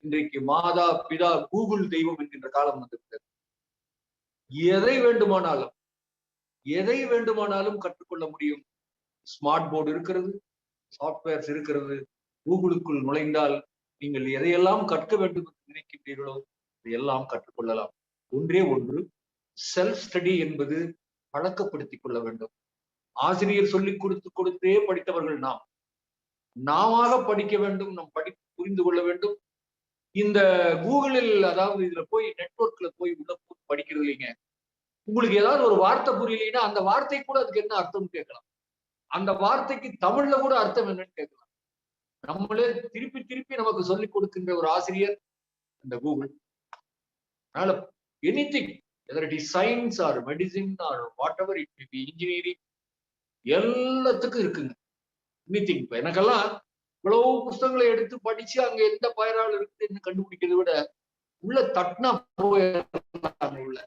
இன்றைக்கு மாதா பிதா கூகுள் தெய்வம் என்கின்ற காலம் வந்திருக்கிறது. எதை வேண்டுமானாலும் கற்றுக்கொள்ள முடியும். ஸ்மார்ட் போர்டு இருக்கிறது, சாப்ட்வேர்ஸ் இருக்கிறது. கூகுளுக்குள் நுழைந்தால் நீங்கள் எதையெல்லாம் கற்க வேண்டும் என்று நினைக்கின்றீர்களோ இதையெல்லாம் கற்றுக்கொள்ளலாம். ஒன்றே ஒன்று, செல்ஃப் ஸ்டடி என்பது பழக்கப்படுத்திக் கொள்ள வேண்டும். ஆசிரியர் சொல்லிக் கொடுத்தே படித்தவர்கள் நாம படிக்க வேண்டும். நம் புரிந்து கொள்ள வேண்டும். இந்த கூகுளில், அதாவது இதுல போய் நெட்வொர்க்ல போய் உள்ள படிக்கிறது இல்லைங்க. உங்களுக்கு ஏதாவது ஒரு வார்த்தை புரியலைன்னா அந்த வார்த்தை கூட அதுக்கு என்ன அர்த்தம் கேட்கலாம். அந்த வார்த்தைக்கு தமிழ்ல கூட அர்த்தம் என்னன்னு கேட்கலாம். நம்மளே திருப்பி திருப்பி நமக்கு சொல்லிக் கொடுக்கின்ற ஒரு ஆசிரியர் இந்த கூகுள். அதனால anything, whether it is science or medicine or whatever it may be, engineering, எல்லாத்துக்கும் இருக்குங்க. எனிதிங். இப்ப எனக்கெல்லாம் இவ்வளவு புத்தகங்களை எடுத்து படிச்சு அங்க எந்த பயிரால் இருக்குன்னு கண்டுபிடிக்கிறத விட உள்ள தட்டினா உள்ள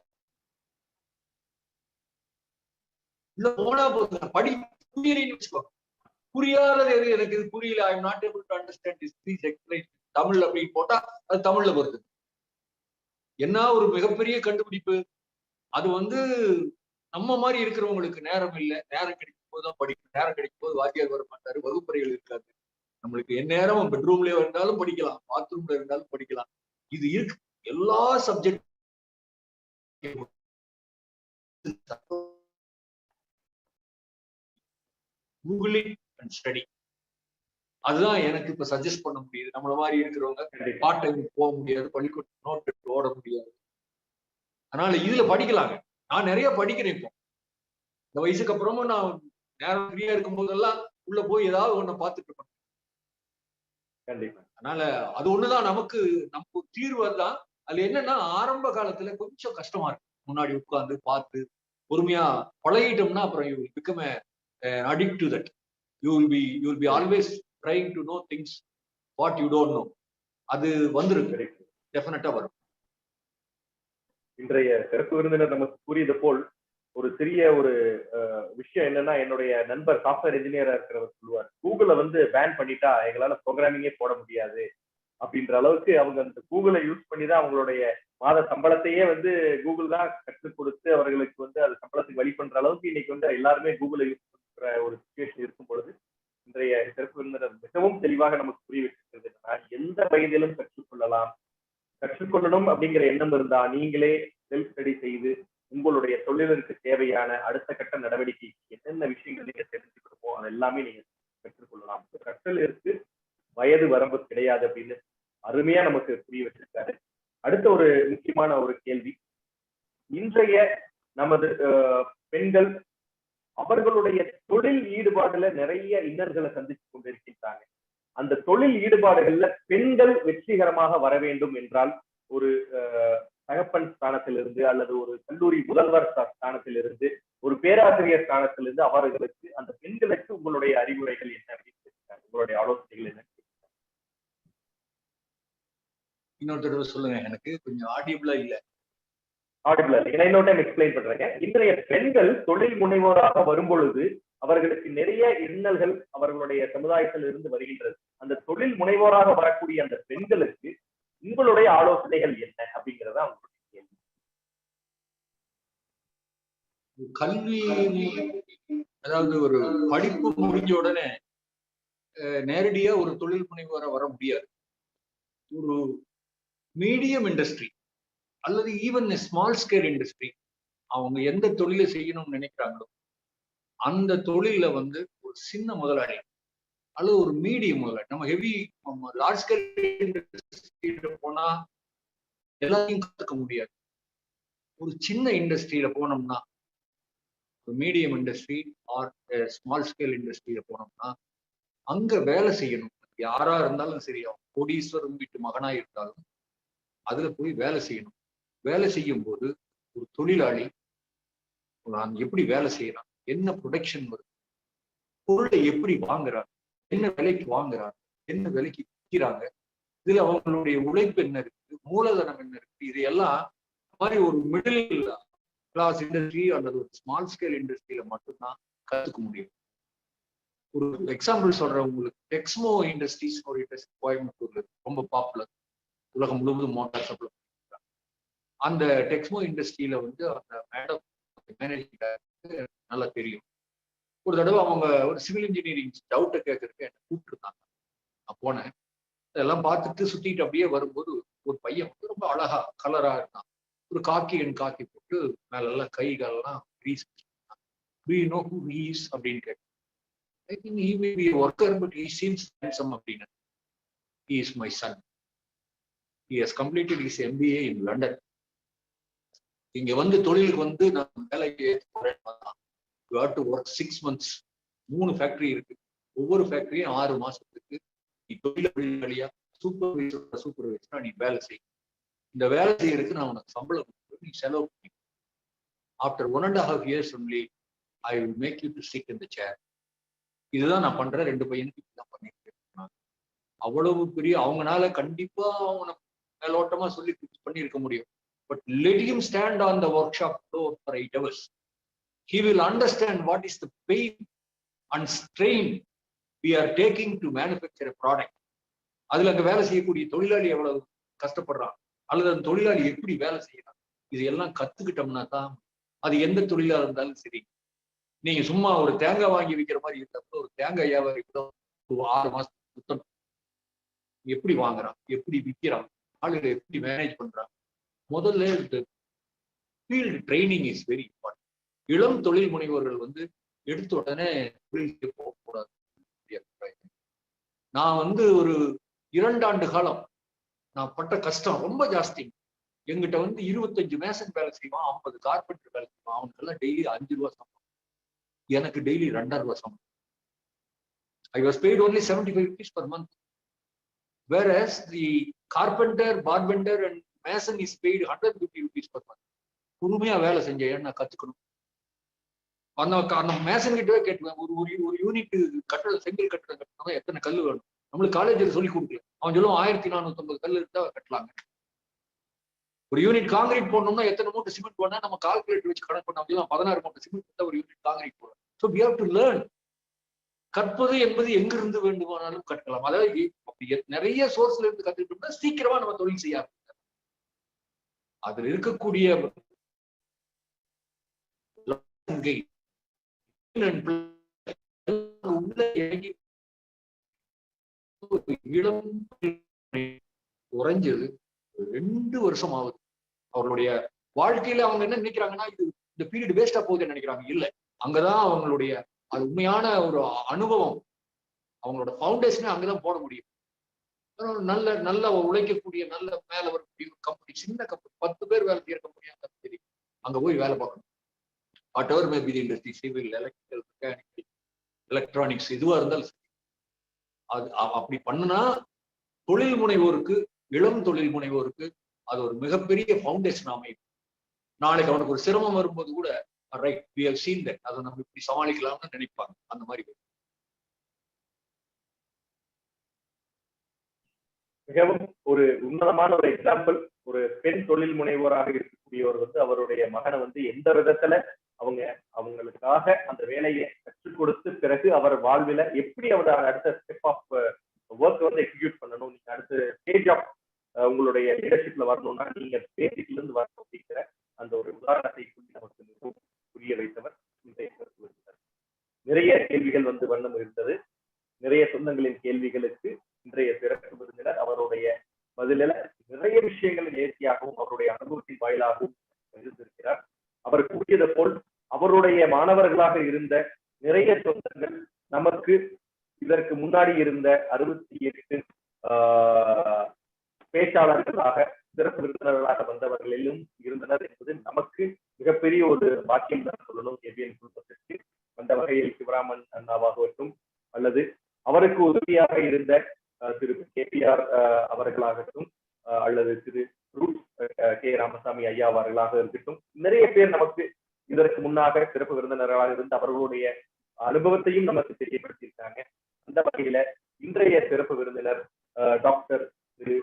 போனா போதுங்க. படி புரியலைன்னு வச்சுக்கோ. புரியாதது எது? எனக்கு இது புரியல, I am not able to understand this, please explain Tamil அப்படின்னு போட்டா அது தமிழ்ல வருது. என்ன ஒரு மிகப்பெரிய கண்டுபிடிப்பு. அது வந்து நம்ம மாதிரி இருக்கிறவங்களுக்கு நேரம் இல்லை. நேரம் கிடைக்கும் போதுதான் படிக்கணும். நேரம் கிடைக்கும் போது வாத்தியார் வர மாட்டாரு, வகுப்பறைகள் இருக்காது. நம்மளுக்கு எந்நேரம் பெட்ரூம்ல இருந்தாலும் படிக்கலாம், பாத்ரூம்ல இருந்தாலும் படிக்கலாம். இது இருக்கு எல்லா சப்ஜெக்ட். Googling and study. அதுதான் எனக்கு இப்ப சஜஸ்ட் பண்ண முடியுது. நம்மள மாதிரி இருக்கிறவங்க பார்ட் டைம் போக முடியாது, பள்ளிக்கூடம் நோட் எடுத்து ஓட முடியாது. அதனால இதுல படிக்கலாங்க. நான் நிறைய படிக்கிறேன். இப்போ இந்த வயசுக்கு அப்புறமும் நான் நேரம் ஃப்ரீயா இருக்கும் போதெல்லாம் உள்ள போய் ஏதாவது ஒண்ணு பார்த்துட்டு இருப்பேன். அதனால அது ஒண்ணுதான் நமக்கு தீர்வு. தான் அதுல என்னன்னா, ஆரம்ப காலத்துல கொஞ்சம் கஷ்டமா இருக்கு. முன்னாடி உட்கார்ந்து பார்த்து பொறுமையா பழகிட்டோம்னா அப்புறம் you will become addict to that. You will be always trying to know things what you don't know. அது வந்துருக்கு, டெஃபினட்டா வரும். இன்றைய சிறப்பு விருந்தினர் நமக்கு கூறியது போல் ஒரு சிறிய ஒரு விஷயம் என்னன்னா, என்னுடைய நண்பர் சாஃப்ட்வேர் இன்ஜினியரா இருக்கிறவர் சொல்லுவார், கூகுளை வந்து பேன் பண்ணிட்டா எங்களால ப்ரோக்ராமிங்கே போட முடியாது அப்படின்ற அளவுக்கு அவங்க அந்த கூகுளை யூஸ் பண்ணி தான் அவங்களுடைய மாத சம்பளத்தையே வந்து கூகுள் தான் கற்றுக் கொடுத்து அவர்களுக்கு வந்து அது சம்பளத்துக்கு வழி பண்ற அளவுக்கு இன்னைக்கு வந்து எல்லாருமே கூகுளை யூஸ் பண்ற ஒரு சிச்சுவேஷன் இருக்கும் பொழுது இன்றைய சிறப்பு விருந்தினர் மிகவும் தெளிவாக நமக்கு புரிய வச்சிருக்கிறது. எந்த வயதிலும் கற்றுக்கொள்ளலாம். கற்றுக்கொள்ளணும் அப்படிங்கிற எண்ணம் இருந்தா நீங்களே செல்ஃப் ஸ்டடி செய்து உங்களுடைய தொழிலுக்கு தேவையான அடுத்த கட்ட நடவடிக்கை என்னென்ன விஷயங்கள் நீங்க தெரிஞ்சுக்கணுமோ அது எல்லாமே நீங்க கற்றுக்கொள்ளலாம். கற்றல் இருக்கு, வயது வரம்பு கிடையாது அப்படின்னு அருமையா நமக்கு புரிய வச்சிருக்காரு. அடுத்த ஒரு முக்கியமான ஒரு கேள்வி, இன்றைய நமது பெண்கள் அவர்களுடைய தொழில் ஈடுபாடுல நிறைய இன்னல்களை சந்திச்சு கொண்டிருக்கின்றாங்க. அந்த தொழில் ஈடுபாடுகள்ல பெண்கள் வெற்றிகரமாக வர வேண்டும் என்றால் ஒரு தகப்பன் ஸ்தானத்திலிருந்து அல்லது ஒரு கல்லூரி முதல்வர் ஸ்தானத்திலிருந்து ஒரு பேராசிரியர் ஸ்தானத்திலிருந்து அவர்களுக்கு அந்த பெண்களுக்கு உங்களுடைய அறிவுரைகள் என்ன அப்படின்னு உங்களுடைய ஆலோசனைகள் என்ன? இன்னொரு தடவை சொல்லுங்க, எனக்கு கொஞ்சம் ஆடியபிளா இல்ல. ஆடிபிளா இல்ல, இன்னொரு டைம் எக்ஸ்பிளைன் பண்றேங்க. இன்றைய பெண்கள் தொழில் முனைவோராக வரும் பொழுது அவர்களுக்கு நிறைய இன்னல்கள் அவர்களுடைய சமுதாயத்தில் இருந்து வருகின்றது. அந்த தொழில் முனைவோராக வரக்கூடிய அந்த பெண்களுக்கு உங்களுடைய ஆலோசனைகள் என்ன அப்படிங்கிறத அவங்களுடைய கேள்வி. கல்வி, அதாவது ஒரு படிப்பு முடிஞ்ச உடனே நேரடியா ஒரு தொழில் முனைவோரா வர முடியாது. ஒரு மீடியம் இண்டஸ்ட்ரி அல்லது ஈவன் ஸ்மால் ஸ்கேல் இண்டஸ்ட்ரி, அவங்க எந்த தொழிலை செய்யணும்னு நினைக்கிறாங்களோ அந்த தொழில வந்து ஒரு சின்ன முதலாளி அல்லது ஒரு மீடியம் முதலாளி, நம்ம ஹெவி லார்ஜ் ஸ்கேல் இண்டஸ்ட்ரியில போனா எல்லாத்தையும் கத்துக்க முடியாது. ஒரு சின்ன இண்டஸ்ட்ரியில போனோம்னா, ஒரு medium industry or small scale இண்டஸ்ட்ரியில போனோம்னா அங்க வேலை செய்யணும். யாரா இருந்தாலும் சரி, கோடீஸ்வரன் வீட்டு மகனா இருந்தாலும் அதுல போய் வேலை செய்யணும். வேலை செய்யும் போது ஒரு தொழிலாளி எப்படி வேலை செய்யறான், என்ன ப்ரொடக்ஷன் வருது, பொருளை எப்படி வாங்குறாங்க, என்ன விலைக்கு வாங்குறாங்க, என்ன விலைக்கு விற்கிறாங்க, இதுல அவங்களுடைய உழைப்பு என்ன இருக்கு, மூலதனம் என்ன இருக்கு, இதையெல்லாம் மாதிரி ஒரு மிடில் கிளாஸ் இண்டஸ்ட்ரி அல்லது ஒரு ஸ்மால் ஸ்கேல் இண்டஸ்ட்ரியில மட்டும்தான் கத்துக்க முடியும். ஒரு எக்ஸாம்பிள் சொல்றேன் உங்களுக்கு, டெக்ஸ்மோ இண்டஸ்ட்ரீஸ் ஒரு இண்டஸ்ட்ரி கோயம்புத்தூர்ல ரொம்ப பாப்புலர், உலகம் முழுவதும் மோட்டார் சப்ளை. அந்த டெக்ஸ்மோ இண்டஸ்ட்ரியில வந்து அந்த மேடம் மேனேஜர் நல்லா தெரியும். ஒரு தடவை அவங்க ஒரு சிவில் இன்ஜினியரிங் டவுட்டை கேட்கறதுக்கு என்ன கூப்பிட்டுருந்தாங்க. நான் போனேன், இதெல்லாம் பார்த்துட்டு சுத்திட்டு அப்படியே வரும்போது ஒரு பையன் வந்து ரொம்ப அழகா கலரா இருந்தான். ஒரு காக்கி போட்டு மேலெல்லாம் கை காலெல்லாம் கிரீஸ் அப்படின்னு கேட்டேன். I think he may be a worker, but he seems handsome அப்படின்னு. He is my son. He has completed his MBA in London. இங்க வந்து தொழிலுக்கு வந்து நான் வேலைக்கு போறேன். You have to work 6 months. 3 factory இருக்கு. ஒவ்வொரு ஃபேக்டரியும் 6 மாசத்துக்கு நீ தொழிலாளியா சூப்பர்வைசரா நீ வேலை செய்ய. இந்த வேலை செய்யறதுக்கு நான் உனக்கு சம்பளம் கொடுத்து நீ செலவு பண்ணி. After 1.5 years only, I will make you to sit in the chair. இதுதான் நான் பண்றேன். 2 பையனுக்கு இப்படிதான் பண்ணிட்டு இருக்கேன். அவ்வளவு பெரிய அவங்கனால கண்டிப்பா அவனை மேலோட்டமா சொல்லி பண்ணியிருக்க முடியும். But let him stand on the workshop floor for 8 hours. He will understand what is the pain and strain we are taking to manufacture a product. அதுல அங்க வேலை செய்யக்கூடிய தொழிலாளி எவ்வளவு கஷ்டப்படுறான், அல்லது அந்த தொழிலாளி எப்படி வேலை செய்யறான், இது எல்லாம் கத்துக்கிட்டோம்னா தான் அது எந்த தொழிலா இருந்தாலும் சரி. நீங்க சும்மா ஒரு தேங்காய் வாங்கி விற்கிற மாதிரி இருக்கிறப்ப ஒரு தேங்காய் வியாபாரி கூட 6 மாசம் சுத்தம் எப்படி வாங்குறான், எப்படி விற்கிறான், ஆளுகளை எப்படி மேனேஜ் பண்றான். முதல்ல இந்த field training is very important. இளம் தொழில் முனைவோர்கள் வந்து எடுத்த உடனே தொழிலுக்கு போகக்கூடாது. நான் வந்து ஒரு 2 ஆண்டு காலம் நான் பட்ட கஷ்டம் ரொம்ப ஜாஸ்தி. எங்கிட்ட வந்து 25 மேசன் வேலை செய்வான், 50 கார்பெண்டர் வேலை செய்வான். அவனுக்கெல்லாம் டெய்லி 5 ரூபா சம்பளம், எனக்கு டெய்லி 2.5 ரூபா சம்பளம். I was paid only 75 rupees per month, whereas the carpenter, barbender and mason is paid 150 rupees per month. பொறுமையா வேலை செஞ்சேன், நான் கத்துக்கணும். அந்த மேசன் கிட்டவே கேட்டுவேன், ஒரு யூனிட் கட்டடம், செங்கல் கட்டடம் கட்டணும் எத்தனை கல் வேணும், நம்மளுக்கு காலேஜில் சொல்லி கொடுக்கல. அவன் சொல்லுவான் 1450 கல் இருந்தா கட்டலாங்க. ஒரு யூனிட் காங்கிரீட் போடணும்னா எத்தனை மூட்டை சிமெண்ட் போனா நம்ம கால்குலேட்டர் வச்சு கணக்கு பண்ண 16 மூட்டை சிமெண்ட் இருந்தா ஒரு யூனிட் காங்கிரீட் போடும். So we have to learn. கற்பது என்பது எங்கிருந்து வேண்டுமானாலும் கற்கலாம். அதாவது நிறைய சோர்ஸ்ல இருந்து கத்துக்கிட்டோம்னா சீக்கிரமா நம்ம தொழில் செய்ய ஆரம்பிக்கலாம். அதுல இருக்கக்கூடிய இளம் குறைஞ்சது 2 வருஷம் ஆகுது. அவர்களுடைய வாழ்க்கையில அவங்க என்ன நினைக்கிறாங்கன்னா, இது இந்த பீரியட் வேஸ்டா போகுதுன்னு நினைக்கிறாங்க. இல்லை, அங்கதான் அவங்களுடைய அது உண்மையான ஒரு அனுபவம், அவங்களோட ஃபவுண்டேஷனே அங்கதான் போட முடியும். நல்ல உழைக்கக்கூடிய நல்ல மேல வரக்கூடிய ஒரு கம்பெனி, சின்ன கம்பெனி, 10 பேர் வேலை செய்யற கம்பெனியா சரி, அங்க போய் வேலை பார்க்கணும். What ever may be the industry, civil, electrical, mechanical, electronics, இதுவா இருந்தாலும் சரி. அது அப்படி பண்ணுனா தொழில் முனைவோருக்கு, இளம் தொழில் முனைவோருக்கு அது ஒரு மிகப்பெரிய ஃபவுண்டேஷன் அமையும். நாளைக்கு அவனுக்கு ஒரு சிரமம் வரும்போது கூட right, we have seen that. அதை நம்ம இப்படி சமாளிக்கலாம்னு நினைப்பாங்க. அந்த மாதிரி மிகவும் ஒரு உன்னதமான ஒரு எக்ஸாம்பிள். ஒரு பெண் தொழில் முனைவோராக இருக்கக்கூடியவர் அவருடைய மகனை எந்த விதத்துல அவங்களுக்காக அந்த வேலையை கற்றுக் கொடுத்து பிறகு அவர் வாழ்வில எப்படி அவர் அடுத்த ஸ்டெப் ஆஃப் ஒர்க் எக்ஸிக்யூட் பண்ணணும், நீங்க அடுத்த ஸ்டேஜ் ஆஃப் உங்களுடைய லீடர்ஷிப்ல வரணும்னா நீங்க பேசிக்ல இருந்து வரணும் அப்படிங்கிற அந்த ஒரு உதாரணத்தை நமக்கு மிகவும் புரிய வைத்தவர் இன்றைய சிறப்பு விருந்தினர். நிறைய கேள்விகள் வண்ணம் இருந்தது. நிறைய சொந்தங்களின் கேள்விகளுக்கு இன்றைய சிறப்பு விருந்தினர் அவருடைய பதில நிறைய விஷயங்களை நேர்த்தியாகவும் அவருடைய அனுபவத்தின் வாயிலாகவும் இருந்திருக்கிறார். அவர் கூறியது போல் அவருடைய மாணவர்களாக இருந்த நிறைய சொந்தங்கள் நமக்கு இதற்கு முன்னாடி இருந்த 68 பேச்சாளர்களாக சிறப்பு விருந்தினர்களாக வந்தவர்களிலும் இருந்தனர் என்பது நமக்கு மிகப்பெரிய ஒரு பாக்கியம் தான் சொல்லணும். கேபிஎன் குழுமத்திற்கு அந்த வகையில் சிவராமன் அண்ணாவாகட்டும் அல்லது அவருக்கு உதவியாக இருந்த திரு KPR அவர்களாகட்டும் அல்லது திரு கே ராமசாமி ஐயா அவர்களாக இருக்கட்டும், நிறைய பேர் நமக்கு இதற்கு முன்னாக சிறப்பு விருந்தினர்களாக இருந்து அவர்களுடைய அனுபவத்தையும் நமக்கு தெரியப்படுத்தியிருக்காங்க. அந்த வகையில இன்றைய சிறப்பு விருந்தினர் டாக்டர் திரு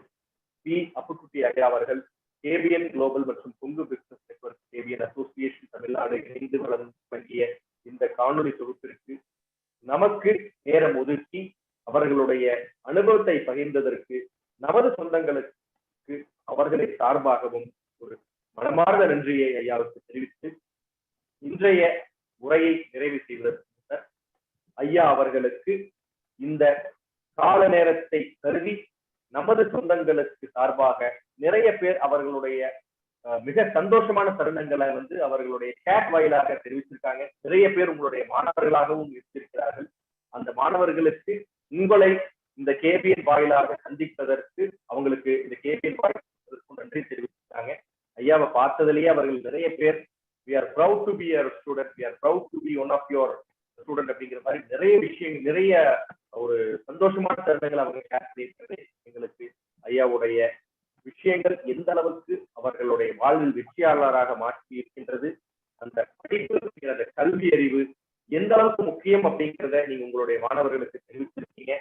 பி அப்புக்குட்டி ஐயா அவர்கள் கேபிஎன் குளோபல் மற்றும் Kongu business network KPN association Tamil Nadu இணைந்து வழங்கிய இந்த காணொலி தொகுப்பிற்கு நமக்கு நேரம் ஒதுக்கி அவர்களுடைய அனுபவத்தை பகிர்ந்ததற்கு நமது சொந்தங்களுக்கு அவர்களை சார்பாகவும் ஒரு மனமார்ந்த நன்றியை ஐயாவுக்கு தெரிவித்து இன்றைய உரையை நிறைவு செய்வதற்கு ஐயா அவர்களுக்கு இந்த கால நேரத்தை கருதி நமது சொந்தங்களுக்கு சார்பாக நிறைய பேர் அவர்களுடைய மிக சந்தோஷமான தருணங்களை அவர்களுடைய சேட் வாயிலாக தெரிவிச்சிருக்காங்க. நிறைய பேர் உங்களுடைய மாணவர்களாகவும் இருந்திருக்கிறார்கள். அந்த மாணவர்களுக்கு உங்களை இந்த கேபிஎன் வாயிலாக சந்திப்பதற்கு அவங்களுக்கு இந்த கேபிஎன் வாயிலாக நன்றி தெரிவிச்சிருக்காங்க. ஐயாவை பார்த்ததிலேயே அவர்கள் நிறைய பேர் we are proud to be your student, we are proud to be one of your student அப்படிங்கிற மாதிரி நிறைய விஷயங்கள், நிறைய ஒரு சந்தோஷமான தருணங்கள் அவங்க ஷேர் பண்ணியிருக்கிறது. எங்களுக்கு ஐயாவுடைய விஷயங்கள் எந்த அளவுக்கு அவர்களுடைய வாழ்வில் வெற்றியாளராக மாற்றி இருக்கின்றது, அந்த படிப்பு அந்த கல்வி அறிவு எந்த அளவுக்கு முக்கியம் அப்படிங்கிறத நீங்க உங்களுடைய மாணவர்களுக்கு தெரிவிச்சிருக்கீங்க.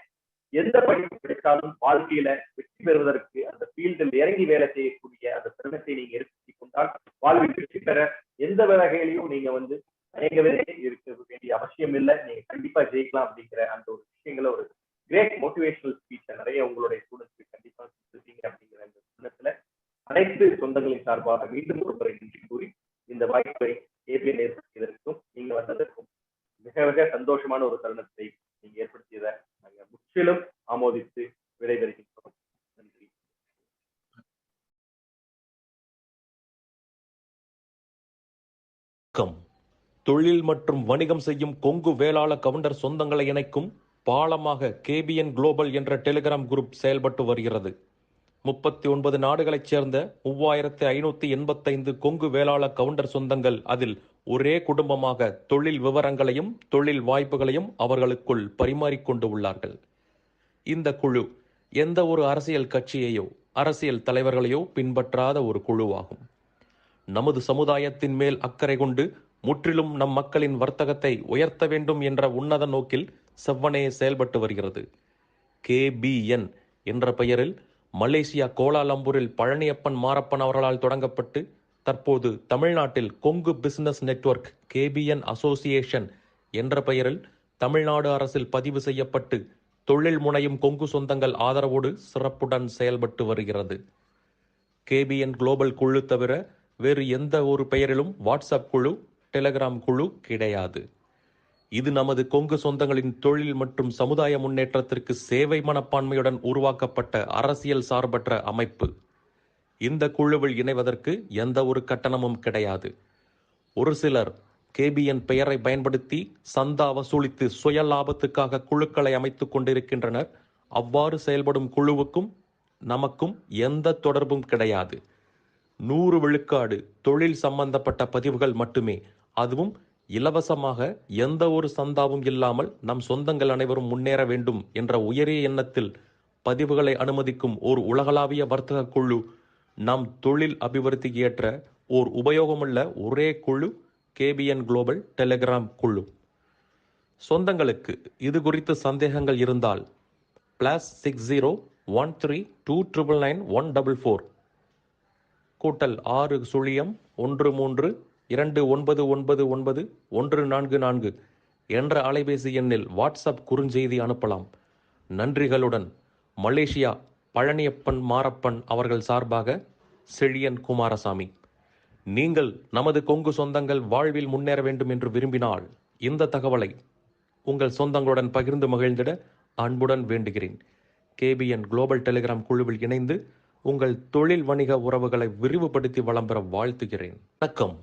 எந்த படிப்பு கிடைத்தாலும் வாழ்க்கையில வெற்றி பெறுவதற்கு அந்த ஃபீல்டில் இறங்கி வேலை செய்யக்கூடிய அந்த தருணத்தை நீங்க ஏற்படுத்தி கொண்டால் வாழ்வில் வெற்றி பெற எந்த வகையிலையும் நீங்க தயங்கவே இருக்க வேண்டிய அவசியம் இல்லை. நீங்க கண்டிப்பா ஜெயிக்கலாம் அப்படிங்கிற அந்த ஒரு விஷயங்களை ஒரு கிரேட் மோட்டிவேஷனல் ஸ்பீச்சை நிறைய உங்களுடைய ஸ்டூடெண்ட்ஸ்க்கு கண்டிப்பா கொடுத்துருக்கீங்க அப்படிங்கிற இந்த தருணத்துல அனைத்து சொந்தங்களின் சார்பாக மீண்டும் ஒரு முறை நன்றி கூறி இந்த வாய்ப்பை கேபிஎன் ஏற்படுத்தியதற்கும் நீங்க வந்ததற்கும் மிக மிக சந்தோஷமான ஒரு தருணத்தை நீங்க ஏற்படுத்தியதை நாங்கள் முற்றிலும் ஆமோதித்து விடைபெறுகின்றோம். நன்றி. தொழில் மற்றும் வணிகம் செய்யும் கொங்கு வேளாள கவுண்டர் சொந்தங்களை இணைக்கும் பாலமாக கேபிஎன் குளோபல் என்ற டெலிகிராம் குரூப் செயல்பட்டு வருகிறது. 39 நாடுகளைச் சேர்ந்த 3585 கொங்கு வேளாள கவுண்டர் சொந்தங்கள் அதில் ஒரே குடும்பமாக தொழில் விவரங்களையும் தொழில் வாய்ப்புகளையும் அவர்களுக்குள் பரிமாறிக்கொண்டு உள்ளார்கள். இந்த குழு எந்த ஒரு அரசியல் கட்சியையோ அரசியல் தலைவர்களையோ பின்பற்றாத ஒரு குழுவாகும். நமது சமுதாயத்தின் மேல் அக்கறை கொண்டு முற்றிலும் நம் மக்களின் வர்த்தகத்தை உயர்த்த வேண்டும் என்ற உன்னத நோக்கில் செவ்வனே செயல்பட்டு வருகிறது. KBN என்ற பெயரில் மலேசியா கோலாலம்பூரில் பழனியப்பன் மாரப்பன் அவர்களால் தொடங்கப்பட்டு தற்போது தமிழ்நாட்டில் Kongu business network KBN association என்ற பெயரில் தமிழ்நாடு அரசில் பதிவு செய்யப்பட்டு தொழில் முனையும் கொங்கு சொந்தங்கள் ஆதரவோடு சிறப்புடன் செயல்பட்டு வருகிறது. KBN குளோபல் குழு தவிர வேறு எந்த ஒரு பெயரிலும் வாட்ஸ்அப் குழு, டெலிகிராம் குழு கிடையாது. இது நமது கொங்கு சொந்தங்களின் தொழில் மற்றும் சமுதாய முன்னேற்றத்திற்கு சேவை மனப்பான்மையுடன் உருவாக்கப்பட்ட அரசியல் சார்பற்ற அமைப்பு. இந்த குழுவில் இணைவதற்கு எந்த ஒரு கட்டணமும் கிடையாது. ஒரு சிலர் KBN பெயரை பயன்படுத்தி சந்தா வசூலித்து சுய லாபத்துக்காக குழுக்களை அமைத்துக் கொண்டிருக்கின்றனர். அவ்வாறு செயல்படும் குழுவுக்கும் நமக்கும் எந்த தொடர்பும் கிடையாது. 100 விழுக்காடு தொழில் சம்பந்தப்பட்ட பதிவுகள் மட்டுமே, அதுவும் இலவசமாக, எந்த ஒரு சந்தாவும் இல்லாமல் நம் சொந்தங்கள் அனைவரும் முன்னேற வேண்டும் என்ற உயரிய எண்ணத்தில் பதிவுகளை அனுமதிக்கும் ஓர் உலகளாவிய வர்த்தக குழு, நம் தொழில் அபிவிருத்திக்கு ஏற்ற ஓர் உபயோகமுள்ள ஒரே குழு கேபிஎன் குளோபல் டெலிகிராம் குழு. சொந்தங்களுக்கு இது குறித்து சந்தேகங்கள் இருந்தால் +60 13299144 +6 0 13 2999 144 என்ற அலைபேசி எண்ணில் வாட்ஸ்அப் குறுஞ்செய்தி அனுப்பலாம். நன்றிகளுடன் மலேசியா பழனியப்பன் மாரப்பன் அவர்கள் சார்பாக செழியன் குமாரசாமி. நீங்கள் நமது கொங்கு சொந்தங்கள் வாழ்வில் முன்னேற வேண்டும் என்று விரும்பினால் இந்த தகவலை உங்கள் சொந்தங்களுடன் பகிர்ந்து மகிழ்ந்திட அன்புடன் வேண்டுகிறேன். கேபிஎன் குளோபல் டெலிகிராம் குழுவில் இணைந்து உங்கள் தொழில் வணிக உறவுகளை விரிவுபடுத்தி வளம் பெற வாழ்த்துகிறேன். வணக்கம்.